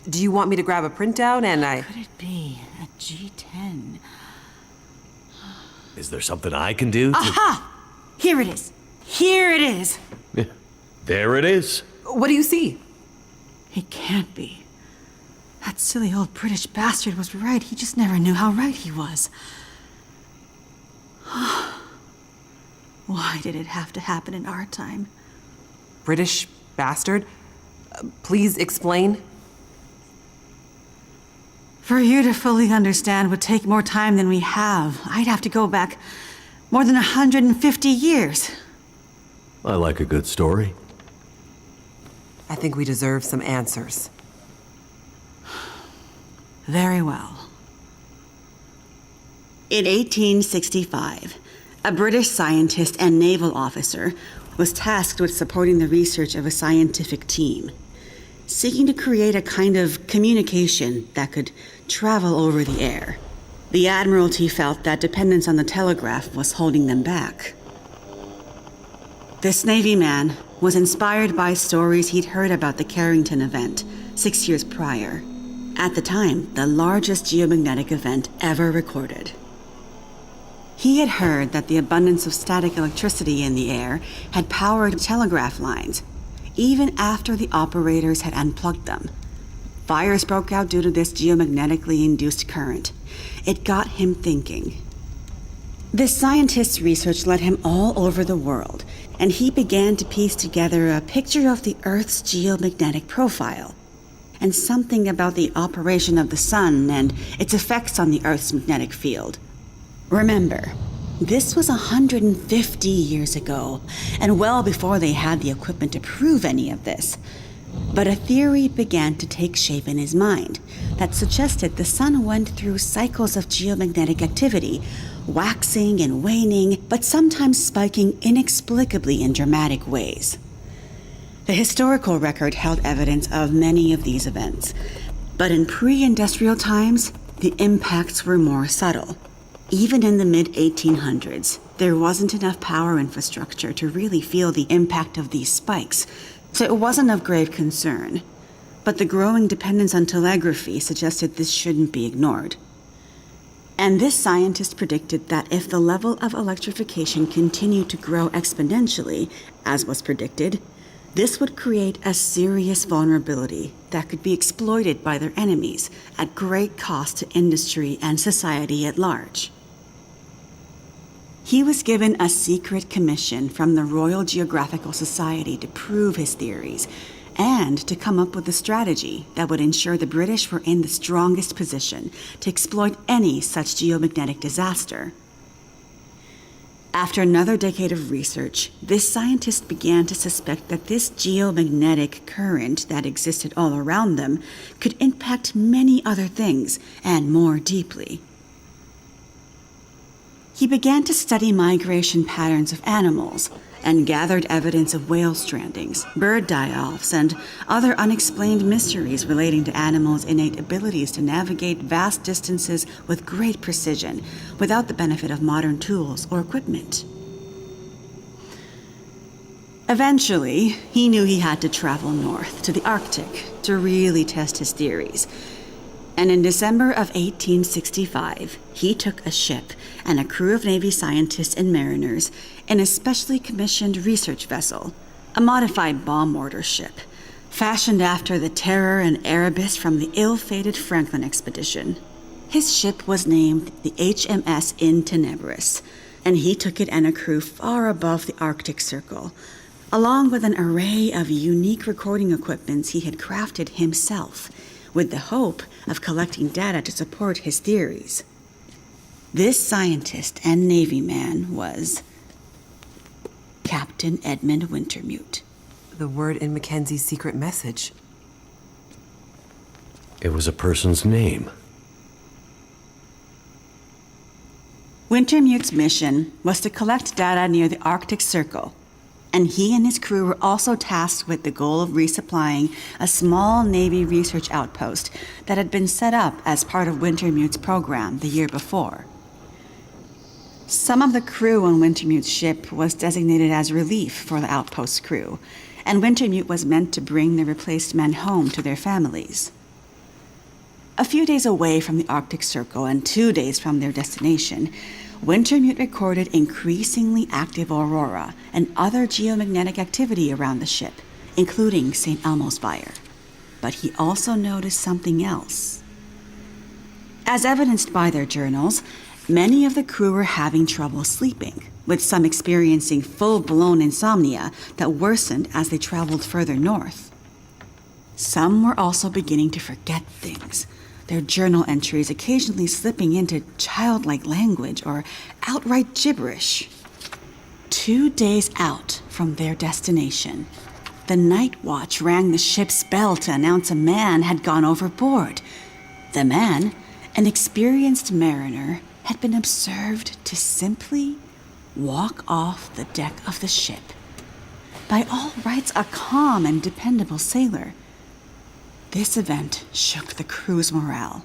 Do you want me to grab a printout and Could it be a G10? Is there something I can do to... Aha! Here it is. Here it is. Yeah, there it is. What do you see? It can't be. That silly old British bastard was right. He just never knew how right he was. Why did it have to happen in our time? British bastard? Please explain. For you to fully understand would take more time than we have. I'd have to go back more than 150 years. I like a good story. I think we deserve some answers. Very well. In 1865, a British scientist and naval officer was tasked with supporting the research of a scientific team, seeking to create a kind of communication that could travel over the air. The Admiralty felt that dependence on the telegraph was holding them back. This Navy man was inspired by stories he'd heard about the Carrington event 6 years prior. At the time, the largest geomagnetic event ever recorded. He had heard that the abundance of static electricity in the air had powered telegraph lines, even after the operators had unplugged them. Fires broke out due to this geomagnetically induced current. It got him thinking. This scientist's research led him all over the world, and he began to piece together a picture of the Earth's geomagnetic profile, and something about the operation of the sun and its effects on the Earth's magnetic field. Remember, this was 150 years ago, and well before they had the equipment to prove any of this. But a theory began to take shape in his mind that suggested the sun went through cycles of geomagnetic activity, waxing and waning, but sometimes spiking inexplicably in dramatic ways. The historical record held evidence of many of these events, but in pre-industrial times, the impacts were more subtle. Even in the mid-1800s, there wasn't enough power infrastructure to really feel the impact of these spikes, so it wasn't of grave concern. But the growing dependence on telegraphy suggested this shouldn't be ignored. And this scientist predicted that if the level of electrification continued to grow exponentially, as was predicted, this would create a serious vulnerability that could be exploited by their enemies at great cost to industry and society at large. He was given a secret commission from the Royal Geographical Society to prove his theories and to come up with a strategy that would ensure the British were in the strongest position to exploit any such geomagnetic disaster. After another decade of research, this scientist began to suspect that this geomagnetic current that existed all around them could impact many other things, and more deeply. He began to study migration patterns of animals, and gathered evidence of whale strandings, bird die-offs, and other unexplained mysteries relating to animals' innate abilities to navigate vast distances with great precision, without the benefit of modern tools or equipment. Eventually, he knew he had to travel north to the Arctic to really test his theories. And in December of 1865, he took a ship and a crew of Navy scientists and mariners in a specially commissioned research vessel, a modified bomb mortar ship, fashioned after the Terror and Erebus from the ill-fated Franklin expedition. His ship was named the HMS In Tenebris, and he took it and a crew far above the Arctic Circle, along with an array of unique recording equipments he had crafted himself, with the hope of collecting data to support his theories. This scientist and Navy man was Captain Edmund Wintermute. The word in Mackenzie's secret message. It was a person's name. Wintermute's mission was to collect data near the Arctic Circle, and he and his crew were also tasked with the goal of resupplying a small Navy research outpost that had been set up as part of Wintermute's program the year before. Some of the crew on Wintermute's ship was designated as relief for the outpost crew, and Wintermute was meant to bring the replaced men home to their families. A few days away from the Arctic Circle and 2 days from their destination, Wintermute recorded increasingly active aurora and other geomagnetic activity around the ship, including St. Elmo's Fire. But he also noticed something else. As evidenced by their journals, many of the crew were having trouble sleeping, with some experiencing full-blown insomnia that worsened as they traveled further north. Some were also beginning to forget things, their journal entries occasionally slipping into childlike language or outright gibberish. 2 days out from their destination, the night watch rang the ship's bell to announce a man had gone overboard. The man, an experienced mariner, had been observed to simply walk off the deck of the ship. By all rights, a calm and dependable sailor. This event shook the crew's morale.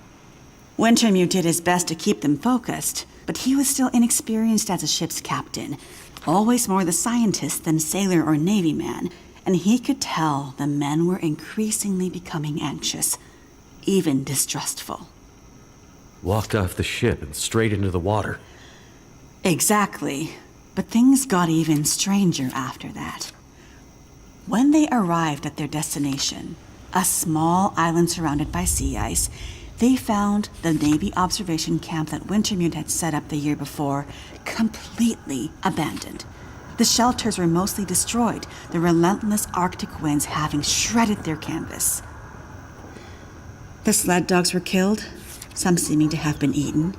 Wintermute did his best to keep them focused, but he was still inexperienced as a ship's captain, always more the scientist than sailor or Navy man, and he could tell the men were increasingly becoming anxious, even distrustful. Walked off the ship and straight into the water. Exactly, but things got even stranger after that. When they arrived at their destination, a small island surrounded by sea ice, they found the Navy observation camp that Wintermute had set up the year before completely abandoned. The shelters were mostly destroyed, the relentless Arctic winds having shredded their canvas. The sled dogs were killed, some seeming to have been eaten.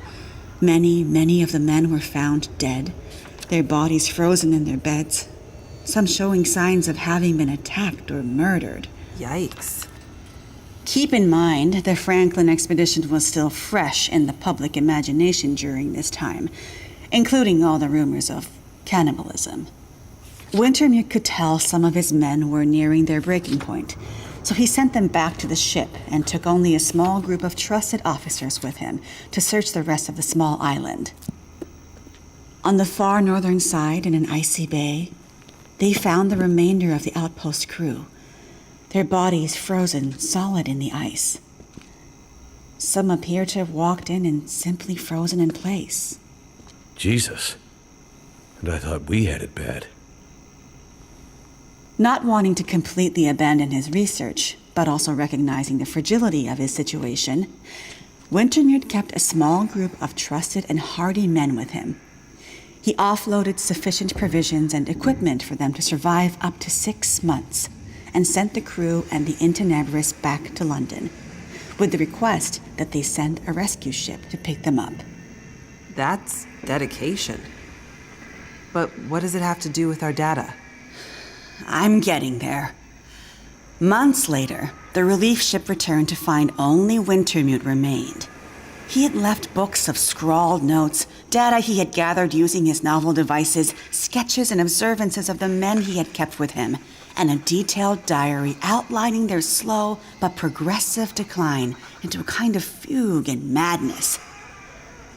Many of the men were found dead, their bodies frozen in their beds, some showing signs of having been attacked or murdered. Yikes. Keep in mind, the Franklin expedition was still fresh in the public imagination during this time, including all the rumors of cannibalism. Wintermute could tell some of his men were nearing their breaking point, so he sent them back to the ship and took only a small group of trusted officers with him to search the rest of the small island. On the far northern side, in an icy bay, they found the remainder of the outpost crew, their bodies frozen solid in the ice. Some appear to have walked in and simply frozen in place. Jesus. And I thought we had it bad. Not wanting to completely abandon his research, but also recognizing the fragility of his situation, Wintermute kept a small group of trusted and hardy men with him. He offloaded sufficient provisions and equipment for them to survive up to 6 months, and sent the crew and the In Tenebris back to London, with the request that they send a rescue ship to pick them up. That's dedication. But what does it have to do with our data? I'm getting there. Months later, the relief ship returned to find only Wintermute remained. He had left books of scrawled notes, data he had gathered using his novel devices, sketches and observances of the men he had kept with him, and a detailed diary outlining their slow but progressive decline into a kind of fugue and madness.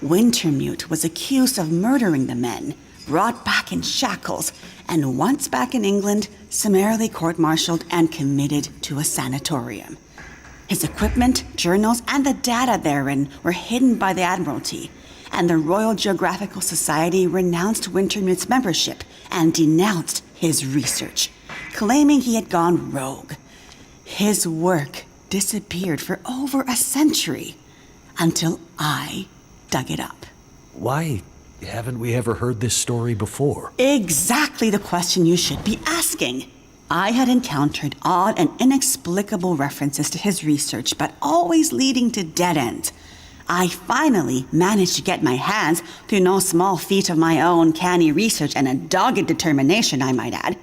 Wintermute was accused of murdering the men, brought back in shackles, and once back in England, summarily court-martialed and committed to a sanatorium. His equipment, journals, and the data therein were hidden by the Admiralty, and the Royal Geographical Society renounced Wintermute's membership and denounced his research, claiming he had gone rogue. His work disappeared for over a century, until I dug it up. Why haven't we ever heard this story before? Exactly the question you should be asking. I had encountered odd and inexplicable references to his research, but always leading to dead ends. I finally managed to get my hands, through no small feat of my own canny research and a dogged determination, I might add,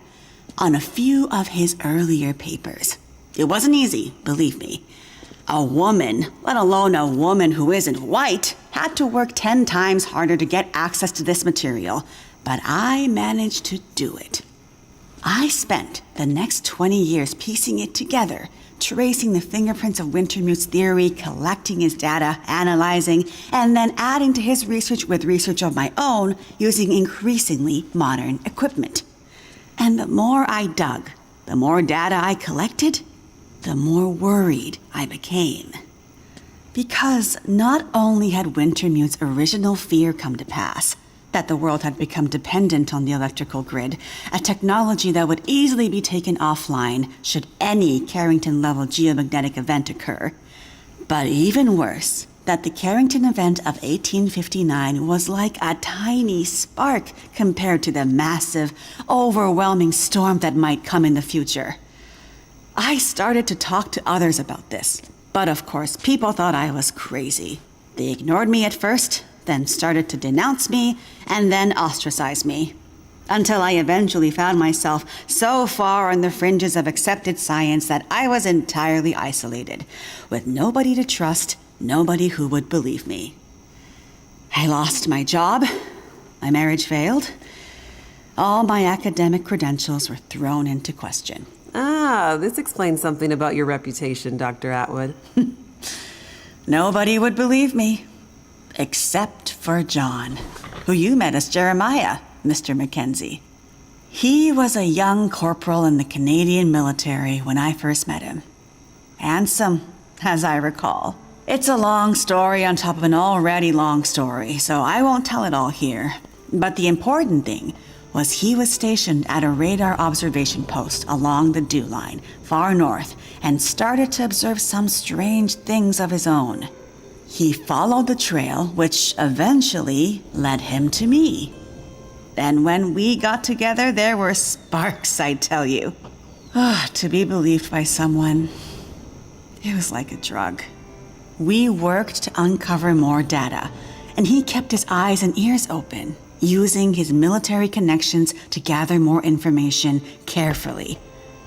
on a few of his earlier papers. It wasn't easy, believe me. A woman, let alone a woman who isn't white, had to work 10 times harder to get access to this material, but I managed to do it. I spent the next 20 years piecing it together, tracing the fingerprints of Wintermute's theory, collecting his data, analyzing, and then adding to his research with research of my own using increasingly modern equipment. And the more I dug, the more data I collected, the more worried I became. Because not only had Wintermute's original fear come to pass, that the world had become dependent on the electrical grid, a technology that would easily be taken offline should any Carrington-level geomagnetic event occur. But even worse, that the Carrington event of 1859 was like a tiny spark compared to the massive, overwhelming storm that might come in the future. I started to talk to others about this, but of course people thought I was crazy. They ignored me at first, then started to denounce me, and then ostracize me. Until I eventually found myself so far on the fringes of accepted science that I was entirely isolated, with nobody to trust, nobody who would believe me. I lost my job, my marriage failed, all my academic credentials were thrown into question. Ah, this explains something about your reputation, Dr. Atwood. Nobody would believe me. Except for John, who you met as Jeremiah, Mr. Mackenzie. He was a young corporal in the Canadian military when I first met him. Handsome, as I recall. It's a long story on top of an already long story, so I won't tell it all here. But the important thing was he was stationed at a radar observation post along the dew line, far north, and started to observe some strange things of his own. He followed the trail, which eventually led him to me. And when we got together, there were sparks, I tell you. To be believed by someone, it was like a drug. We worked to uncover more data, and he kept his eyes and ears open, using his military connections to gather more information carefully.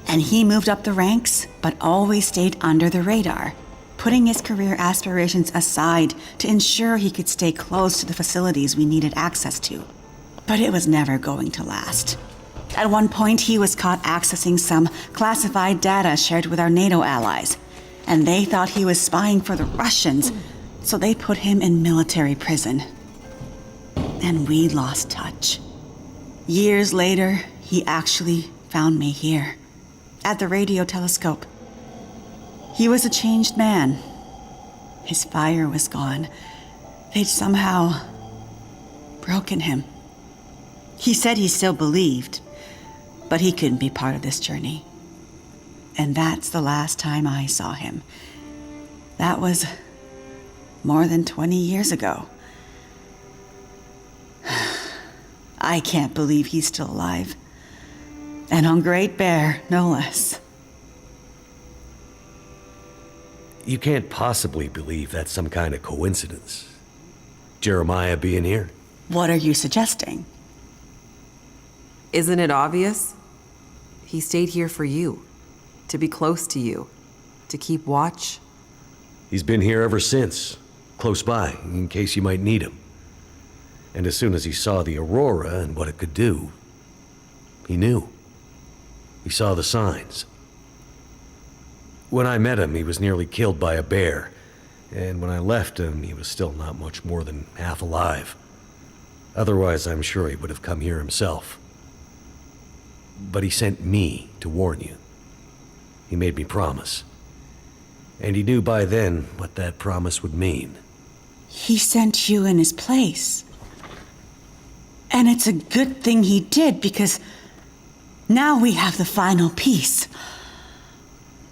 And he moved up the ranks, but always stayed under the radar, putting his career aspirations aside to ensure he could stay close to the facilities we needed access to. But it was never going to last. At one point, he was caught accessing some classified data shared with our NATO allies, and they thought he was spying for the Russians, so they put him in military prison. And we lost touch. Years later, he actually found me here, at the radiotelescope. He was a changed man. His fire was gone. They'd somehow broken him. He said he still believed, but he couldn't be part of this journey. And that's the last time I saw him. That was more than 20 years ago. I can't believe he's still alive. And on Great Bear, no less. You can't possibly believe that's some kind of coincidence. Jeremiah being here. What are you suggesting? Isn't it obvious? He stayed here for you. To be close to you. To keep watch. He's been here ever since. Close by, in case you might need him. And as soon as he saw the Aurora and what it could do, he knew. He saw the signs. When I met him, he was nearly killed by a bear. And when I left him, he was still not much more than half alive. Otherwise, I'm sure he would have come here himself. But he sent me to warn you. He made me promise. And he knew by then what that promise would mean. He sent you in his place. And it's a good thing he did, because now we have the final piece.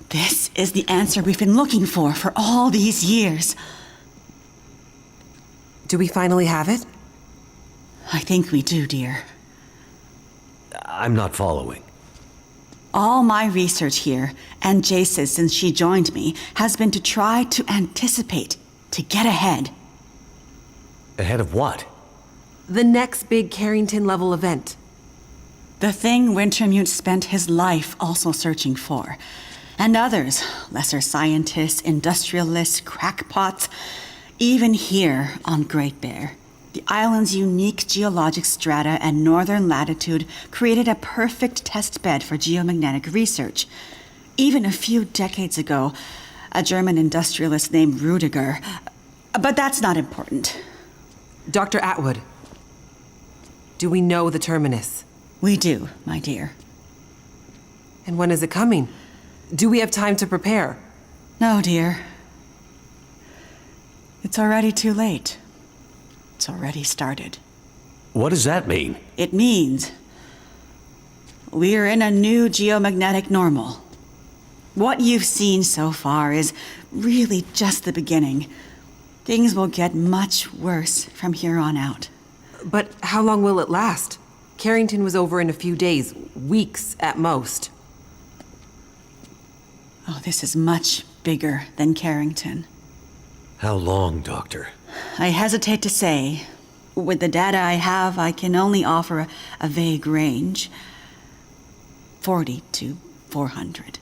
This is the answer we've been looking for all these years. Do we finally have it? I think we do, dear. I'm not following. All my research here, and Jace's since she joined me, has been to try to anticipate, to get ahead. Ahead of what? The next big Carrington-level event. The thing Wintermute spent his life also searching for. And others, lesser scientists, industrialists, crackpots, even here on Great Bear. The island's unique geologic strata and northern latitude created a perfect test bed for geomagnetic research. Even a few decades ago, a German industrialist named Rudiger. But that's not important. Dr. Atwood, do we know the terminus? We do, my dear. And when is it coming? Do we have time to prepare? No, dear. It's already too late. It's already started. What does that mean? It means we're in a new geomagnetic normal. What you've seen so far is really just the beginning. Things will get much worse from here on out. But how long will it last? Carrington was over in a few days, weeks at most. Oh, this is much bigger than Carrington. How long, Doctor? I hesitate to say. With the data I have, I can only offer a vague range. 40 to 400.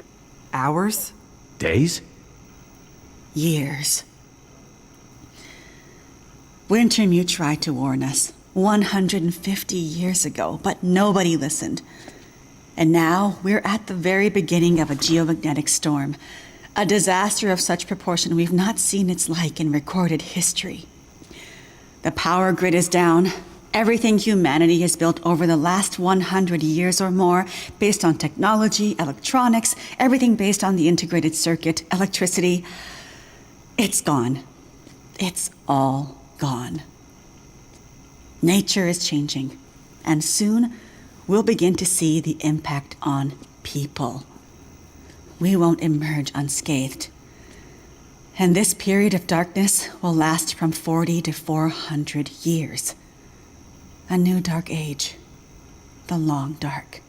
Hours? Days? Years. Wintermute tried to warn us 150 years ago, but nobody listened. And now we're at the very beginning of a geomagnetic storm. A disaster of such proportion we've not seen its like in recorded history. The power grid is down. Everything humanity has built over the last 100 years or more, based on technology, electronics, everything based on the integrated circuit, electricity, it's gone. It's all gone. Nature is changing, and soon we'll begin to see the impact on people. We won't emerge unscathed. And this period of darkness will last from 40 to 400 years. A new dark age. The long dark.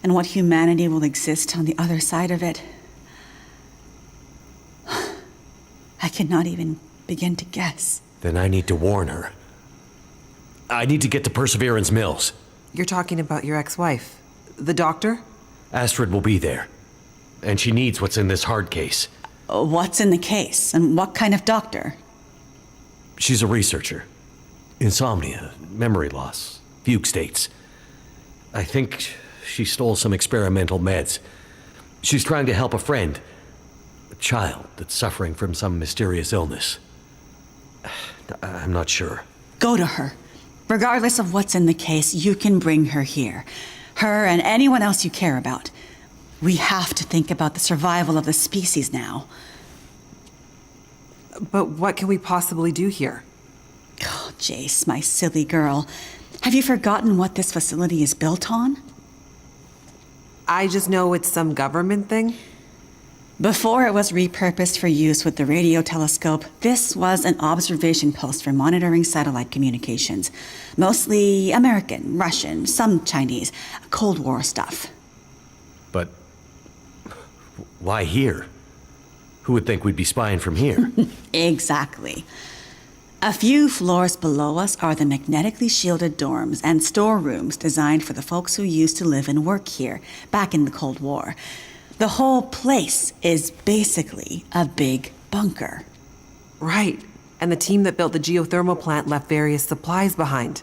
And what humanity will exist on the other side of it, I cannot even begin to guess. Then I need to warn her. I need to get to Perseverance Mills. You're talking about your ex-wife, the doctor? Astrid will be there. And she needs what's in this hard case. What's in the case? And what kind of doctor? She's a researcher. Insomnia, memory loss, fugue states. I think she stole some experimental meds. She's trying to help a friend. A child that's suffering from some mysterious illness. I'm not sure. Go to her. Regardless of what's in the case, you can bring her here. Her and anyone else you care about. We have to think about the survival of the species now. But what can we possibly do here? Oh, Jace, my silly girl. Have you forgotten what this facility is built on? I just know it's some government thing. Before it was repurposed for use with the radiotelescope, this was an observation post for monitoring satellite communications. Mostly American, Russian, some Chinese, Cold War stuff. But why here? Who would think we'd be spying from here? Exactly. A few floors below us are the magnetically shielded dorms and storerooms designed for the folks who used to live and work here back in the Cold War. The whole place is basically a big bunker. Right. And the team that built the geothermal plant left various supplies behind.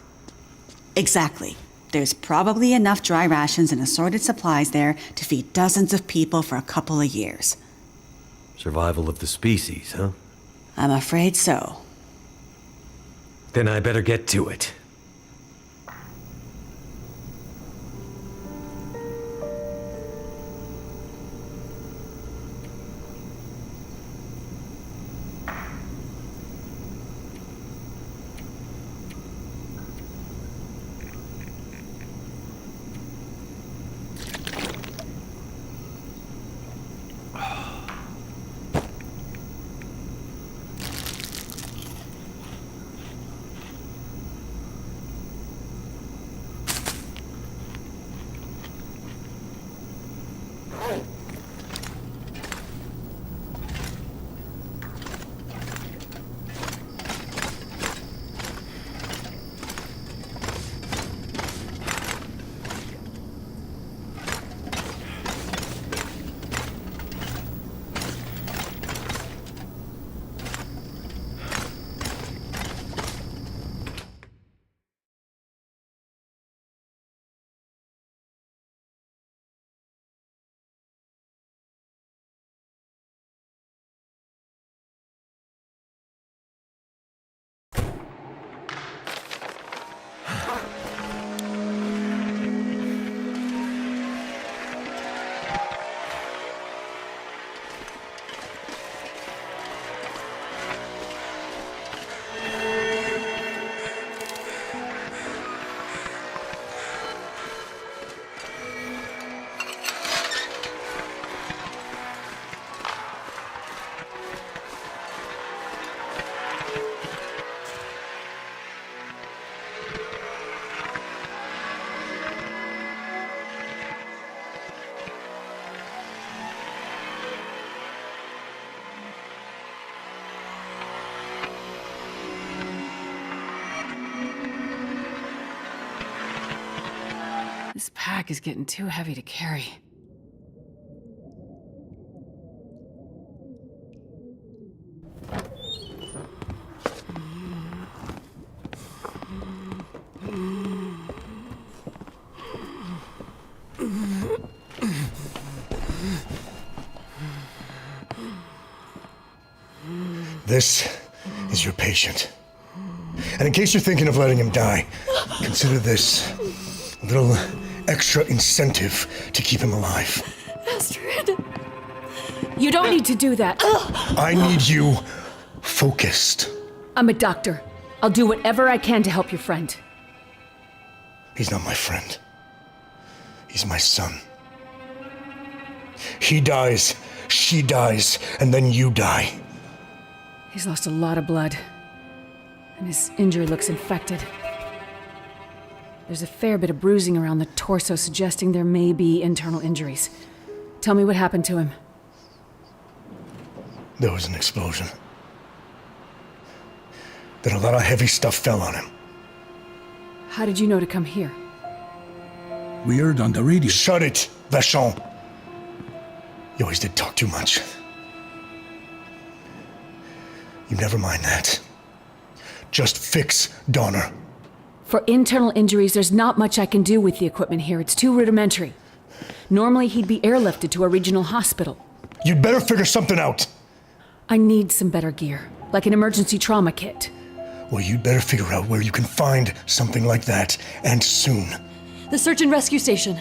Exactly. There's probably enough dry rations and assorted supplies there to feed dozens of people for a couple of years. Survival of the species, huh? I'm afraid so. Then I better get to it. This pack is getting too heavy to carry. This is your patient. And in case you're thinking of letting him die, consider this a little extra incentive to keep him alive. Astrid. You don't need to do that. I need you focused. I'm a doctor. I'll do whatever I can to help your friend. He's not my friend. He's my son. He dies, she dies, and then you die. He's lost a lot of blood. And his injury looks infected. There's a fair bit of bruising around the torso, suggesting there may be internal injuries. Tell me what happened to him. There was an explosion. Then a lot of heavy stuff fell on him. How did you know to come here? We heard on the radio. Shut it, Vachon. You always did talk too much. You never mind that. Just fix Donner. For internal injuries, there's not much I can do with the equipment here. It's too rudimentary. Normally, he'd be airlifted to a regional hospital. You'd better figure something out. I need some better gear, like an emergency trauma kit. Well, you'd better figure out where you can find something like that, and soon. The search and rescue station.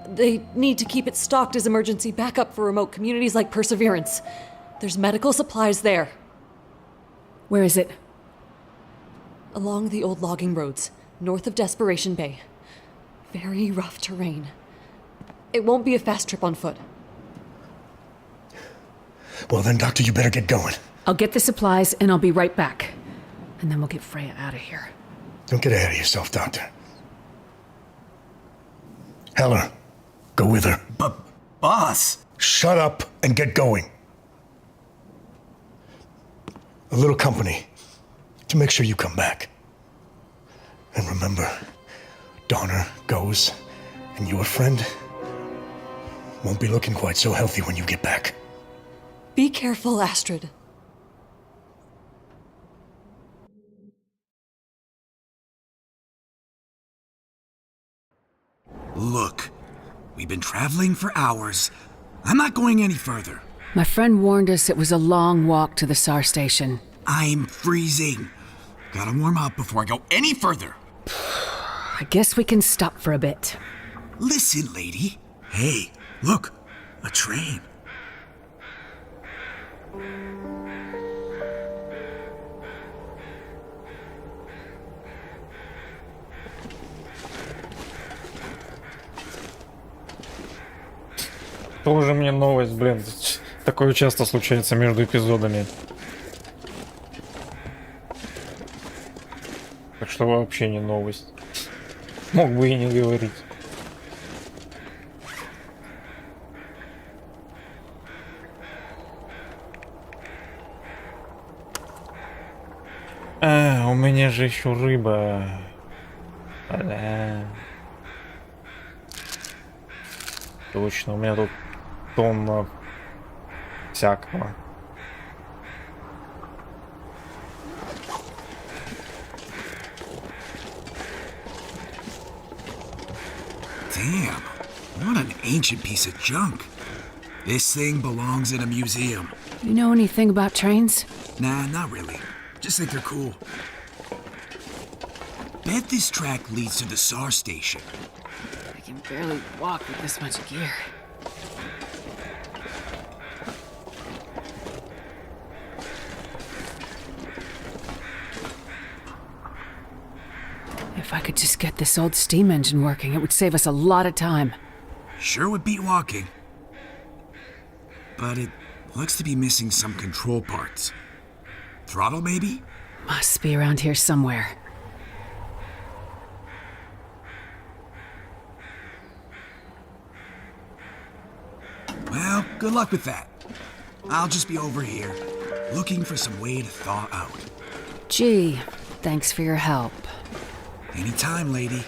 They need to keep it stocked as emergency backup for remote communities like Perseverance. There's medical supplies there. Where is it? Along the old logging roads, north of Desperation Bay. Very rough terrain. It won't be a fast trip on foot. Well then, Doctor, you better get going. I'll get the supplies and I'll be right back. And then we'll get Freya out of here. Don't get ahead of yourself, Doctor. Heller, go with her. But, boss! Shut up and get going. A little company to make sure you come back. And remember, Donner goes, and your friend won't be looking quite so healthy when you get back. Be careful, Astrid. Look, we've been traveling for hours. I'm not going any further. My friend warned us it was a long walk to the SAR station. I'm freezing. Gotta warm up before I go any further. I guess we can stop for a bit. Listen, lady. Hey, look, a train. Тоже мне новость, блин. Такое часто случается между эпизодами. Так что вообще не новость. Мог бы и не говорить. А, у меня же еще рыба. Точно, у меня тут тонна всякого. Damn, what an ancient piece of junk. This thing belongs in a museum. You know anything about trains? Nah, not really. Just think they're cool. Bet this track leads to the SAR station. I can barely walk with this much gear. If I could just get this old steam engine working, it would save us a lot of time. Sure would beat walking. But it looks to be missing some control parts. Throttle, maybe? Must be around here somewhere. Well, good luck with that. I'll just be over here, looking for some way to thaw out. Gee, thanks for your help. Anytime, lady.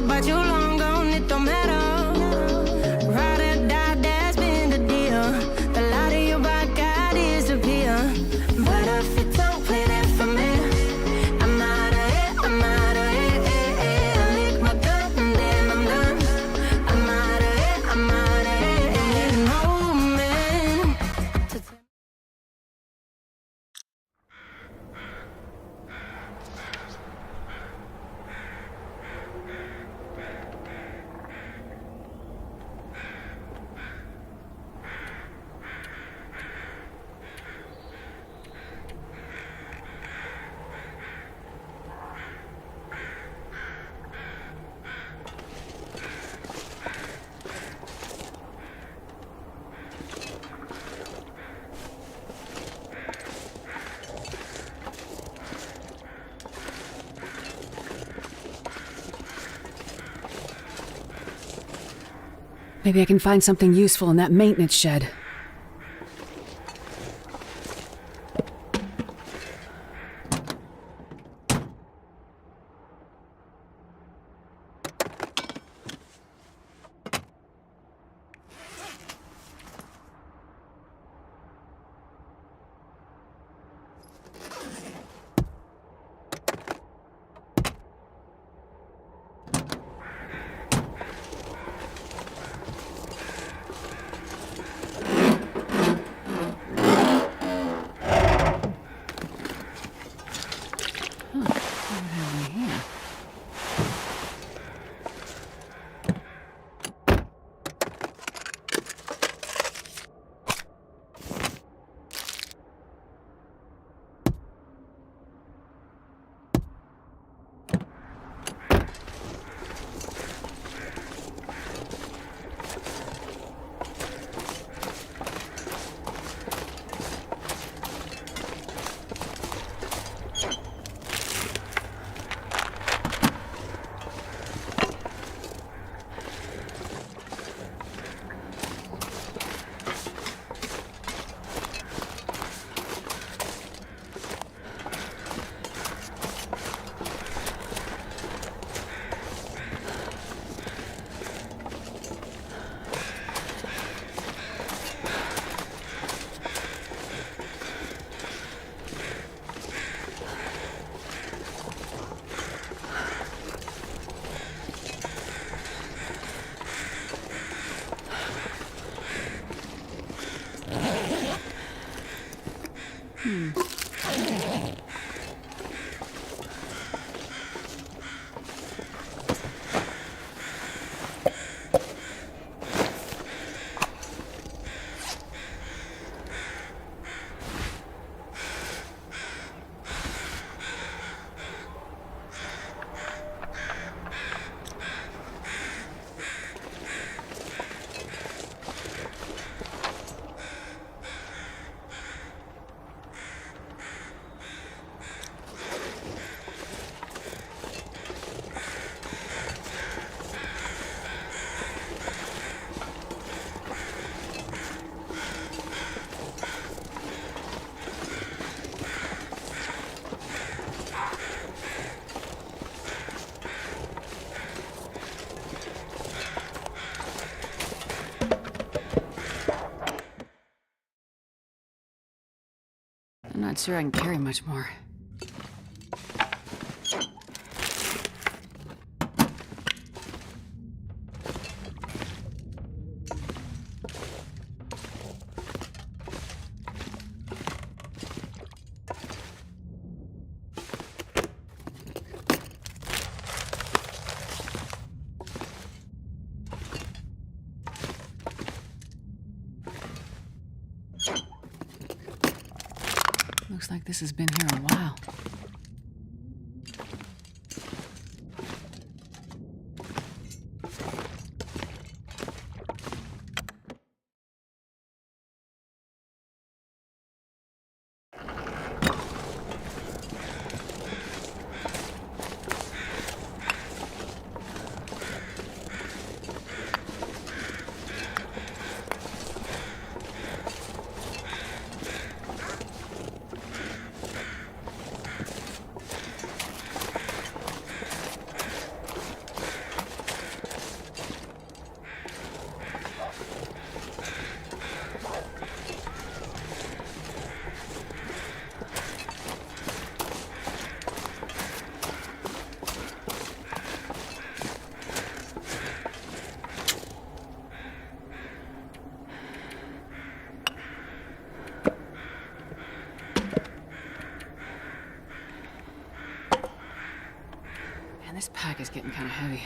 but you long gone, it don't matter. Ride or die, that's been the deal. The light of your back, I disappear. But if you don't play that for me, I'm out of it, I'm out of it. I lick my gun and then I'm done. I'm out of it, I'm out of it. And no man to tell Maybe I can find something useful in that maintenance shed. I'm not sure I can carry much more. Looks like this has been here a while. getting kind of heavy.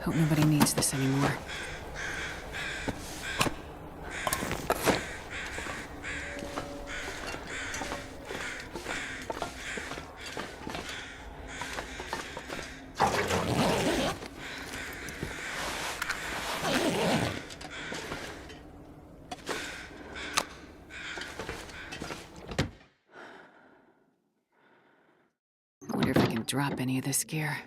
Hope nobody needs this anymore. I wonder if I can drop any of this gear.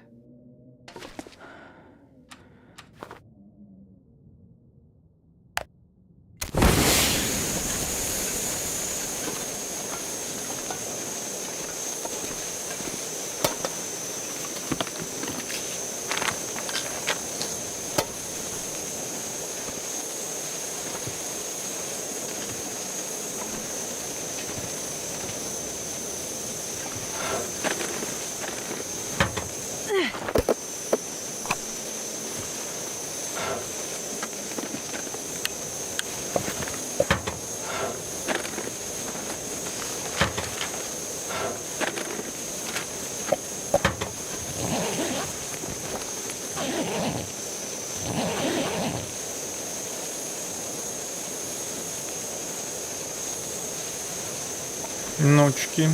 Ночки.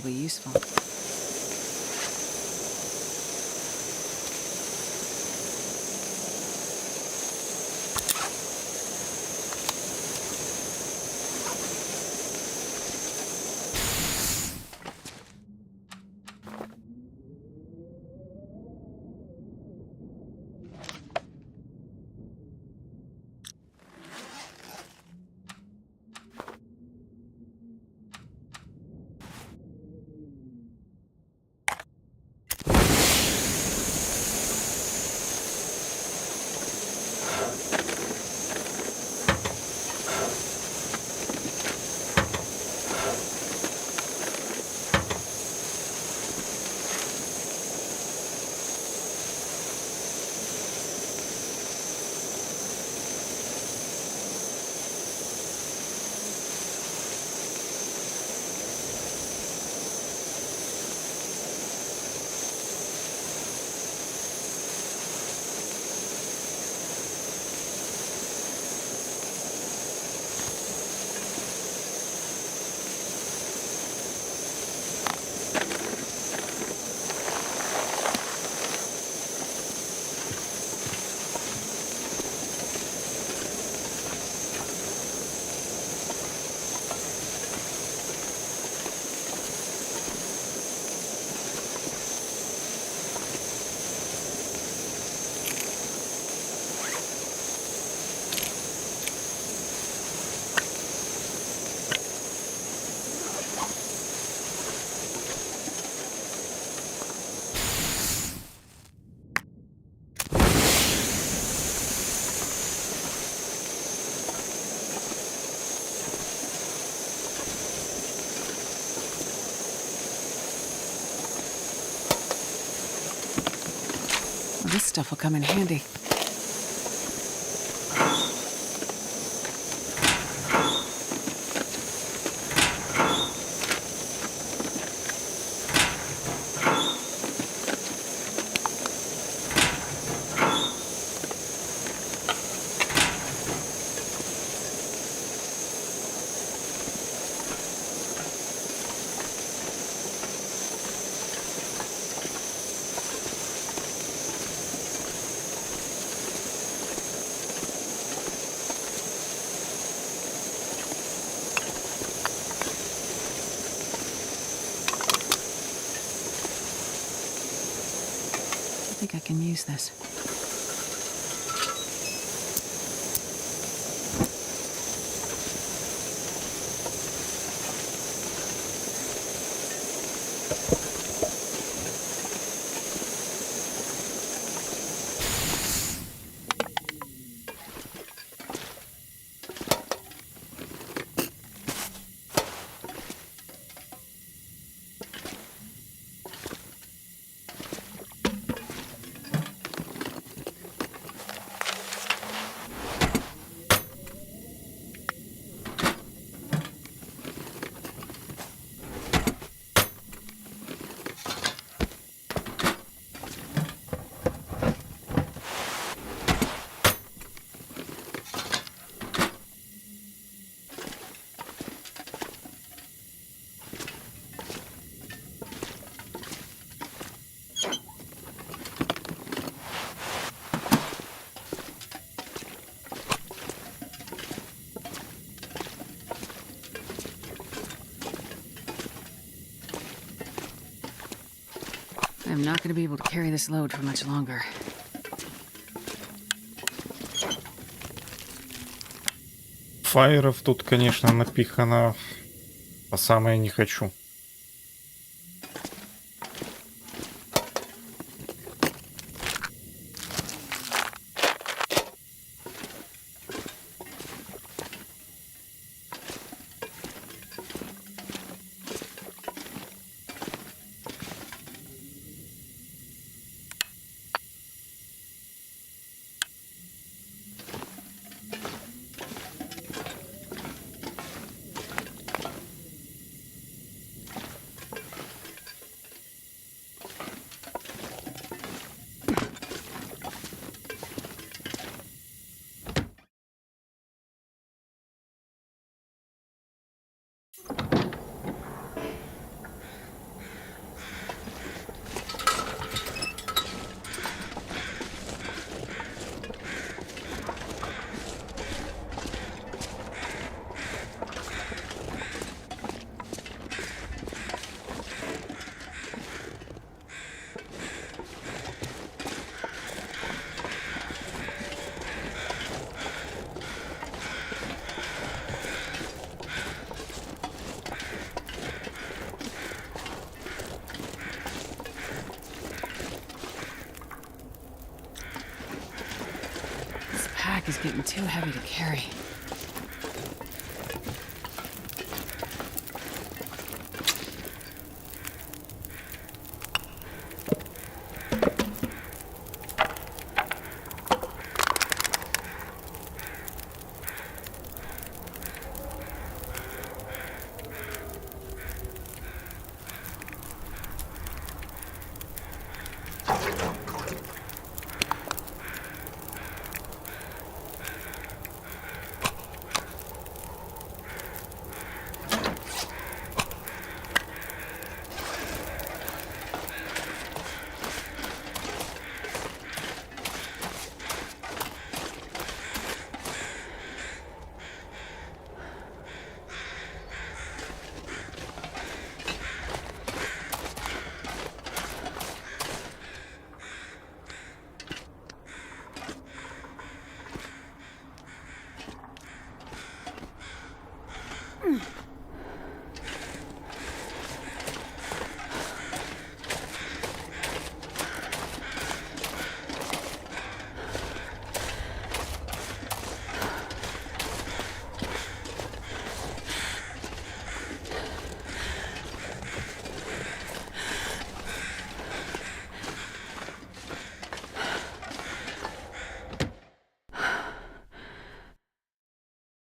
probably useful. This stuff will come in handy. I think I can use this. I'm not going to be able to carry this load for much longer. Фаеров тут, конечно, напихано по самое не хочу. is getting too heavy to carry.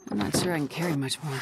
I'm not sure I can carry much more.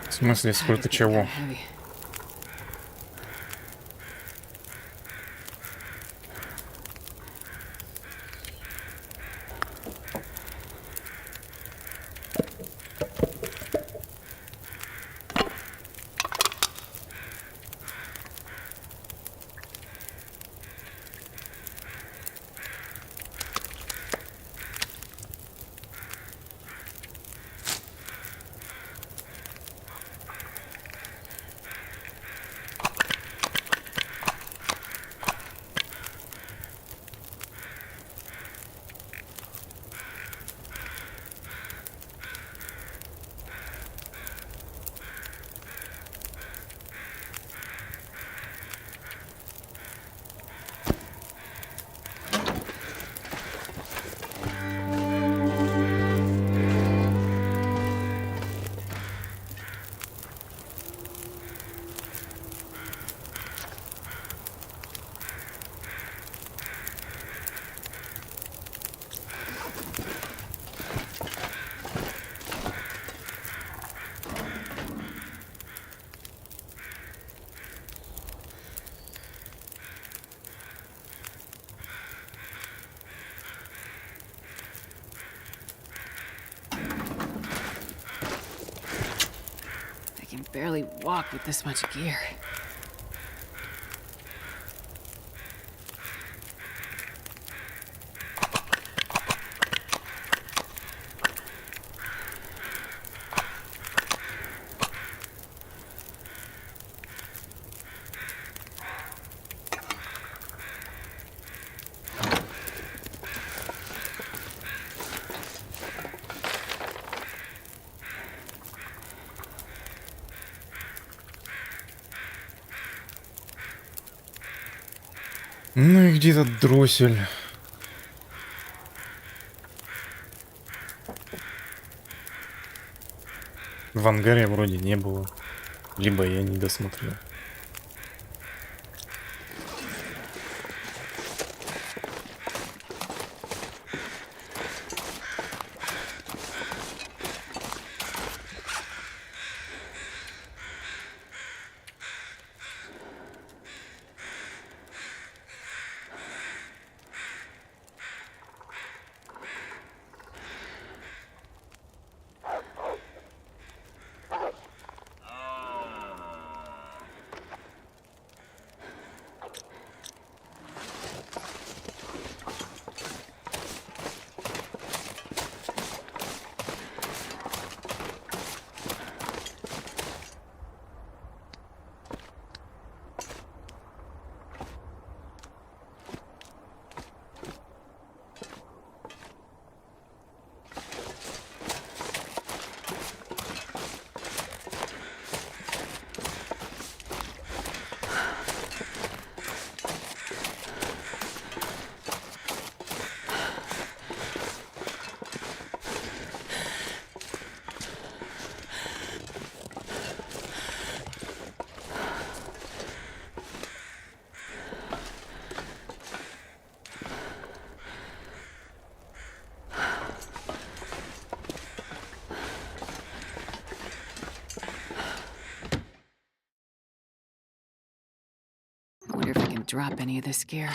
В смысле, сколько чего? I can barely walk with this much gear. Ну и где этот дроссель? В ангаре вроде не было. Либо я не досмотрел. I wonder if I can drop any of this gear.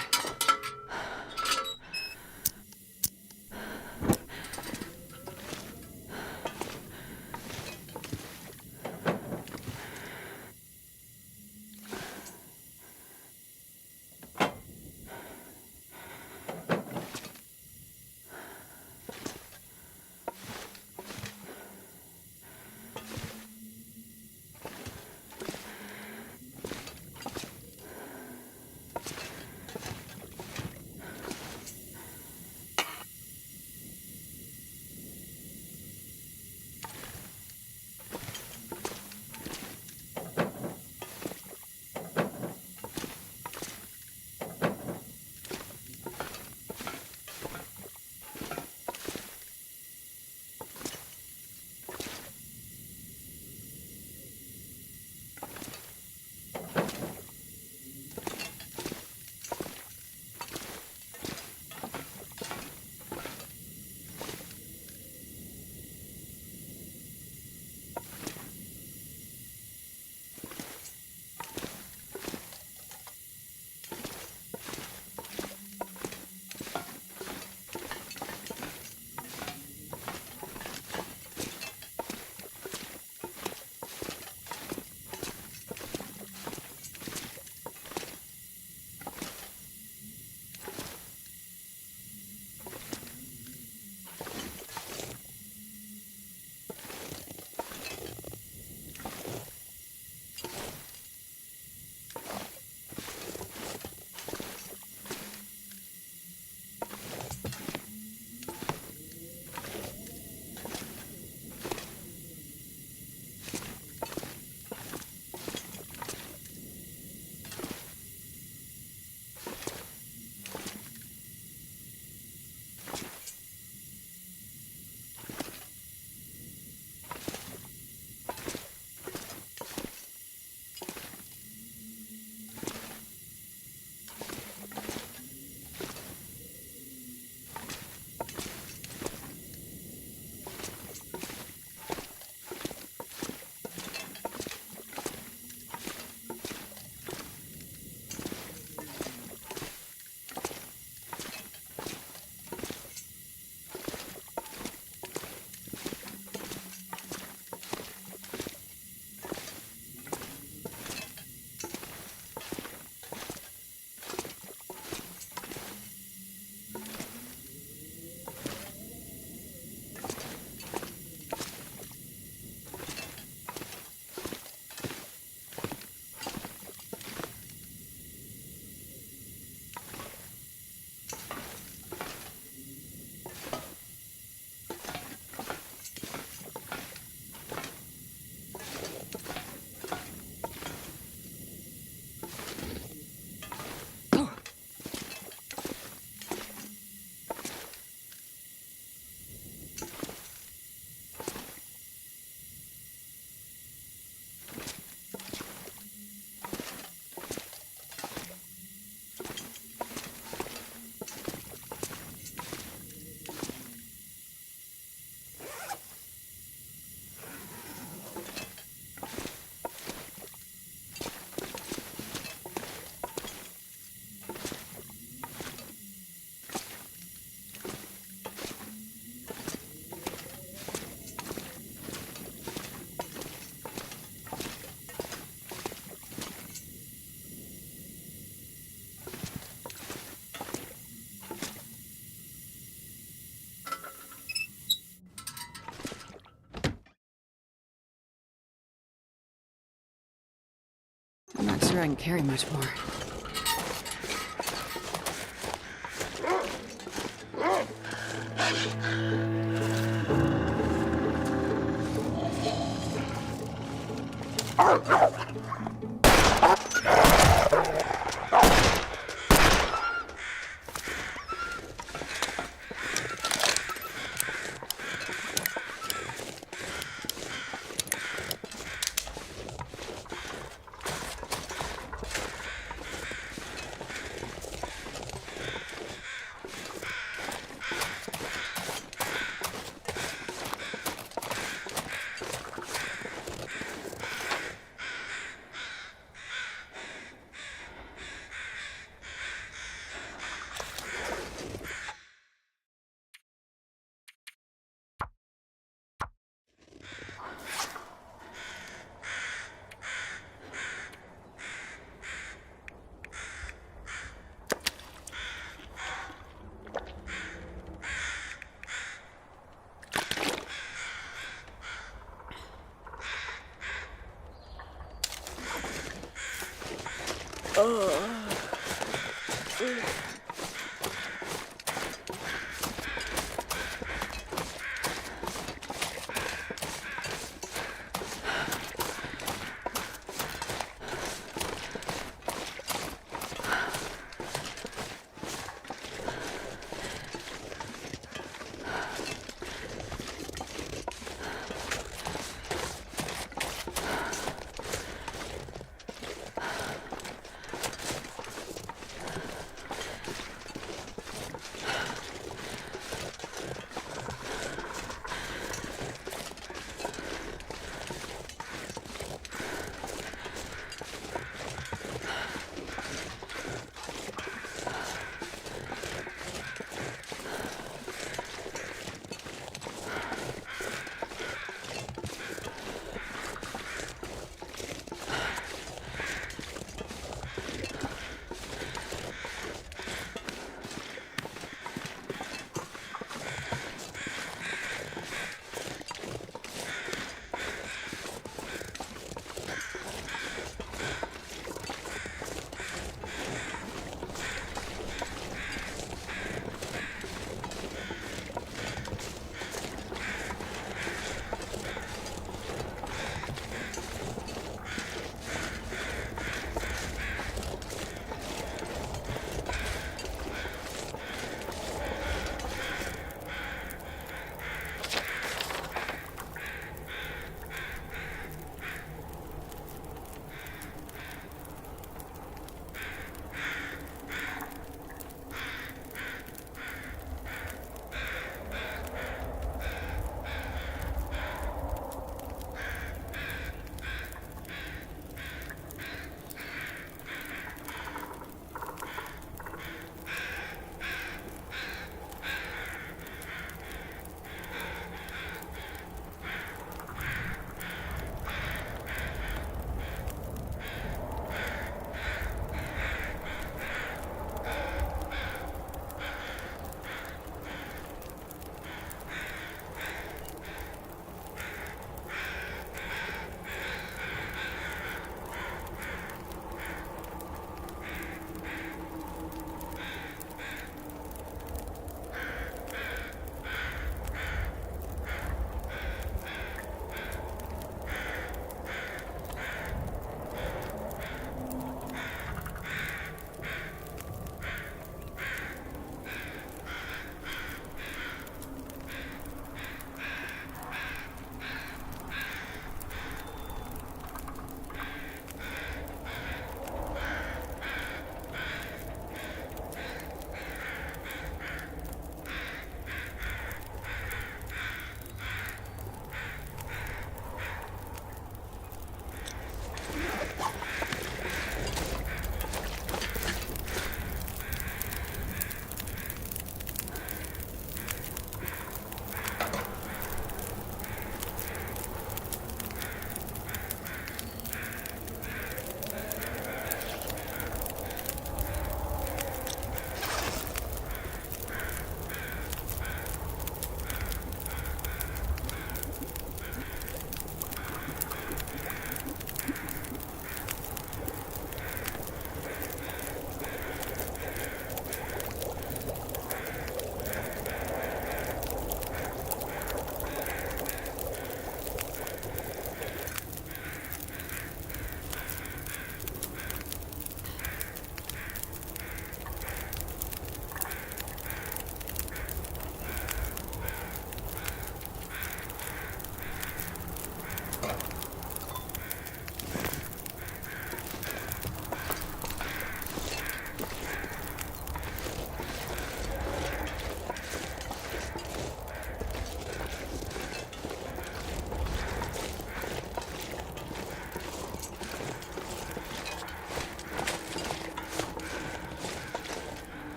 sure I can carry much more.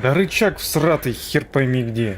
Да рычаг всратый, хер пойми где.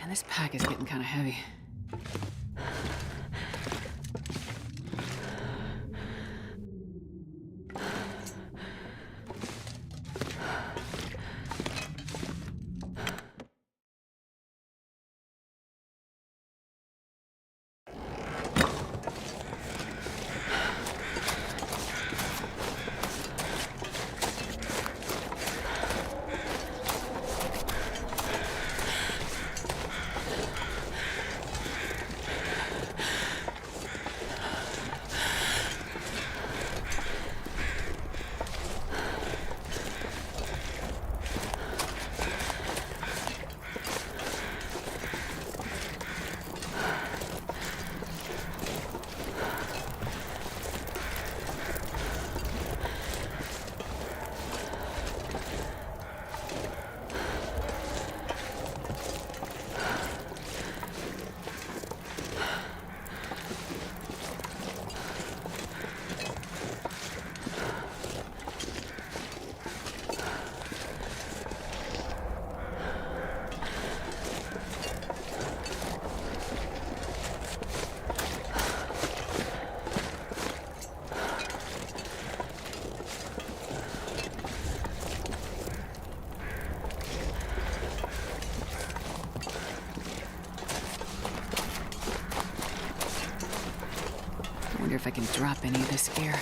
Man, this pack is getting kind of heavy. I wonder if I can drop any of this gear.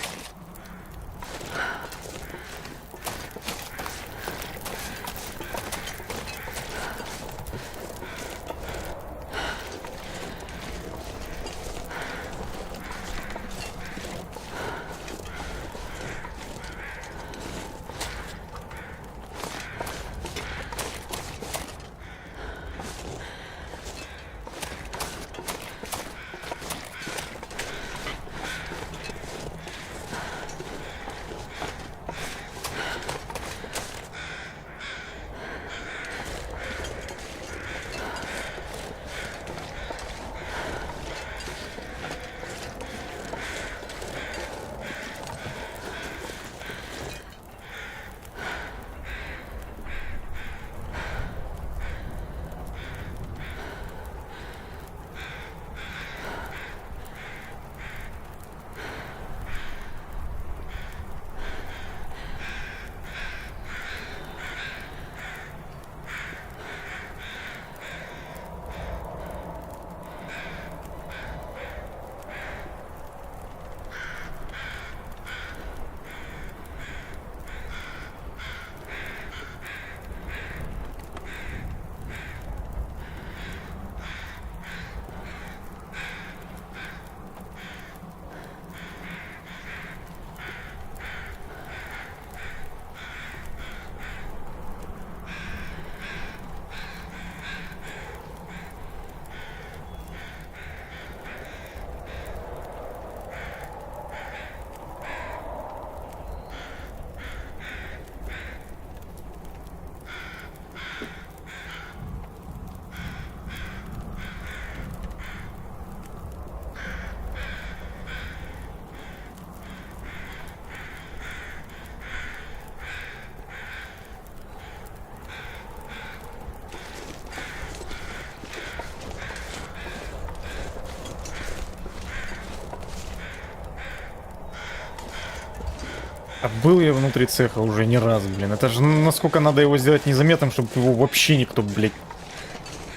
А был я внутри цеха уже не раз, блин. Это же насколько надо его сделать незаметным, чтобы его вообще никто, блядь,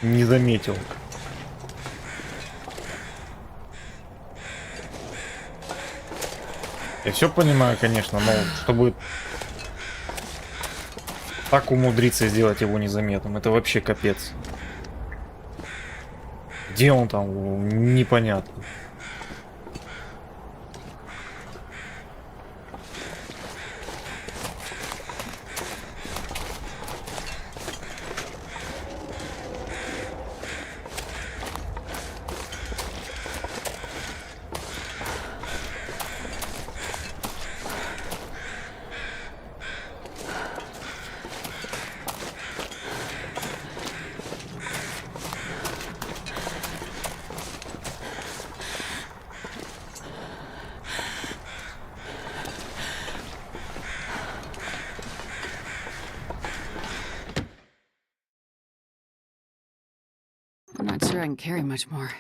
не заметил. Я все понимаю, конечно, но чтобы так умудриться сделать его незаметным, это вообще капец. Где он там, непонятно. I'm not sure I can carry much more.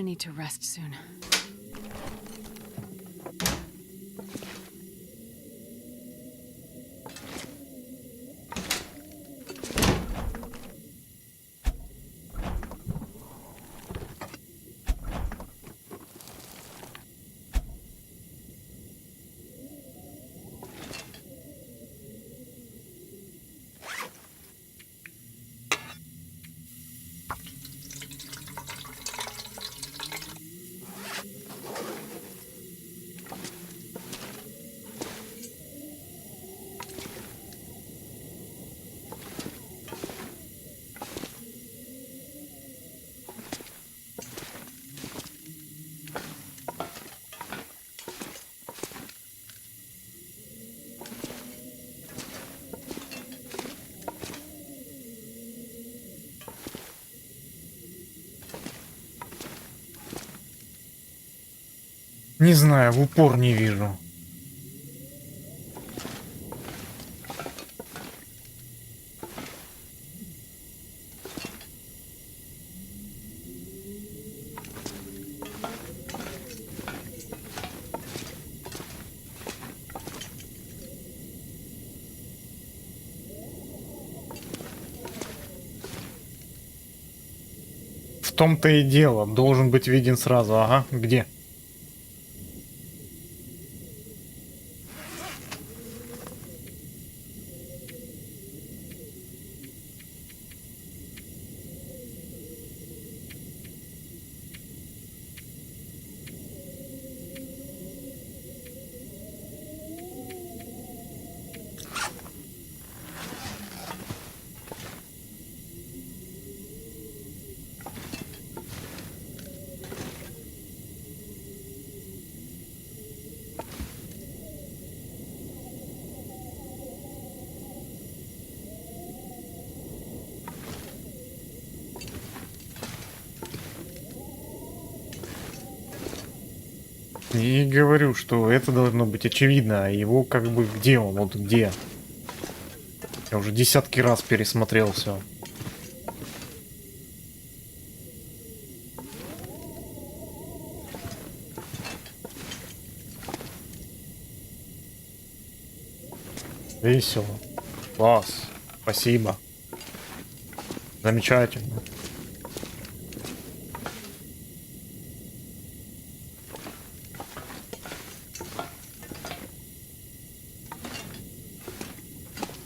gonna need to rest soon. Не знаю, в упор не вижу. В том-то и дело, должен быть виден сразу. Ага, где? И говорю, что это должно быть очевидно, а его как бы где он, вот где? Я уже десятки раз пересмотрел все. Весело. Класс. Спасибо. Замечательно.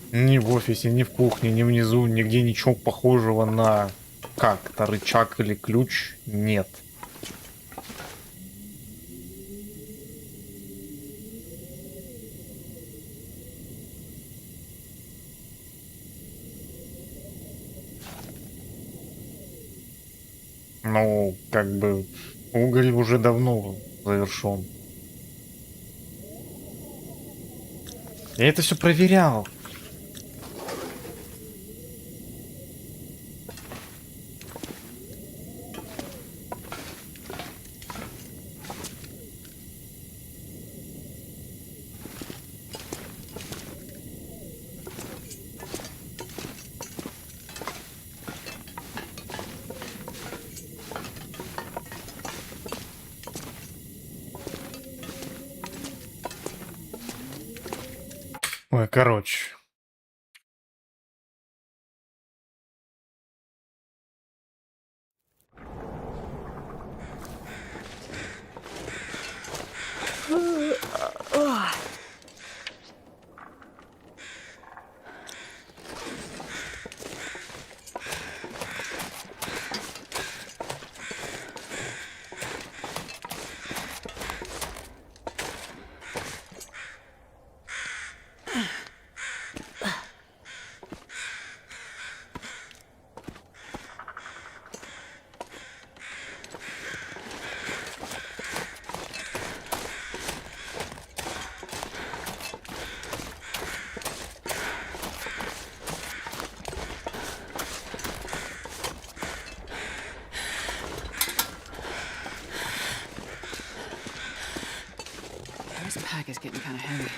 Ни в офисе, ни в кухне, ни внизу, нигде ничего похожего на как-то рычаг или ключ нет. Ну, как бы уголь уже давно завершен. Я это все проверял. Ой, короче. This pack is getting kind of heavy.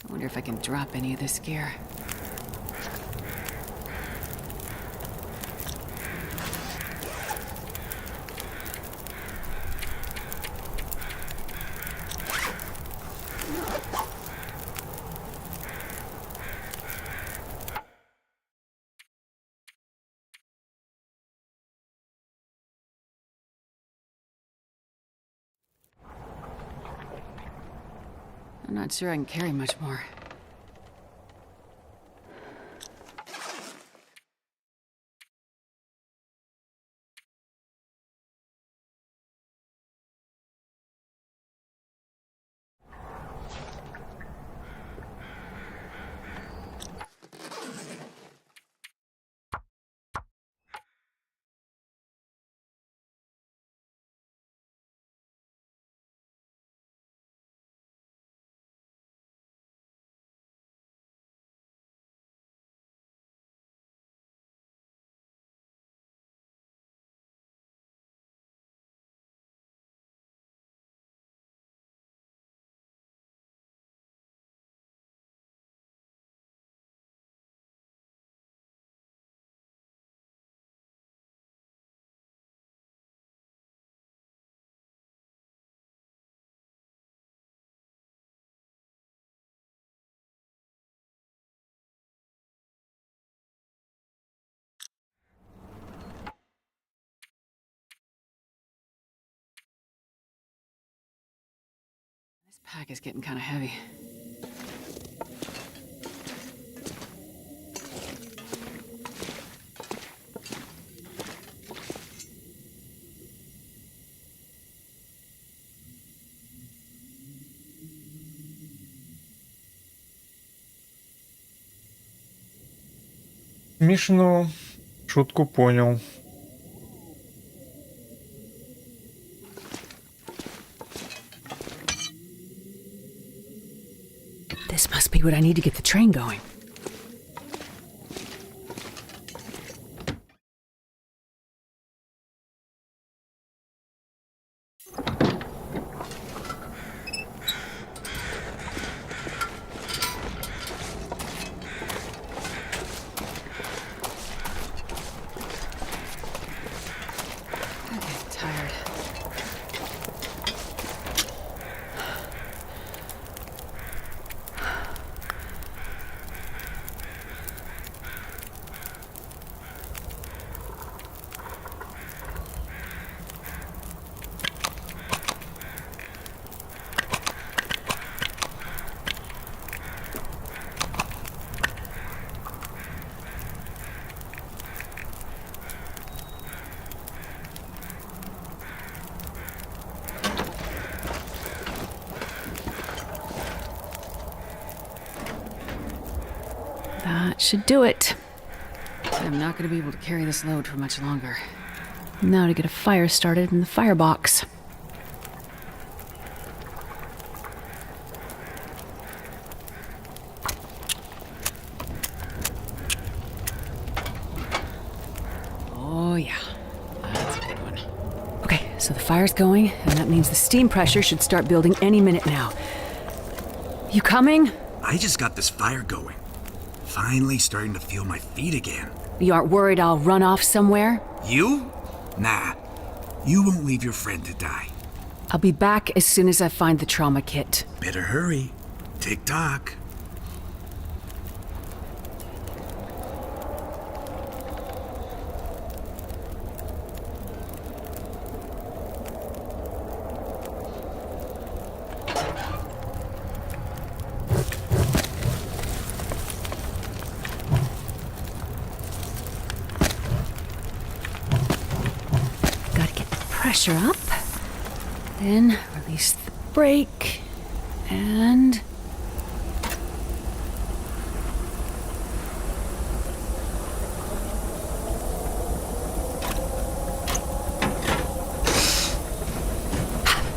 I wonder if I can drop any of this gear. I'm not sure I can carry much more. This pack is getting kind of heavy. Смешно. Шутку понял. This must be what I need to get the train going. That should do it. I'm not going to be able to carry this load for much longer. Now to get a fire started in the firebox. Oh yeah, that's a good one. Okay, so the fire's going, and that means the steam pressure should start building any minute now. You coming? I just got this fire going. Finally starting to feel my feet again. You aren't worried I'll run off somewhere? You? Nah. You won't leave your friend to die. I'll be back as soon as I find the trauma kit. Better hurry. Tick-tock. Pressure up, then release the brake, and...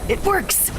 It works!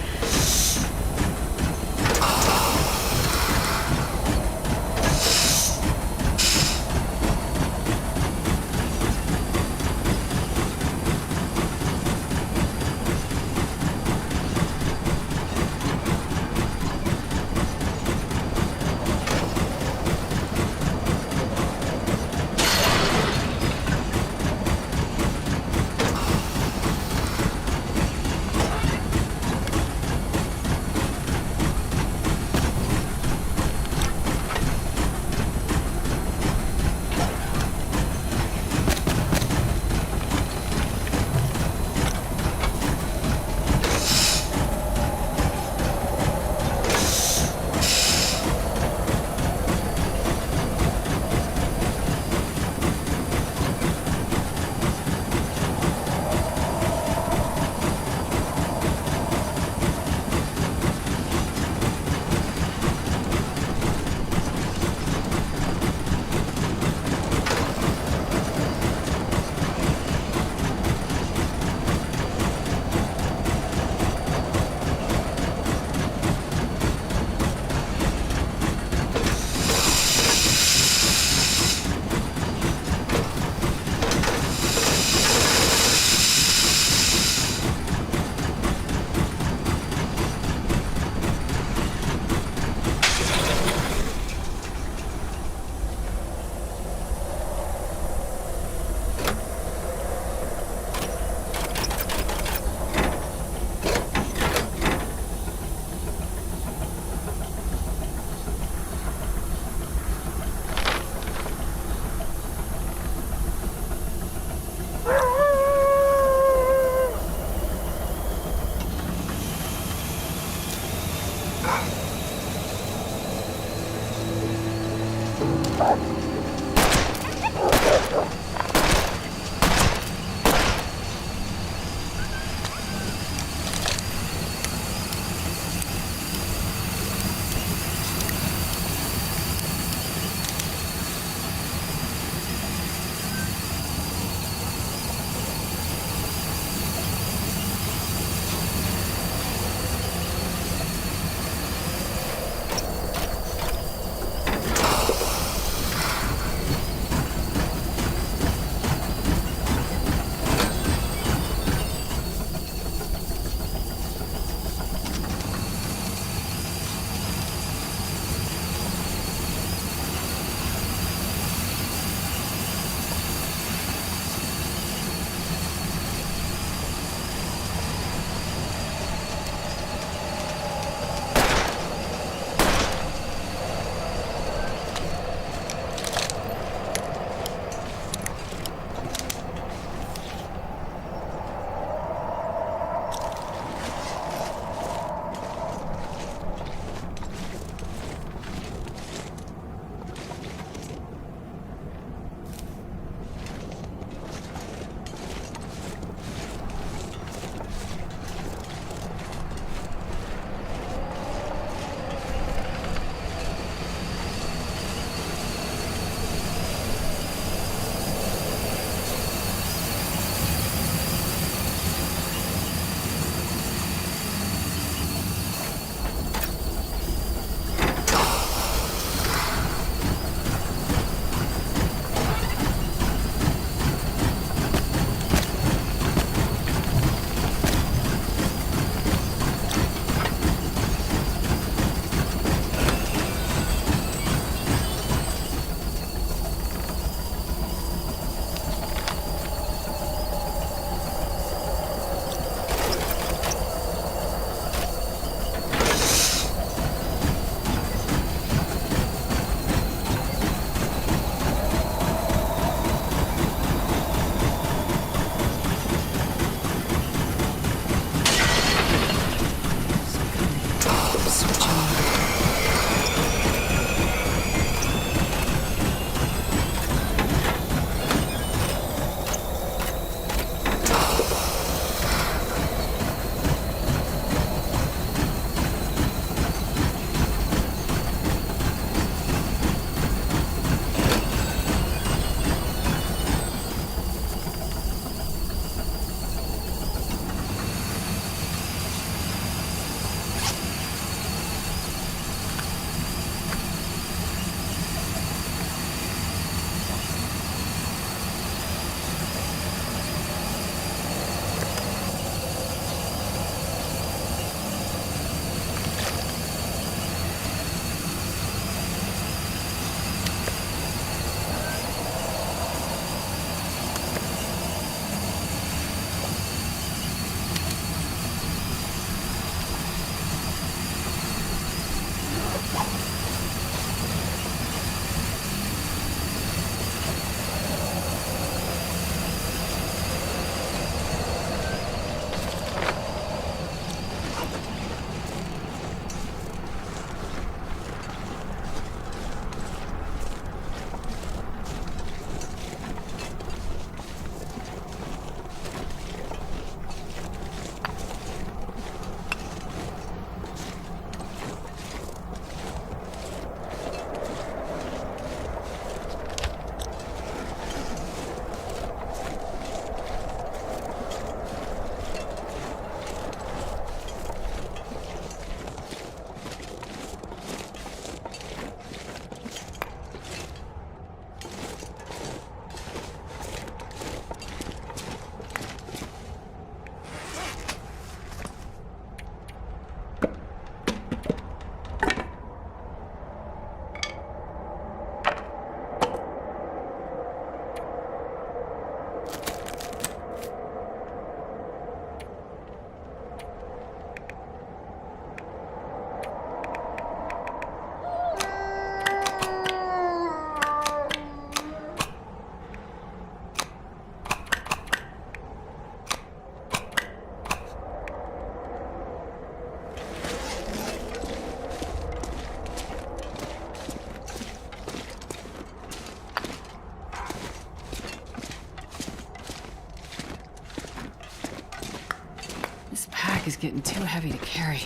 bag is getting too heavy to carry.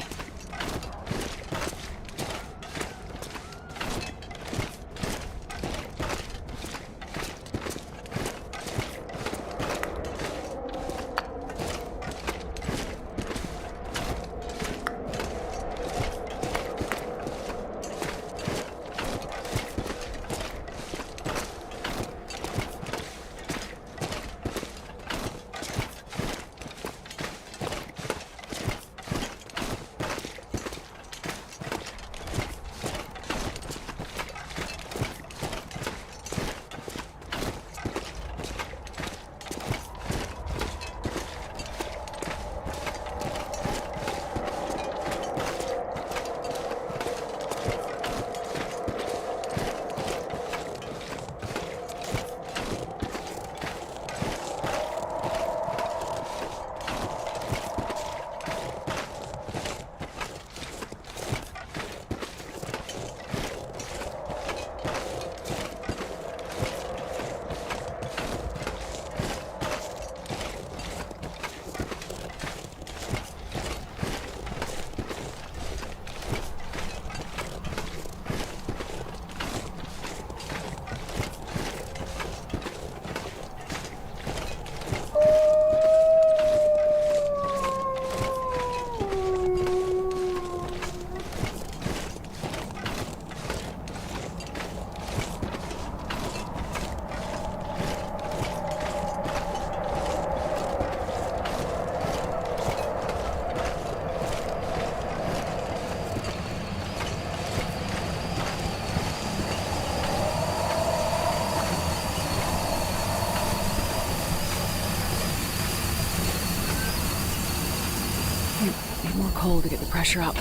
Need more coal to get the pressure up.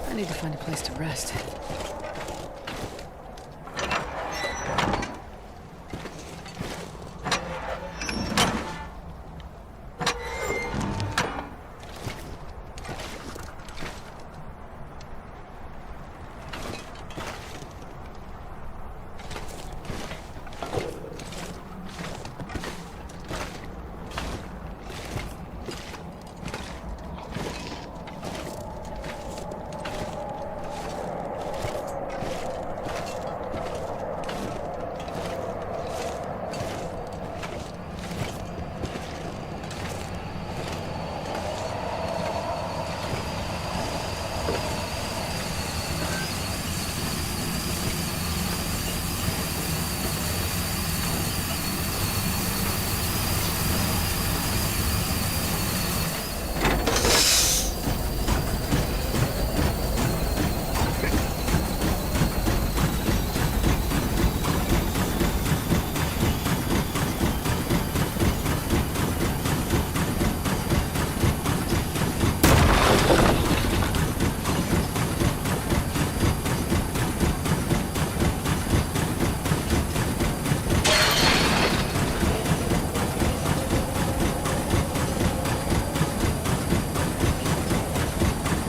I need to find a place to rest.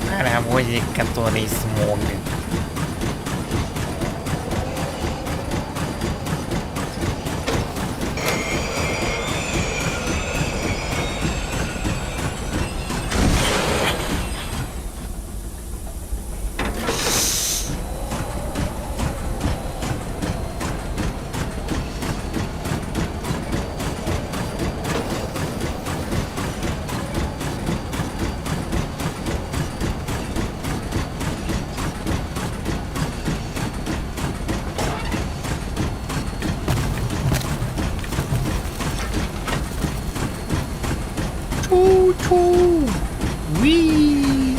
Паровозик, который смотрит. Чух-чух! Уи!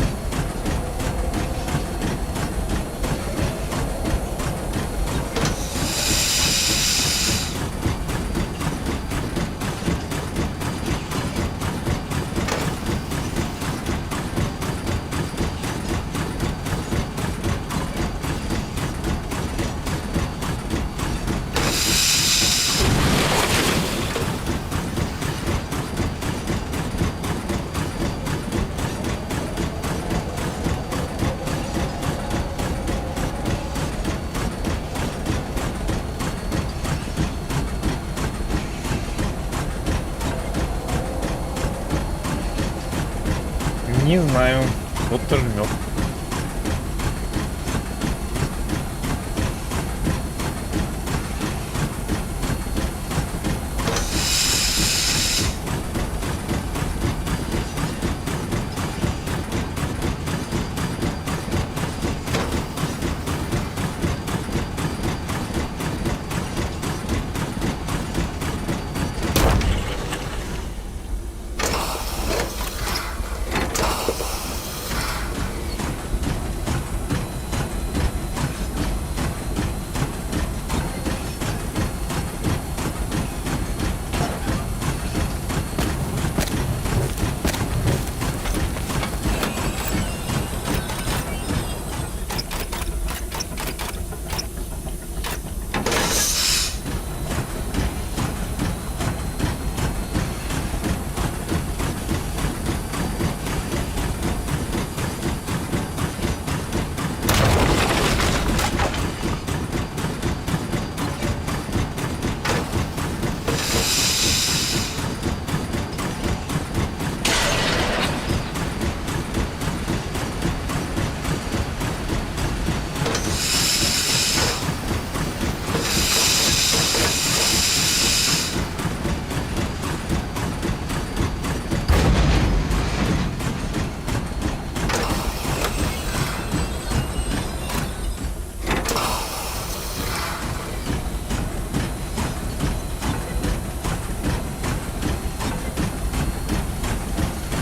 Не знаю, кто-то жмет.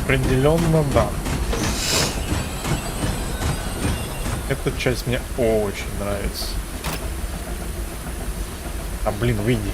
Определенно, да. Эта часть мне очень нравится. А блин, выйди.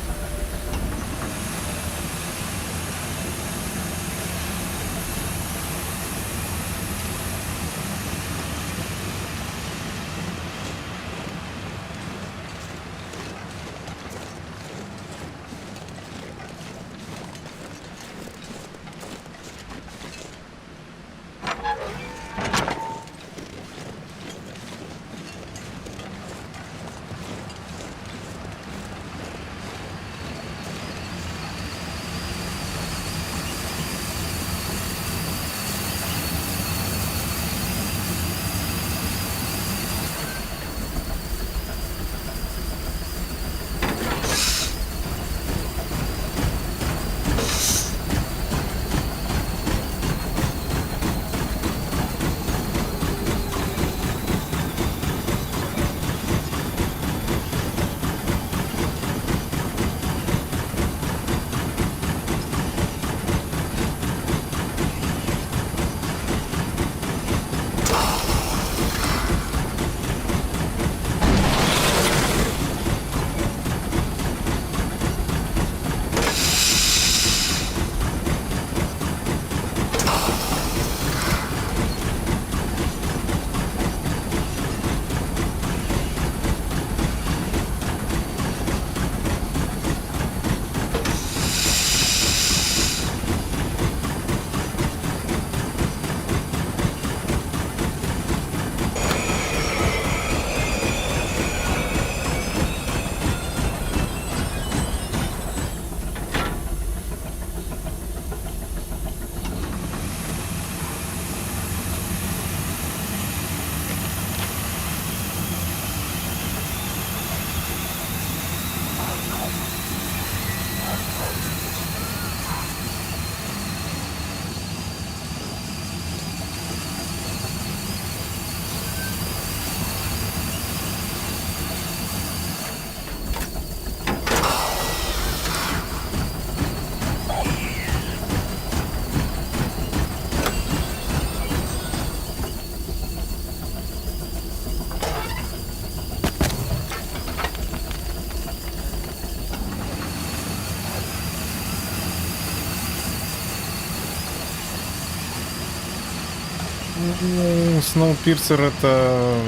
Ну, Сноупирсер это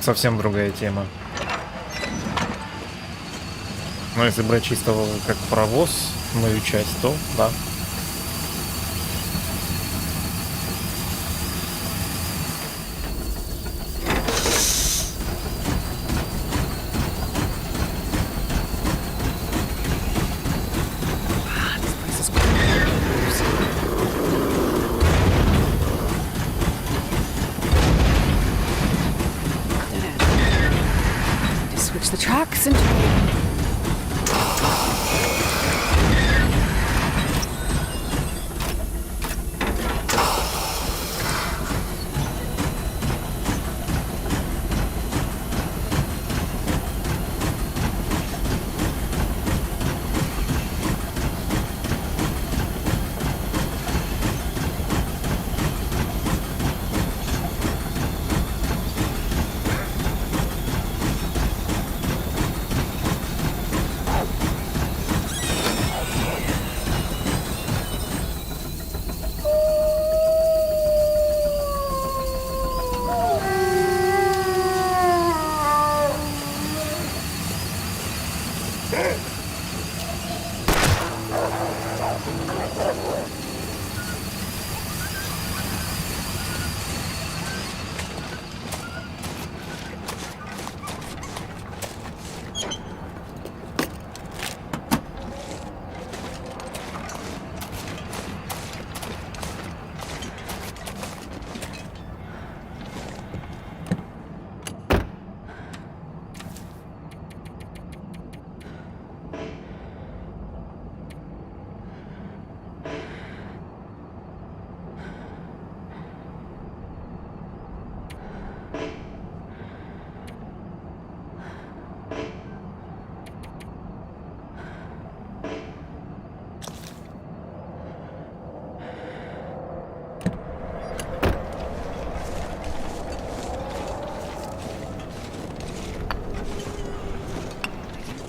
совсем другая тема. Но если брать чисто как паровоз, мою часть, то да. Disintegrate.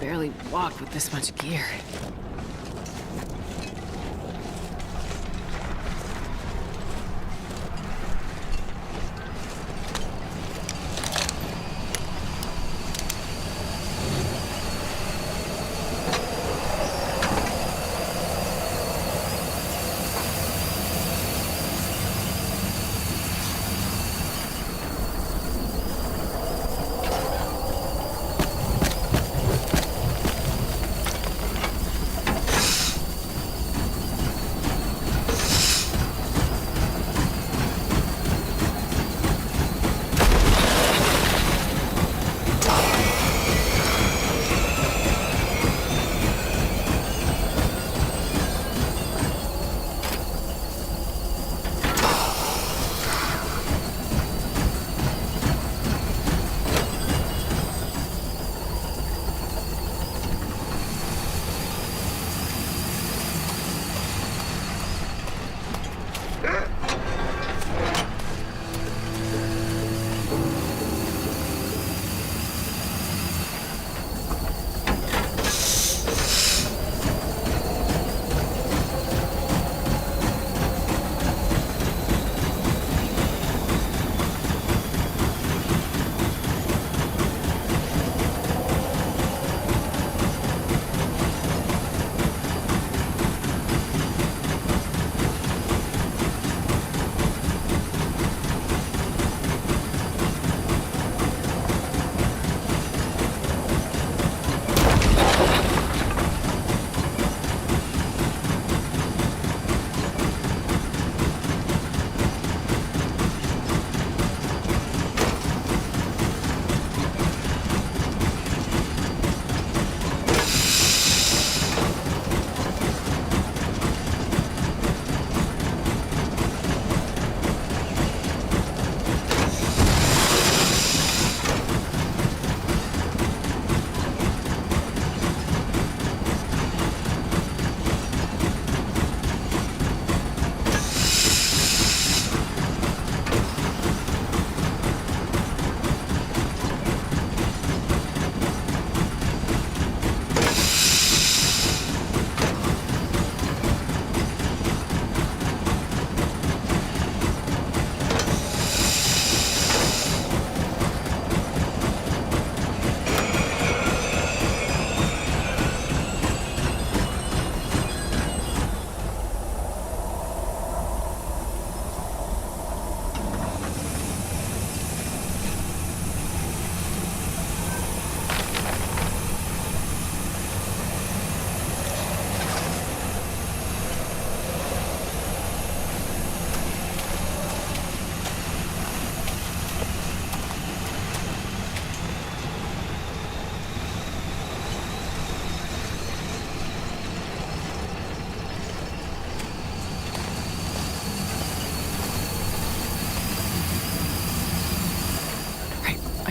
Barely walk with this much gear.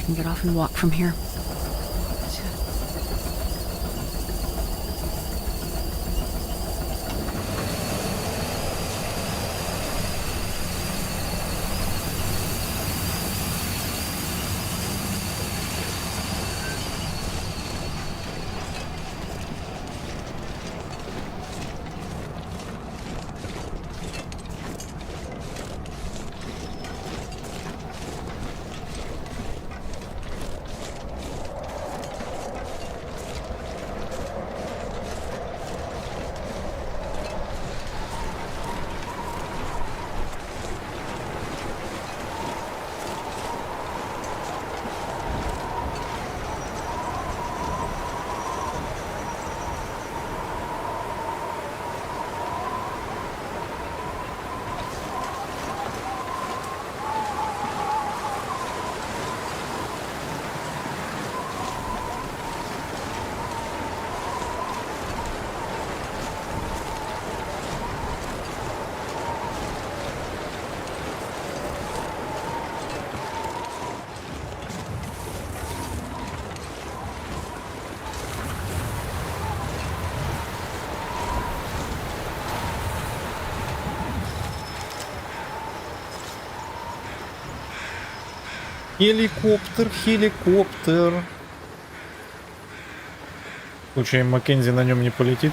can get off and walk from here. Хеликоптер, хеликоптер. В случае Маккензи на нем не полетит.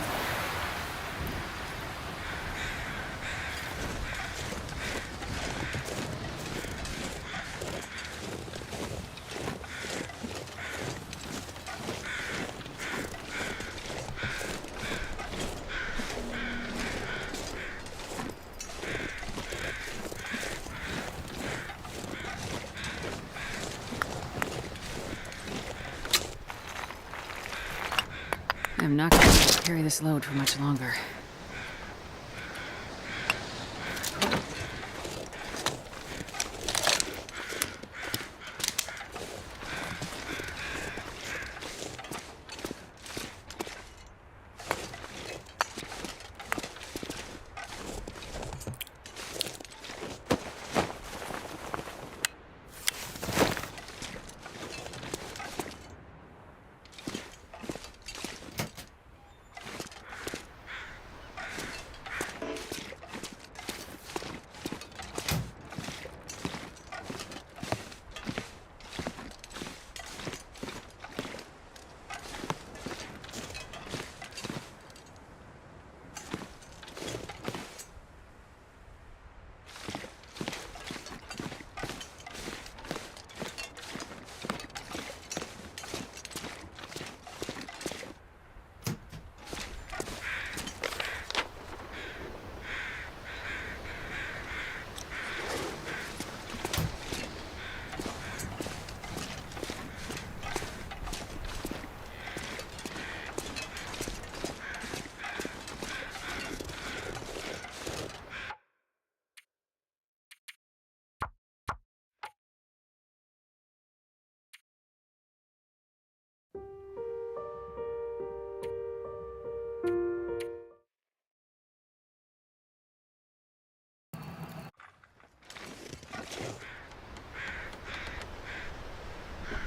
I'm not going to carry this load for much longer.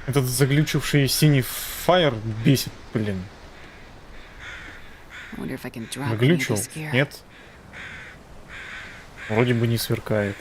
Этот заглючивший синий фаер бесит, блин. Заглючил? Нет. Вроде бы не сверкает.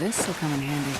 This will come in handy.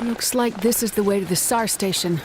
Looks like this is the way to the SAR station.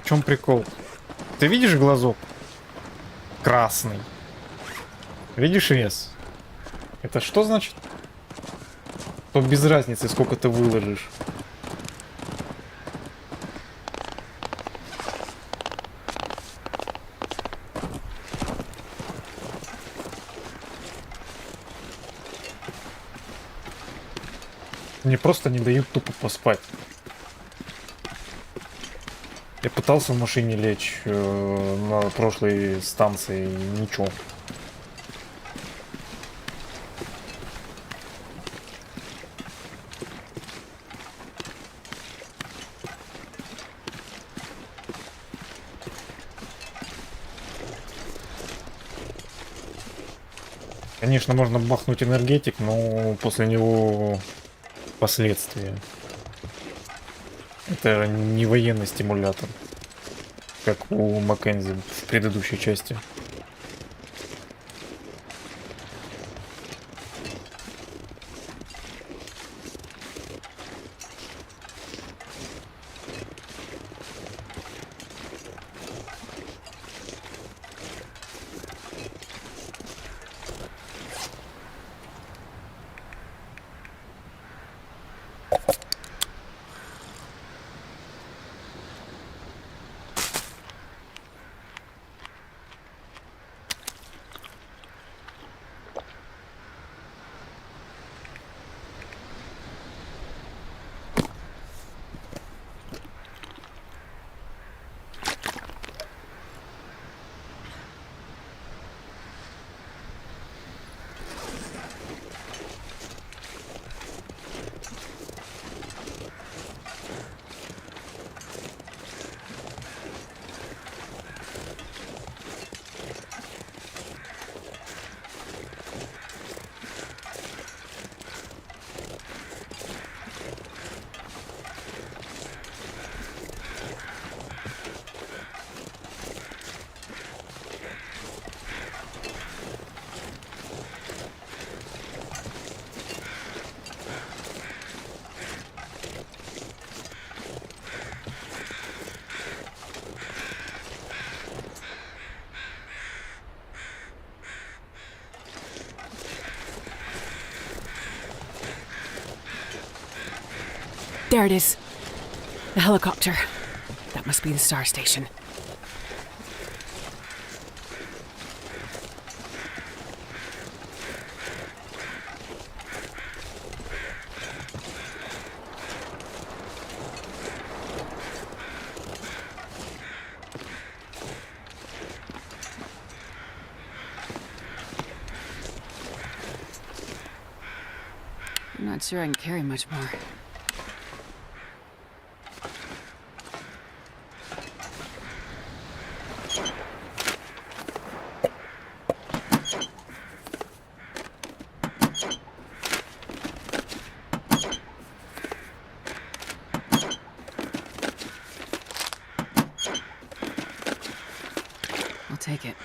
В чем прикол? Ты видишь глазок? Красный. Видишь вес? Это что значит? То без разницы, сколько ты выложишь. Мне просто не дают тупо поспать. Я пытался в машине лечь на прошлой станции, ничего. Конечно, можно бахнуть энергетик, но после него последствия. Это не военный стимулятор, как у Маккензи в предыдущей части. There it is. The helicopter. That must be the SAR station. I'm not sure I can carry much more. I'll take it.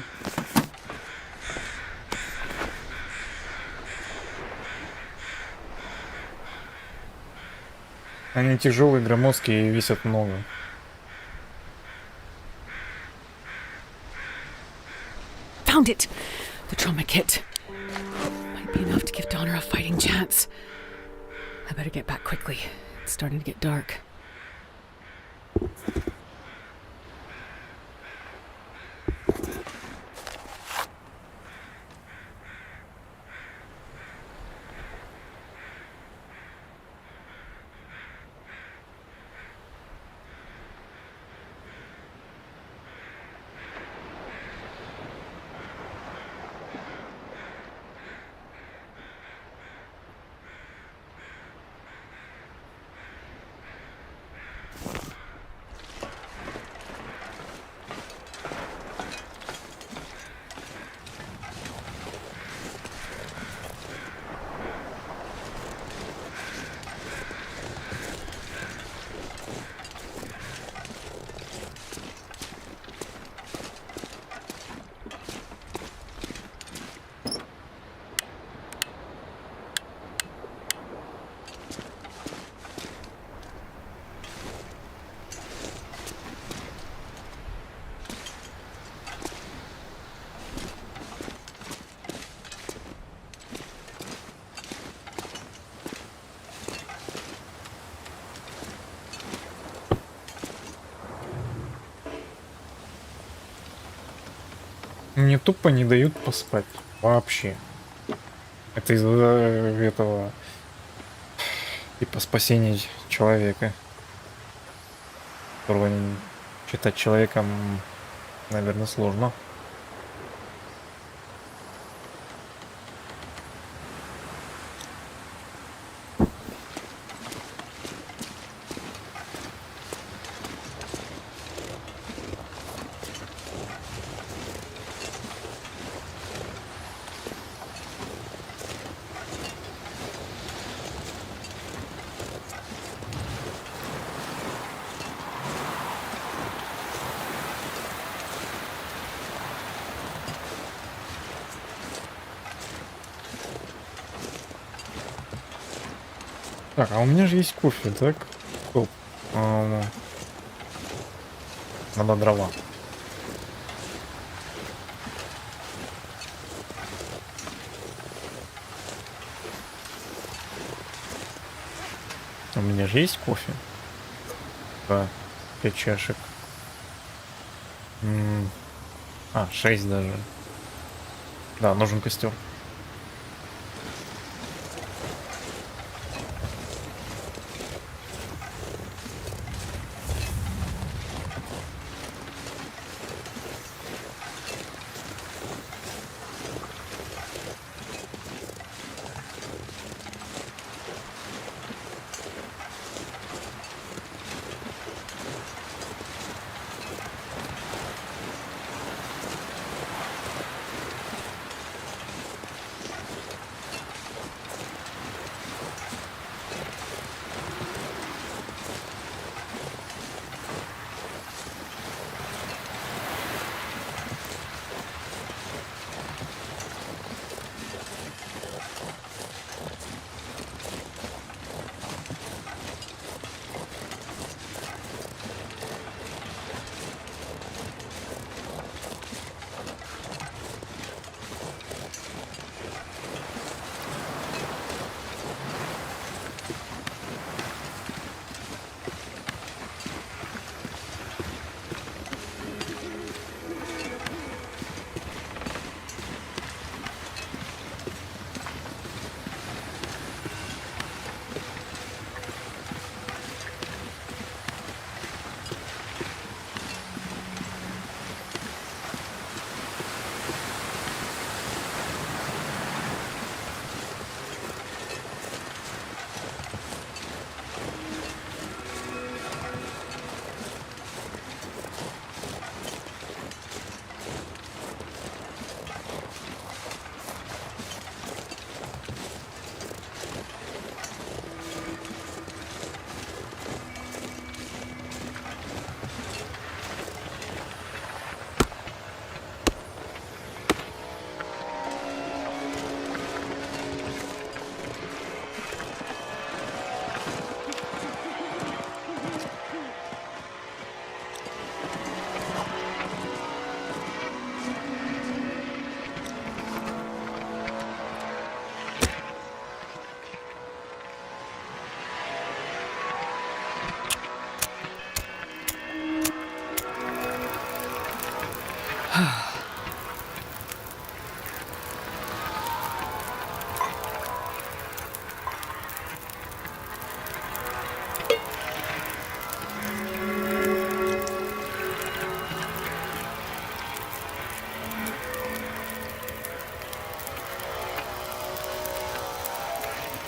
Они тяжелые, громоздкие и весят много. Found it! The trauma kit. Might be enough to give Donner a fighting chance. I better get back quickly. It's starting to get dark. Мне тупо не дают поспать. Вообще. Это из-за этого... Типа спасения человека. Которого считать человеком, наверное, сложно. Так, а у меня же есть кофе, так? Стоп. Надо дрова. У меня же есть кофе. Да, 5 чашек. 6 даже. Да, нужен костер.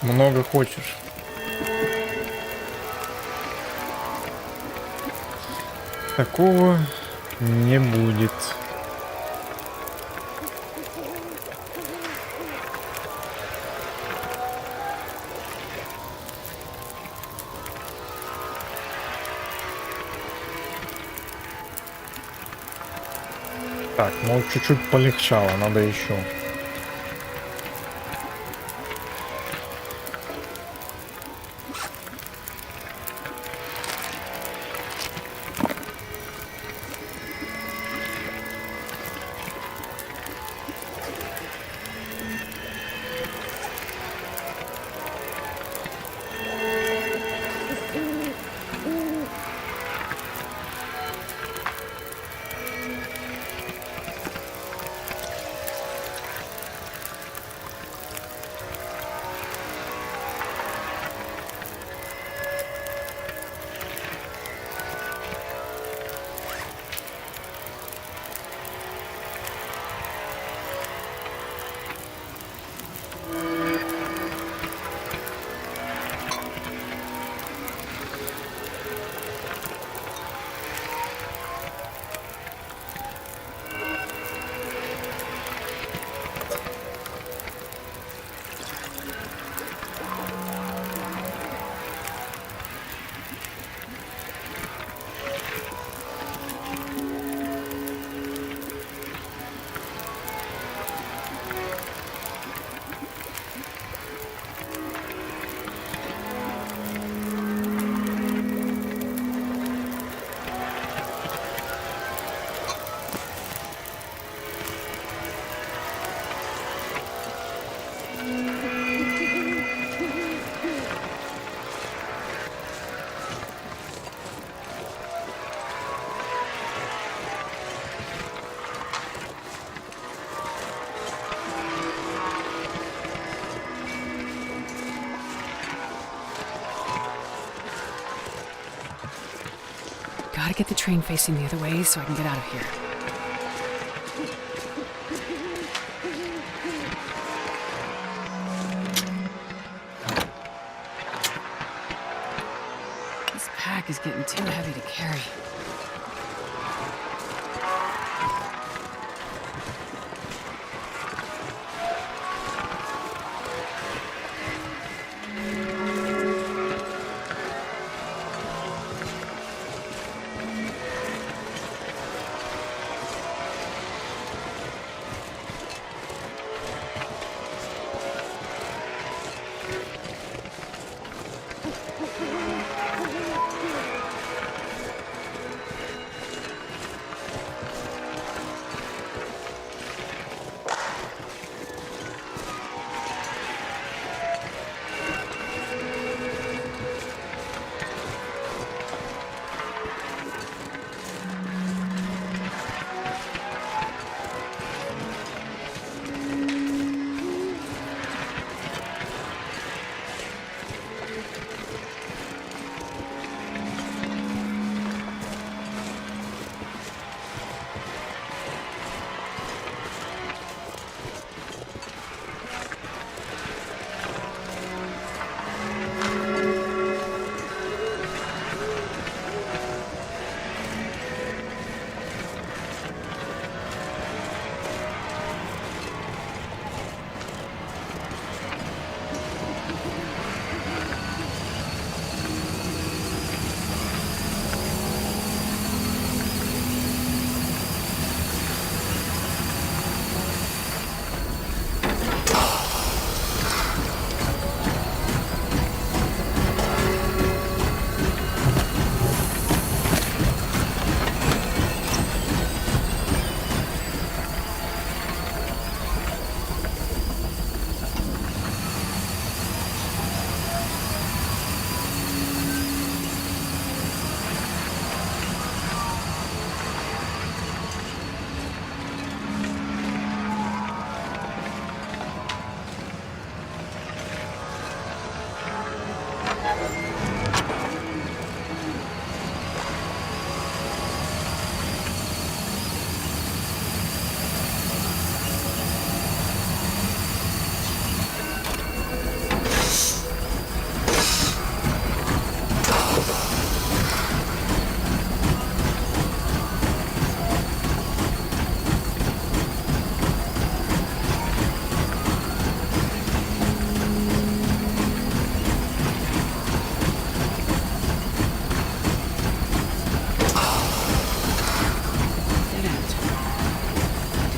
Много хочешь. Такого не будет. Так, ну чуть-чуть полегчало, надо еще. Gotta get the train facing the other way so I can get out of here. This pack is getting too heavy to carry.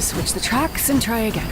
Switch the tracks and try again.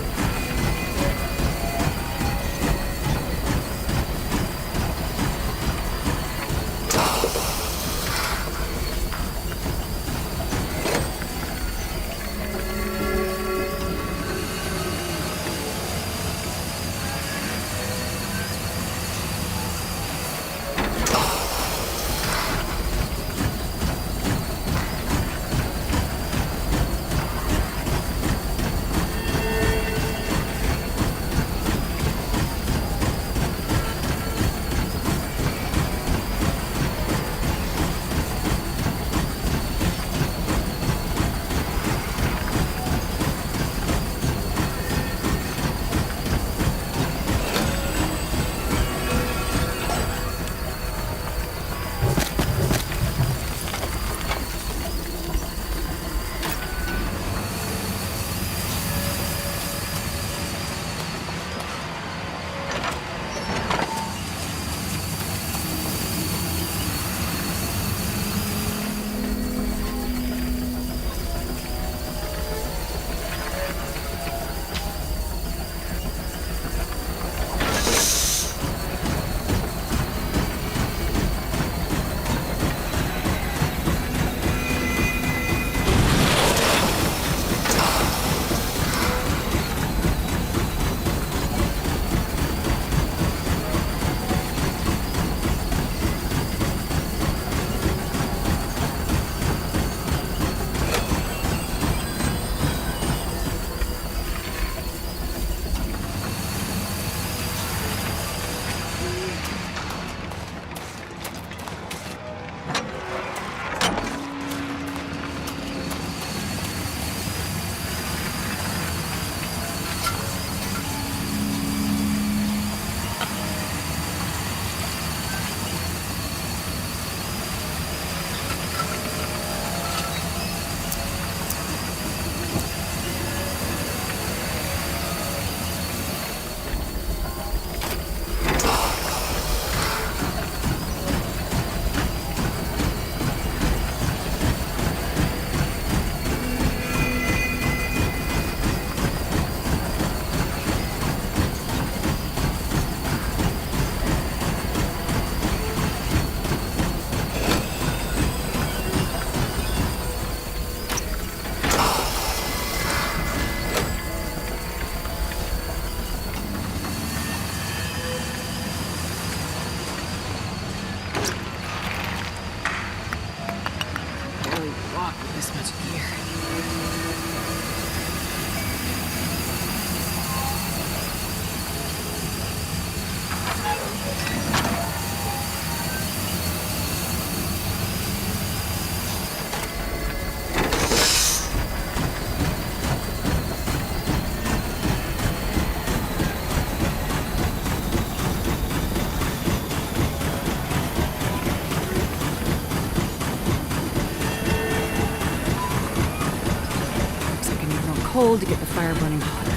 fuel to get the fire burning hotter.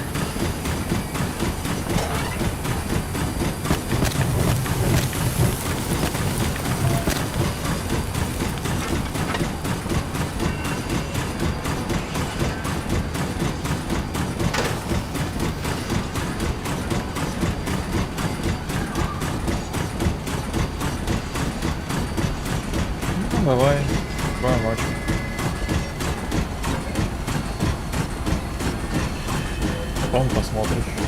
Давай, твоя ночь. Потом посмотришь.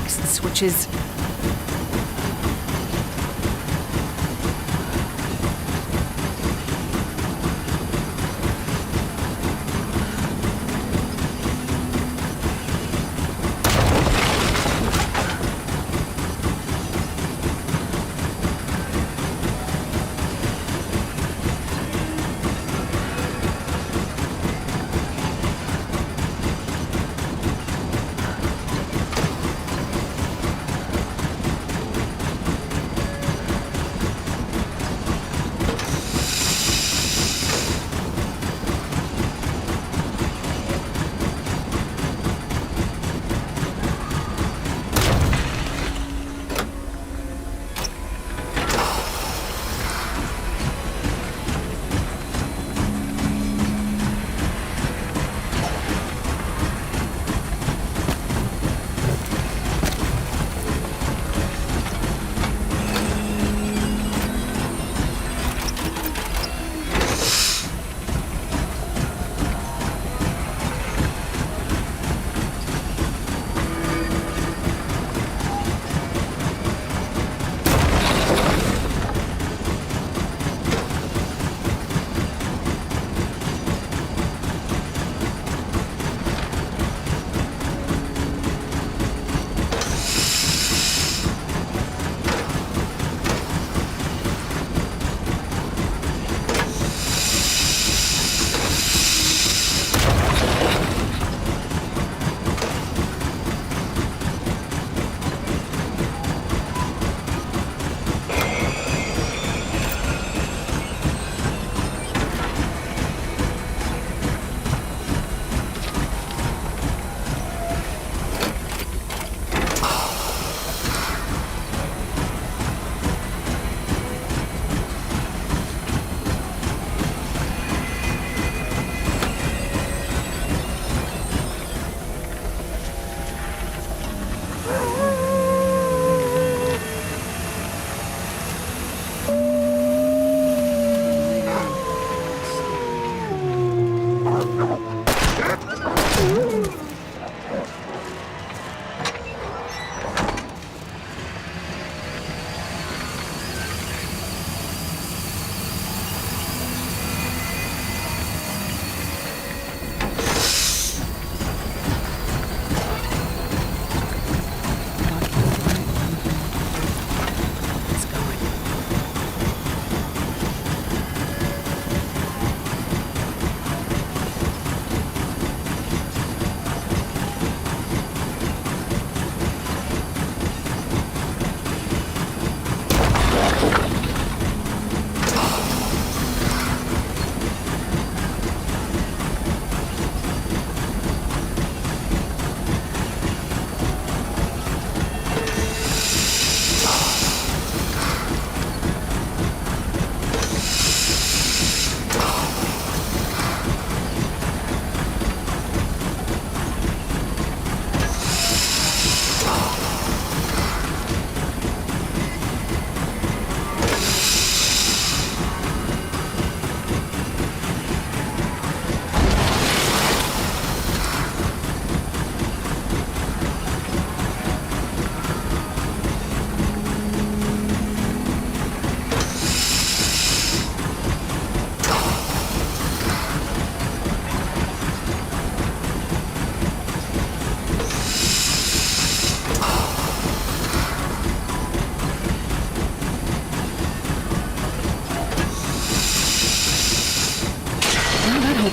locks and switches.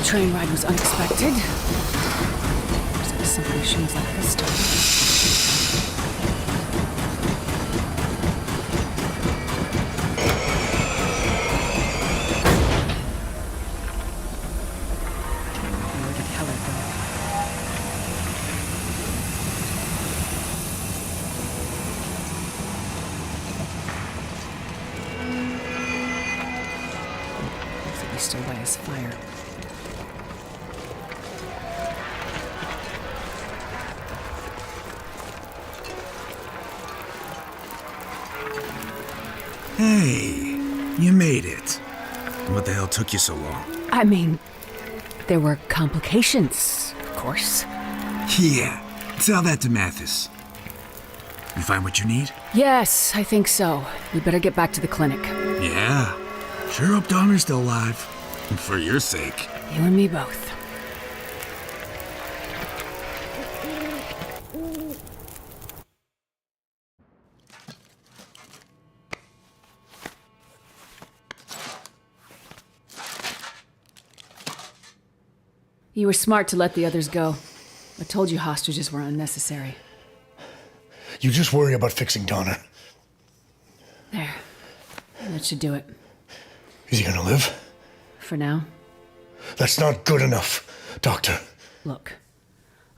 Train ride was unexpected. So simply shouldn't let this stop. Where did Heller go? Looks like he's still by his fire. Hey, you made it. What the hell took you so long? I mean, there were complications, of course. Yeah, tell that to Mathis. You find what you need? Yes, I think so. We better get back to the clinic. Yeah. Sure hope Donner's still alive. For your sake. You and me both. You were smart to let the others go. I told you hostages were unnecessary. You just worry about fixing Donner. There. That should do it. Is he gonna live? For now. That's not good enough, Doctor. Look,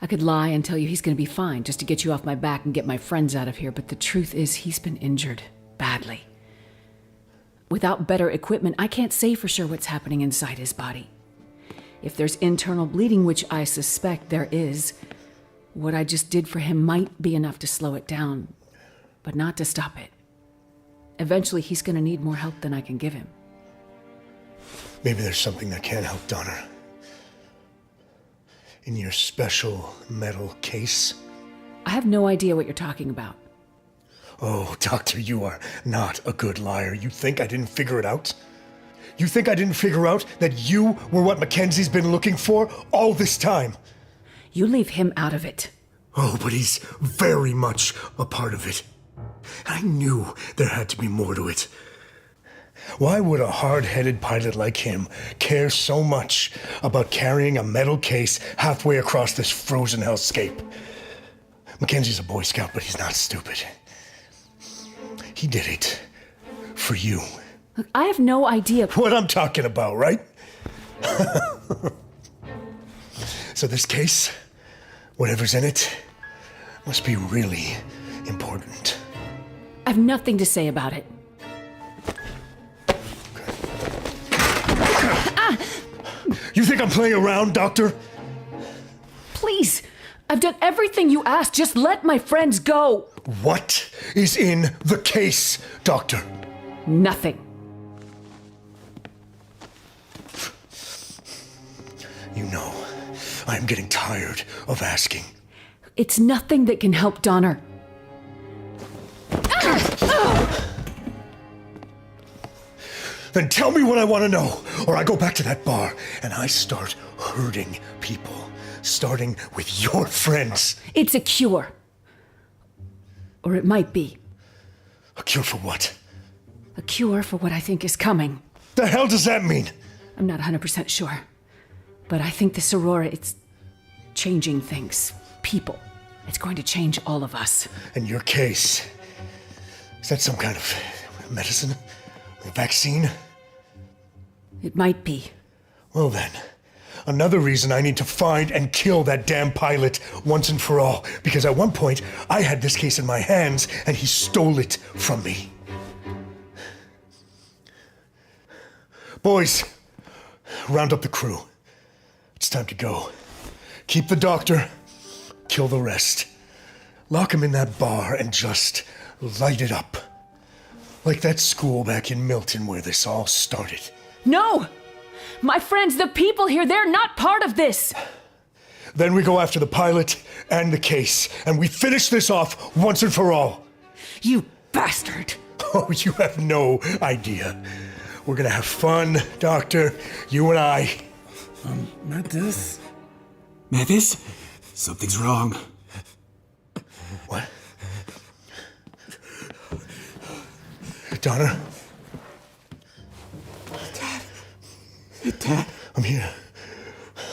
I could lie and tell you he's gonna be fine just to get you off my back and get my friends out of here, but the truth is he's been injured. Badly. Without better equipment, I can't say for sure what's happening inside his body. If there's internal bleeding, which I suspect there is, what I just did for him might be enough to slow it down, but not to stop it. Eventually, he's gonna need more help than I can give him. Maybe there's something that can help Donner. In your special metal case? I have no idea what you're talking about. Oh, Doctor, you are not a good liar. You think I didn't figure it out? You think I didn't figure out that you were what Mackenzie's been looking for all this time? You leave him out of it. Oh, but he's very much a part of it. I knew there had to be more to it. Why would a hard-headed pilot like him care so much about carrying a metal case halfway across this frozen hellscape? Mackenzie's a Boy Scout, but he's not stupid. He did it for you. Look, I have no idea what I'm talking about, right? So this case, whatever's in it, must be really important. I have nothing to say about it. You think I'm playing around, Doctor? Please, I've done everything you asked. Just let my friends go. What is in the case, Doctor? Nothing. You know, I'm getting tired of asking. It's nothing that can help Donner. Then tell me what I want to know, or I go back to that bar and I start hurting people, starting with your friends. It's a cure. Or it might be. A cure for what? A cure for what I think is coming. The hell does that mean? I'm not 100% sure. But I think this Aurora, it's changing things. People. It's going to change all of us. And your case, is that some kind of medicine? A vaccine? It might be. Well then, another reason I need to find and kill that damn pilot once and for all. Because at one point, I had this case in my hands and he stole it from me. Boys, round up the crew. It's time to go. Keep the doctor, kill the rest. Lock him in that bar and just light it up. Like that school back in Milton where this all started. No! My friends, the people here, they're not part of this! Then we go after the pilot and the case, and we finish this off once and for all. You bastard! Oh, you have no idea. We're gonna have fun, Doctor, you and I. Mathis? Mathis? Something's wrong. What? Donner? Dad. Dad. I'm here.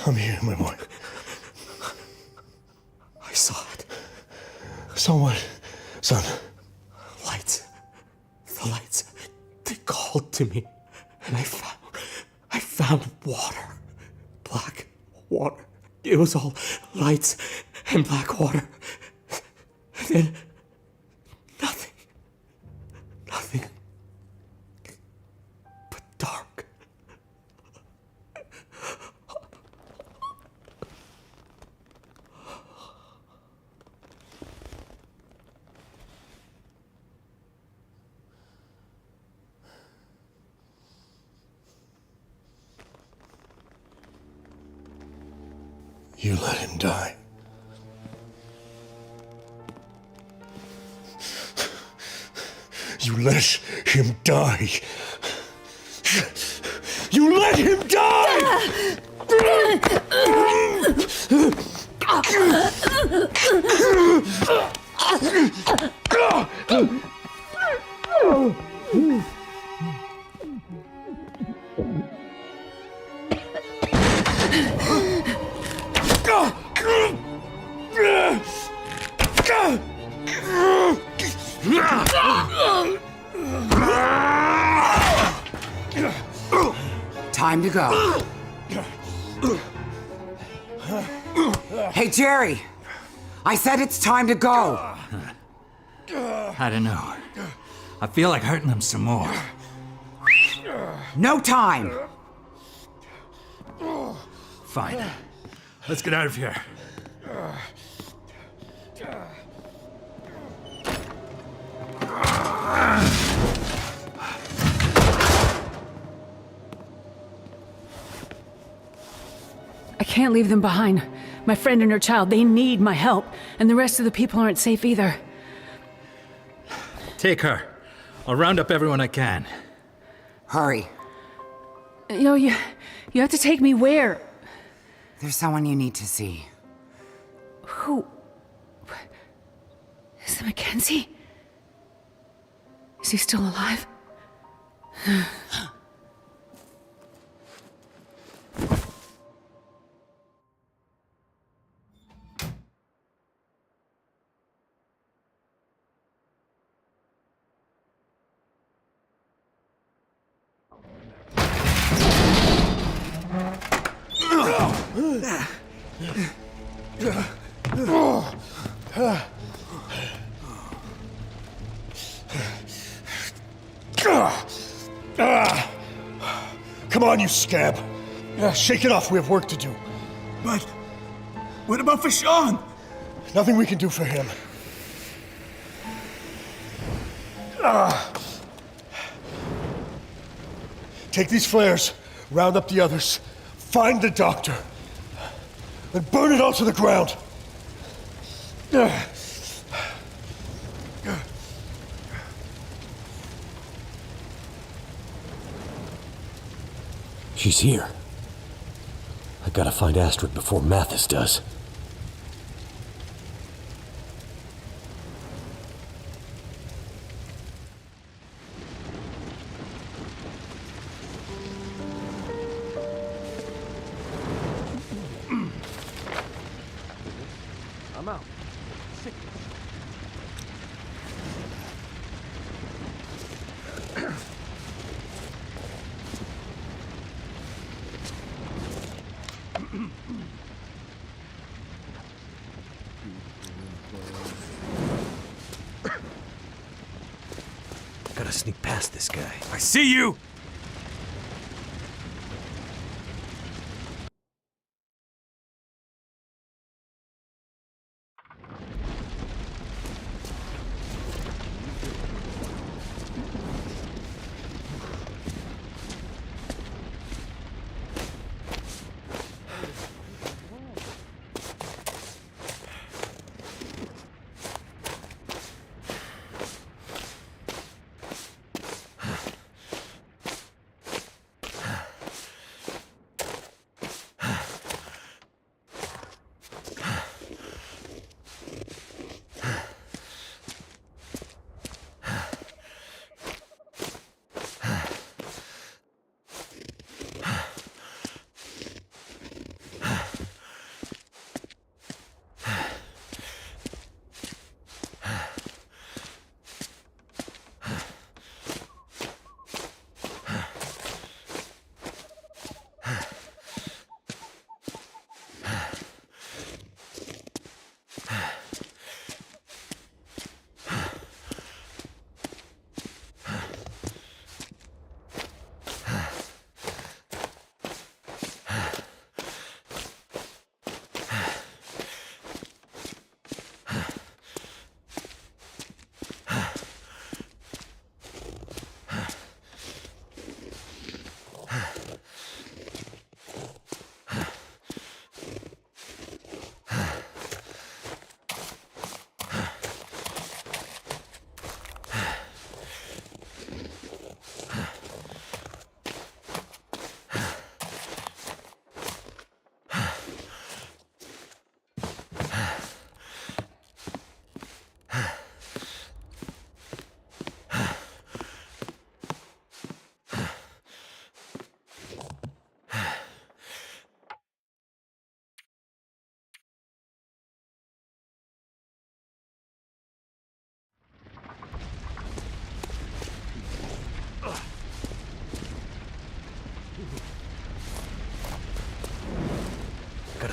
I'm here, my boy. I saw it. Saw what, son? Lights. The lights. They called to me. And I found water. Black water. It was all lights and black water. And then nothing. Nothing. But dark. You let him die. You let him die. You let him die! Time to go. Hey, Jerry! I said it's time to go! I don't know. I feel like hurting them some more. No time! Fine. Let's get out of here. I can't leave them behind. My friend and her child, they need my help. And the rest of the people aren't safe either. Take her. I'll round up everyone I can. Hurry. You have to take me where? There's someone you need to see. Who? Is it Mackenzie? Is he still alive? Come on, you scab. Shake it off, we have work to do. But what about for Sean? Nothing we can do for him. Take these flares, round up the others, find the doctor, and burn it all to the ground. She's here. I gotta find Astrid before Mathis does. I'm out. Sick. Gotta sneak past this guy. I see you!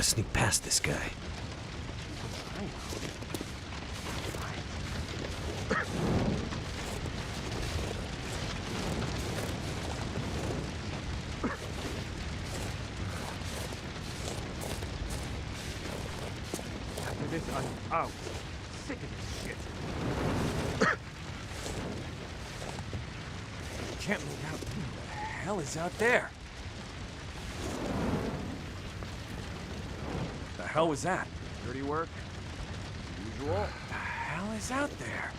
Gotta sneak past this guy. After this, I'm out. Sick of this shit. Can't make out. What the hell is out there? The hell was that? Dirty work. Usual. What the hell is out there?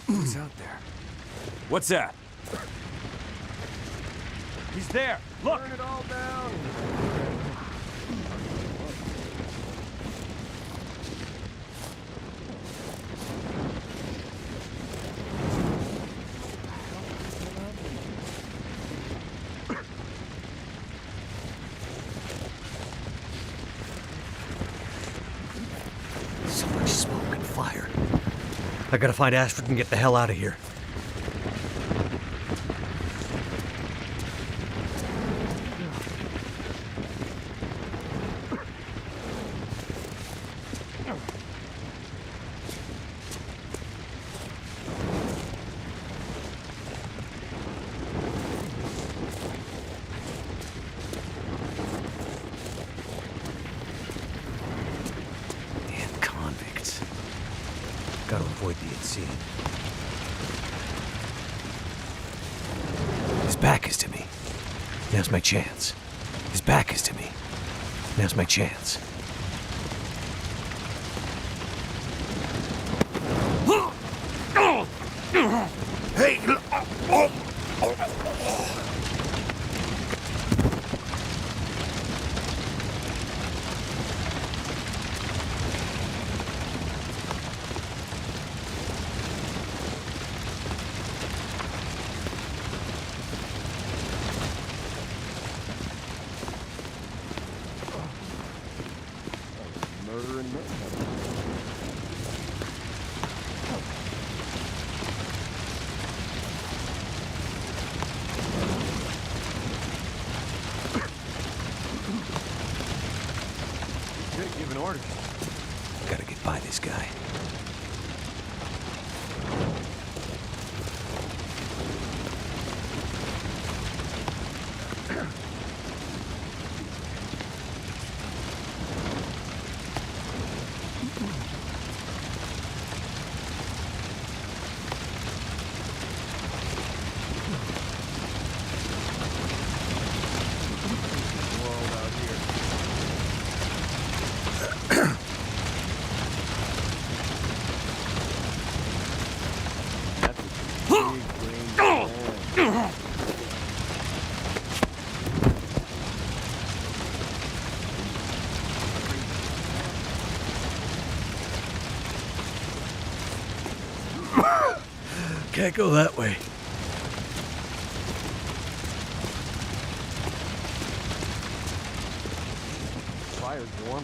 Who's out there? What's that? He's there. Look. Burn it all down. So much smoke and fire. I gotta find Ashford and get the hell out of here. Gotta avoid being seen. His back is to me. Now's my chance. His back is to me. Now's my chance. Hey! Murder and mayhem. Good giving orders. Gotta get by this guy. Can't go that way. Fire's warm.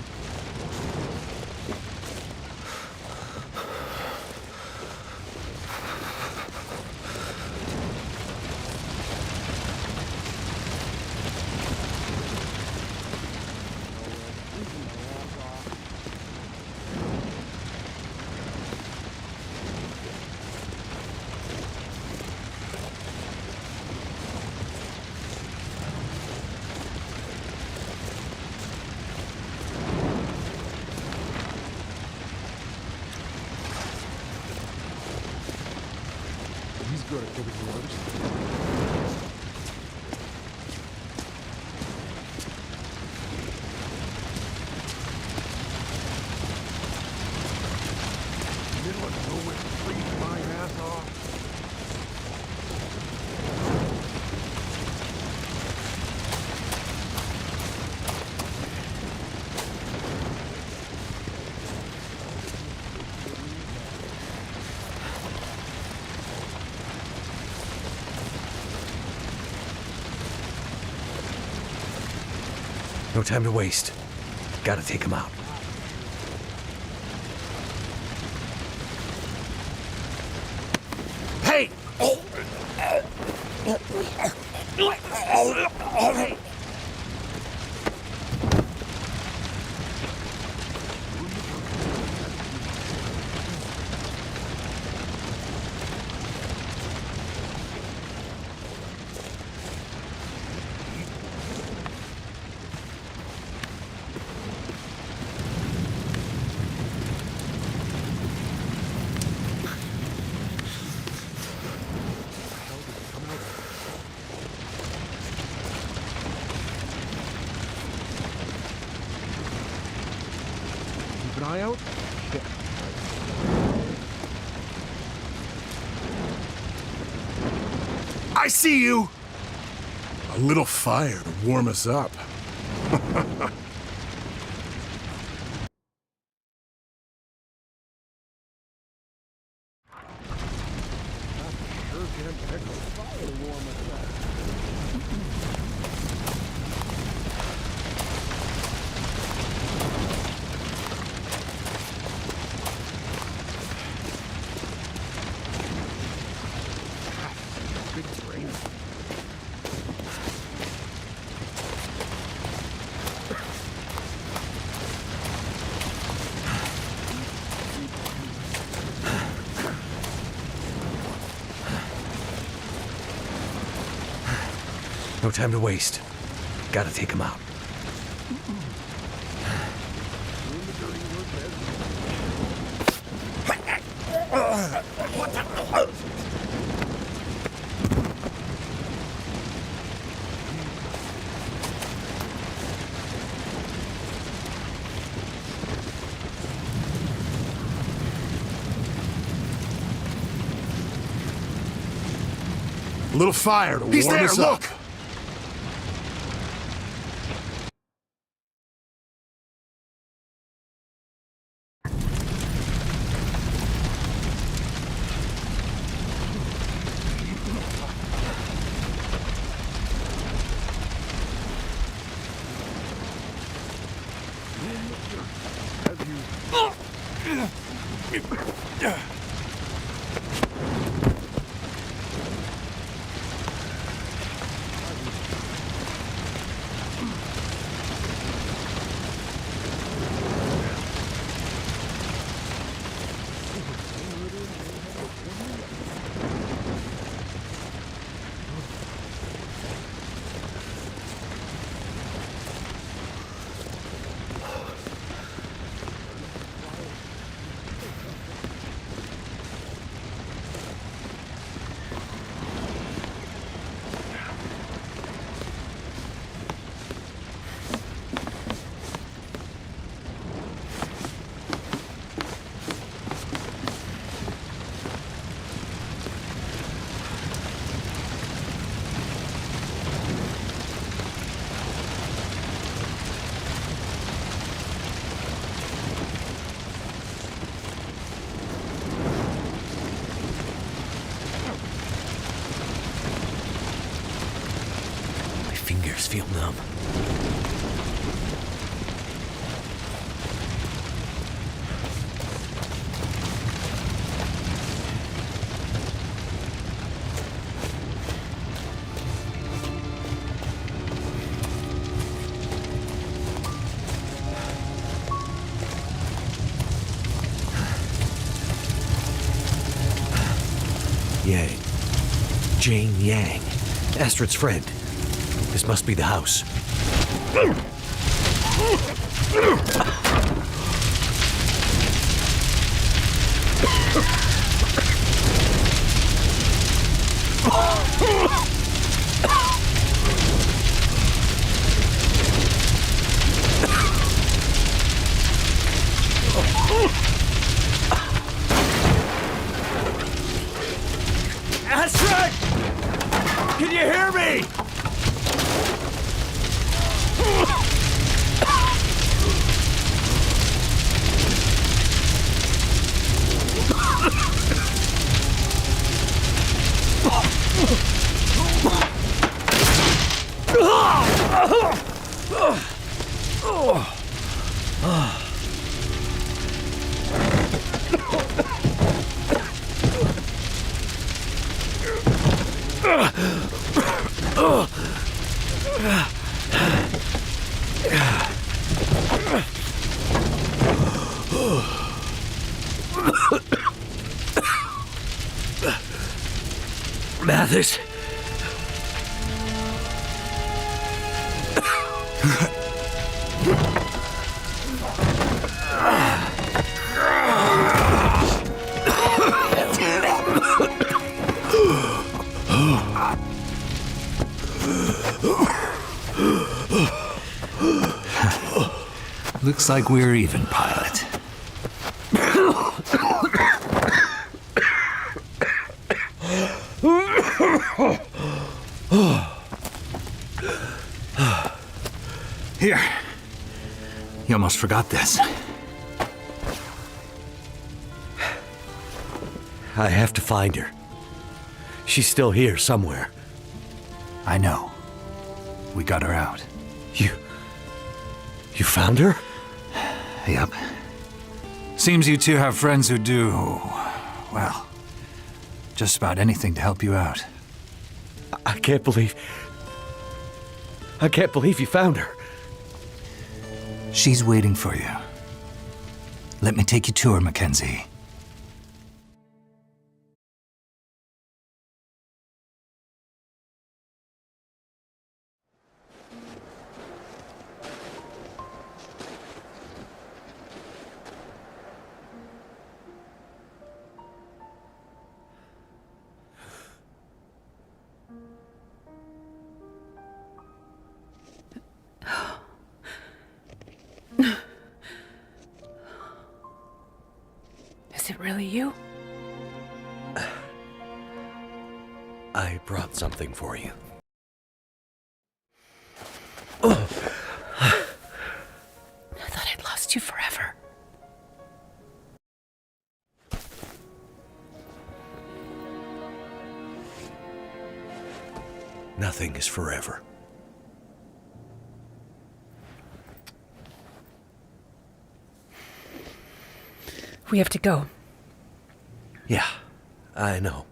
He's good at giving orders. Middle of nowhere, freezing my ass off. No time to waste. Gotta take him out. Hey! Out? I see you! A little fire to warm us up. No time to waste. Gotta take him out. A little fire to He's warm there, us look! up. Fingers feel numb. Yang. Jane Yang. Astrid's friend. This must be the house. Astrid! Can you hear me? Mathis. Looks like we're even, pilot. Here. You almost forgot this. I have to find her. She's still here somewhere. I know. We got her out. You found her? Yep. Seems you two have friends who do, well, just about anything to help you out. I can't believe you found her. She's waiting for you. Let me take you to her, Mackenzie. Is it really you? I brought something for you. I thought I'd lost you forever. Nothing is forever. We have to go. Yeah, I know.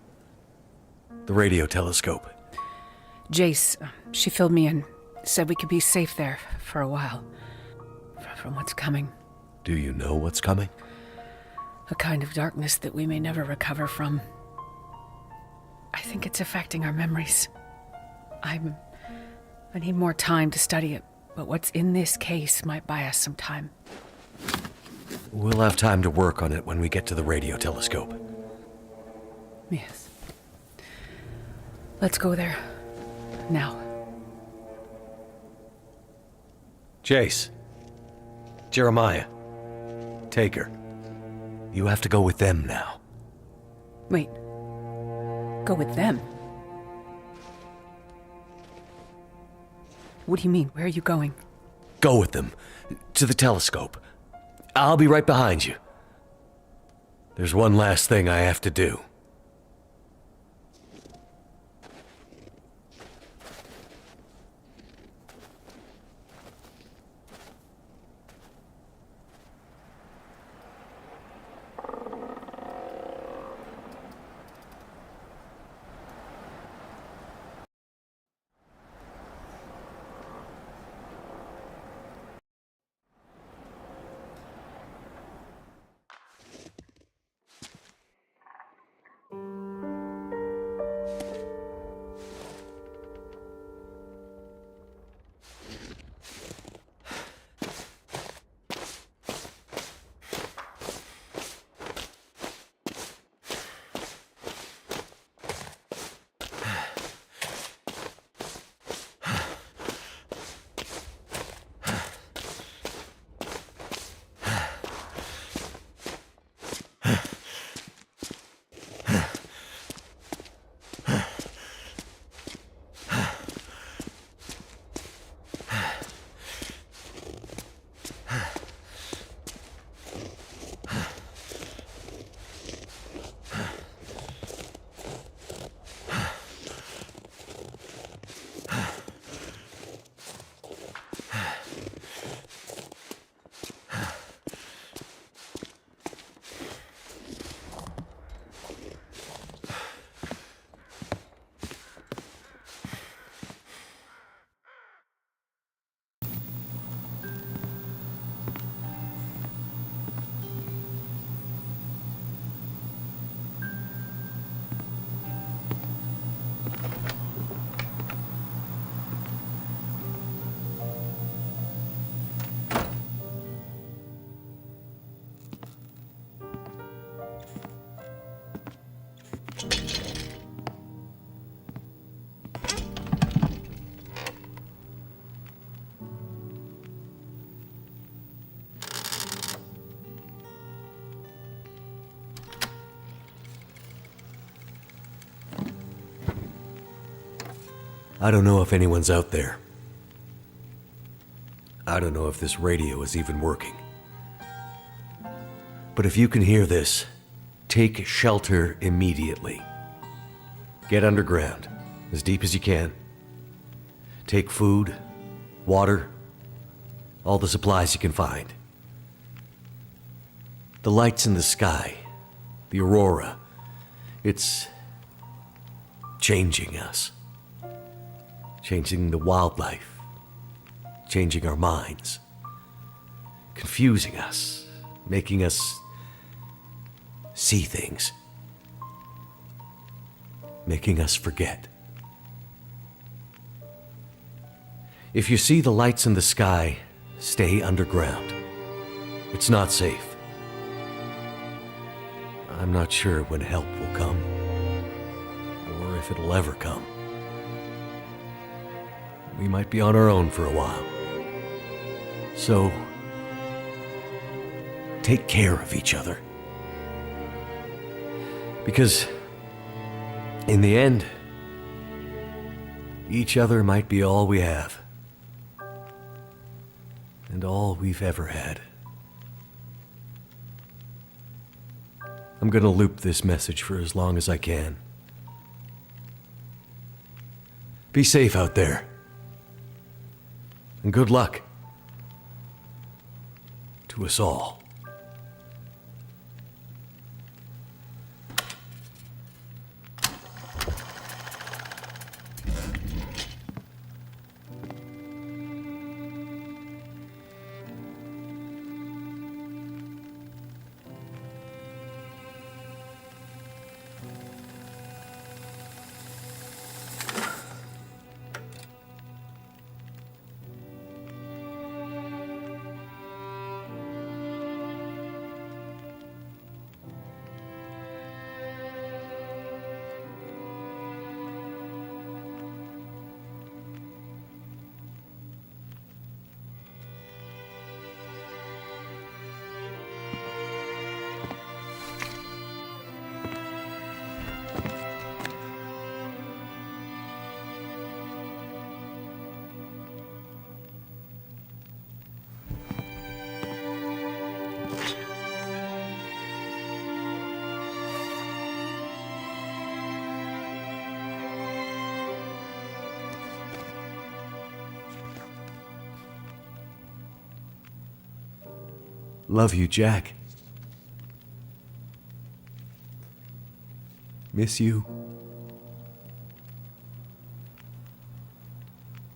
The radio telescope. Jace, she filled me in. Said we could be safe there for a while. From what's coming. Do you know what's coming? A kind of darkness that we may never recover from. I think it's affecting our memories. I need more time to study it, but what's in this case might buy us some time. We'll have time to work on it when we get to the radio telescope. Yes. Let's go there. Now. Jace. Jeremiah. Take her. You have to go with them now. Wait. Go with them? What do you mean? Where are you going? Go with them. To the telescope. I'll be right behind you. There's one last thing I have to do. I don't know if anyone's out there. I don't know if this radio is even working. But if you can hear this, take shelter immediately. Get underground, as deep as you can. Take food, water, all the supplies you can find. The lights in the sky, the aurora, it's changing us. Changing the wildlife, changing our minds, confusing us, making us see things, making us forget. If you see the lights in the sky, stay underground. It's not safe. I'm not sure when help will come, or if it'll ever come. We might be on our own for a while. So, take care of each other. Because, in the end, each other might be all we have. And all we've ever had. I'm gonna loop this message for as long as I can. Be safe out there. And good luck to us all. Love you, Jack. Miss you.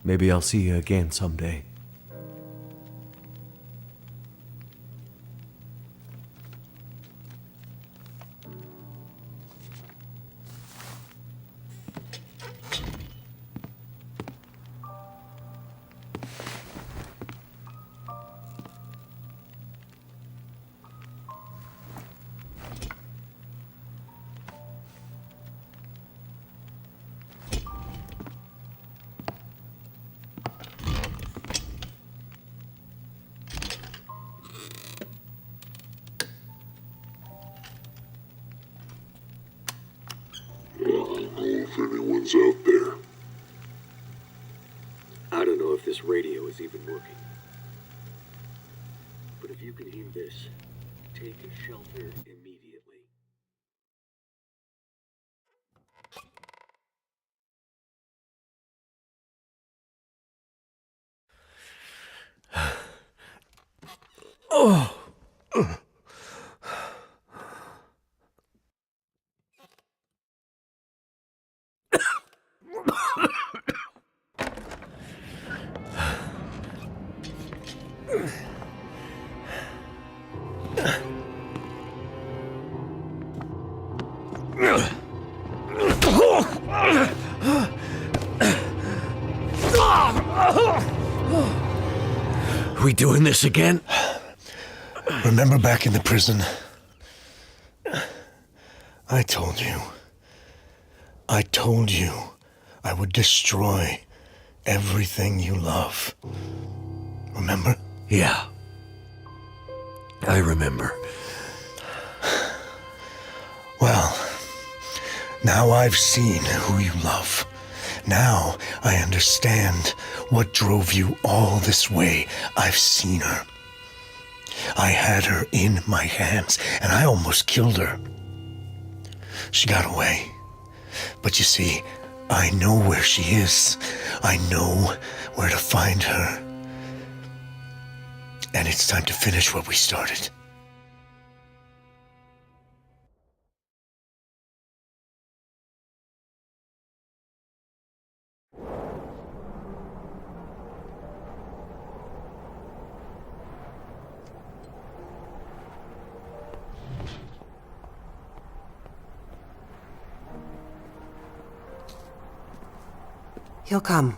Maybe I'll see you again someday. If anyone's out there. I don't know if this radio is even working. But if you can hear this, take shelter immediately. Oh. We doing this again? Remember back in the prison? I told you I would destroy everything you love. Remember? Yeah. I remember. Well, now I've seen who you love, Now I understand what drove you all this way. I've seen her. I had her in my hands, and I almost killed her. She got away. But you see, I know where she is. I know where to find her. And it's time to finish what we started. He'll come.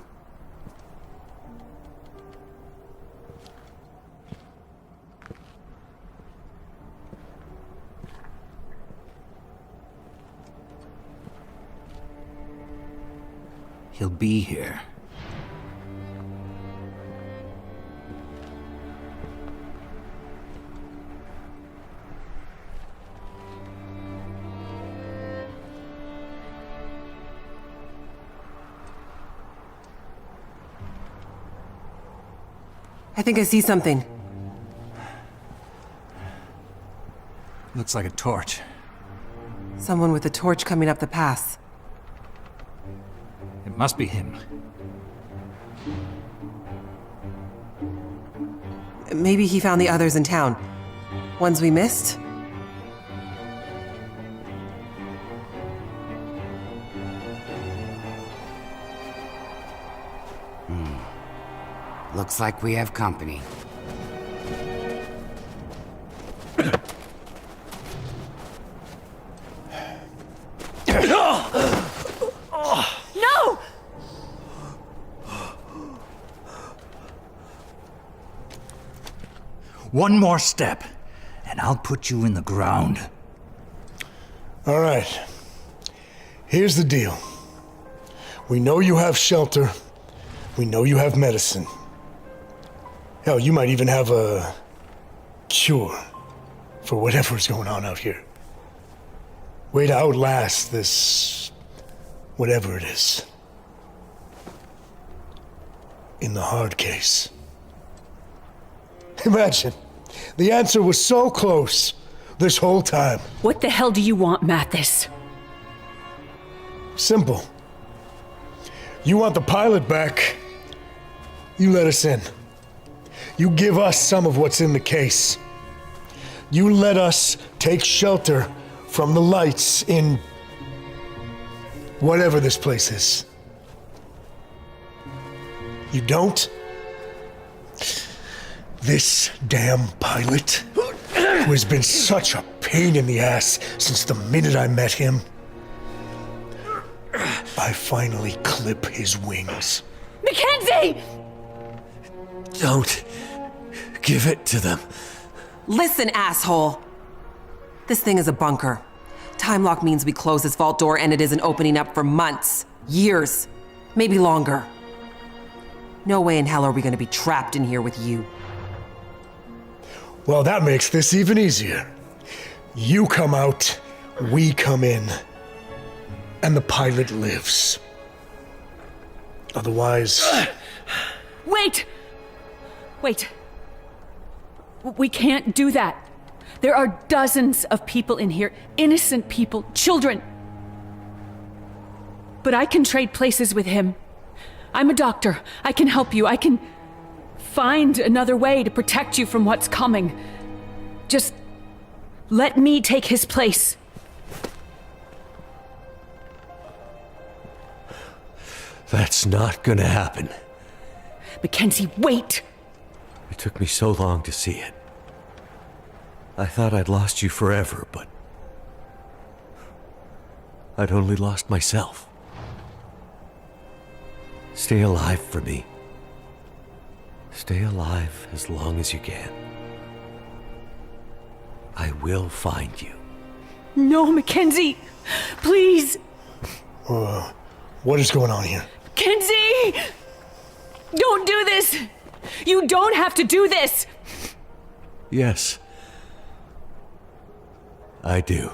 He'll be here. I think I see something. Looks like a torch. Someone with a torch coming up the pass. It must be him. Maybe he found the others in town. Ones we missed? Looks like we have company. No! One more step, and I'll put you in the ground. All right. Here's the deal. We know you have shelter. We know you have medicine. Hell, you might even have a cure for whatever's going on out here. Way to outlast this, whatever it is. In the hard case. Imagine, the answer was so close this whole time. What the hell do you want, Mathis? Simple. You want the pilot back, you let us in. You give us some of what's in the case. You let us take shelter from the lights in whatever this place is. You don't? This damn pilot, who has been such a pain in the ass since the minute I met him, I finally clip his wings. Mackenzie! Don't give it to them. Listen, asshole! This thing is a bunker. Time lock means we close this vault door and it isn't opening up for months, years, maybe longer. No way in hell are we gonna be trapped in here with you. Well, that makes this even easier. You come out, we come in, and the pilot lives. Otherwise... Wait! Wait. We can't do that. There are dozens of people in here, innocent people, children. But I can trade places with him. I'm a doctor. I can help you. I can find another way to protect you from what's coming. Just let me take his place. That's not gonna happen. Mackenzie, wait! It took me so long to see it. I thought I'd lost you forever, but I'd only lost myself. Stay alive for me. Stay alive as long as you can. I will find you. No, Mackenzie! Please! What is going on here? Mackenzie! Don't do this! You don't have to do this! Yes. I do.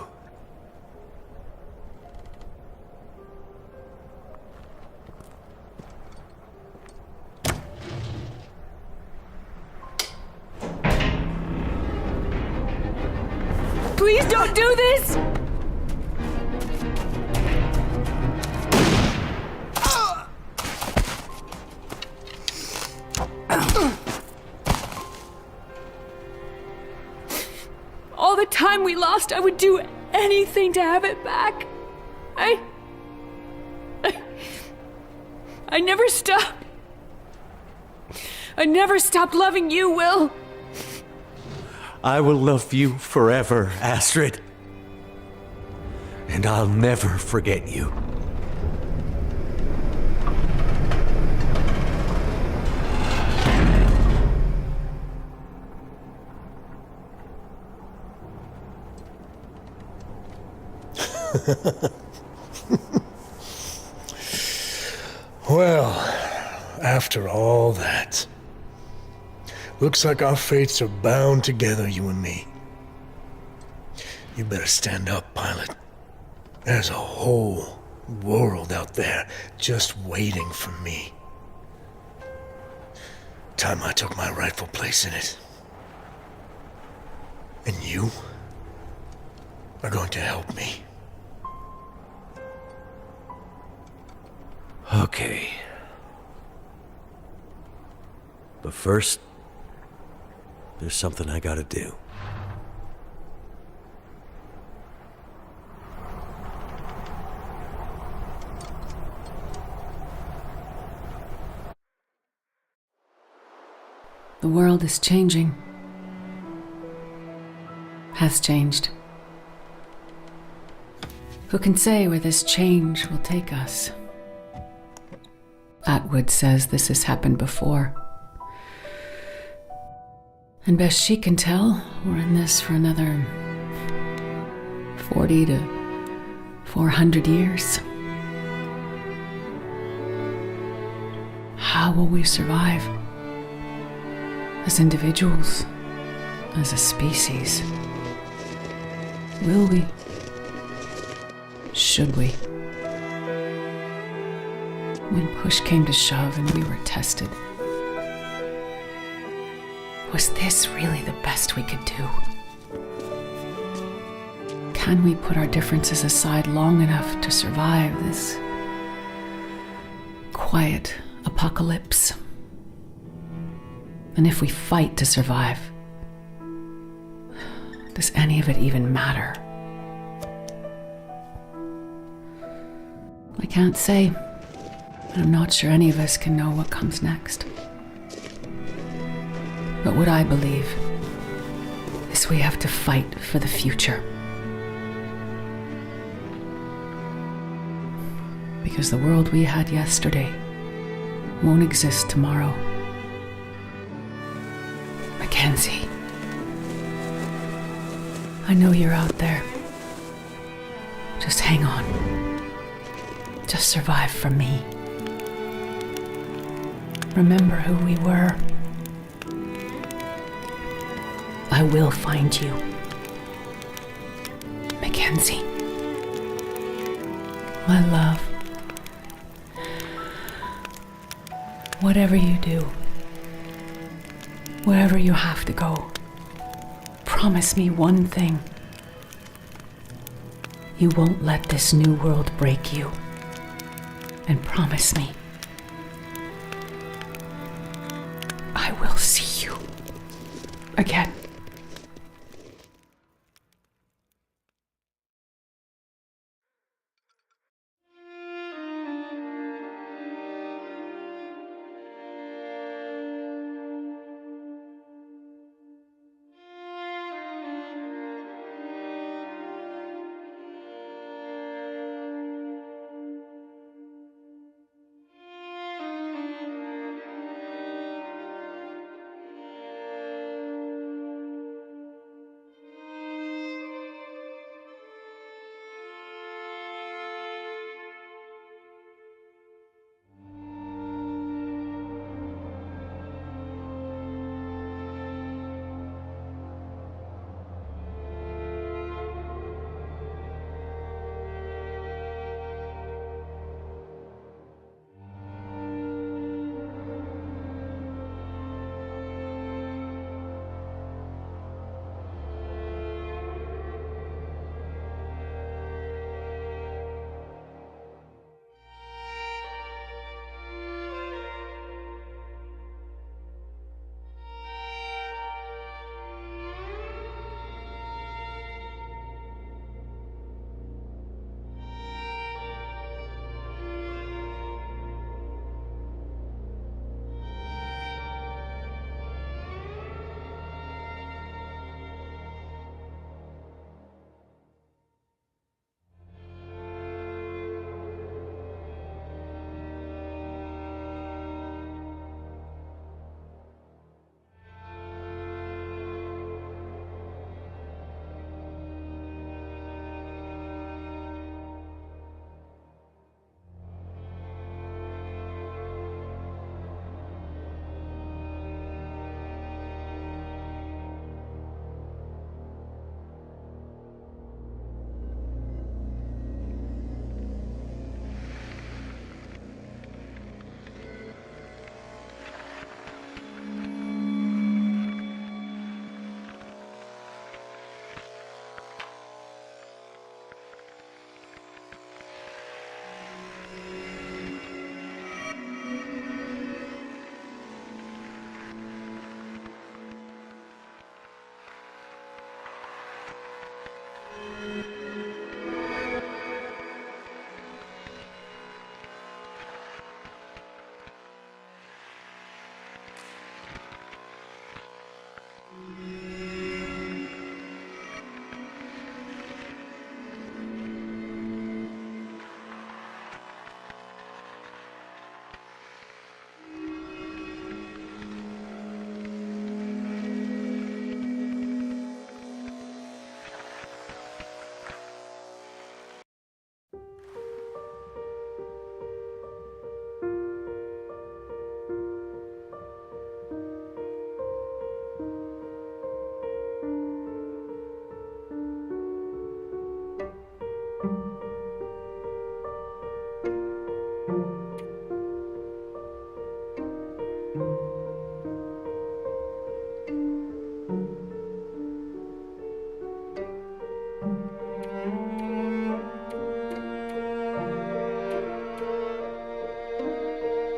Don't do this! All the time we lost, I would do anything to have it back. I never stopped. I never stopped loving you, Will. I will love you forever, Astrid. And I'll never forget you. Well, after all that, looks like our fates are bound together, you and me. You better stand up, pilot. There's a whole world out there just waiting for me. Time I took my rightful place in it. And you are going to help me. Okay. But first, there's something I gotta do. The world is changing. Has changed. Who can say where this change will take us? Atwood says this has happened before. And best she can tell, we're in this for another 40 to 400 years. How will we survive? As individuals, as a species? Will we? Should we? When push came to shove and we were tested, was this really the best we could do? Can we put our differences aside long enough to survive this quiet apocalypse? And if we fight to survive, does any of it even matter? I can't say, and I'm not sure any of us can know what comes next. But what I believe is we have to fight for the future. Because the world we had yesterday won't exist tomorrow. Mackenzie, I know you're out there. Just hang on. Just survive for me. Remember who we were. I will find you. Mackenzie. My love. Whatever you do, wherever you have to go, promise me one thing. You won't let this new world break you. And promise me, I will see you again.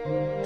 Right.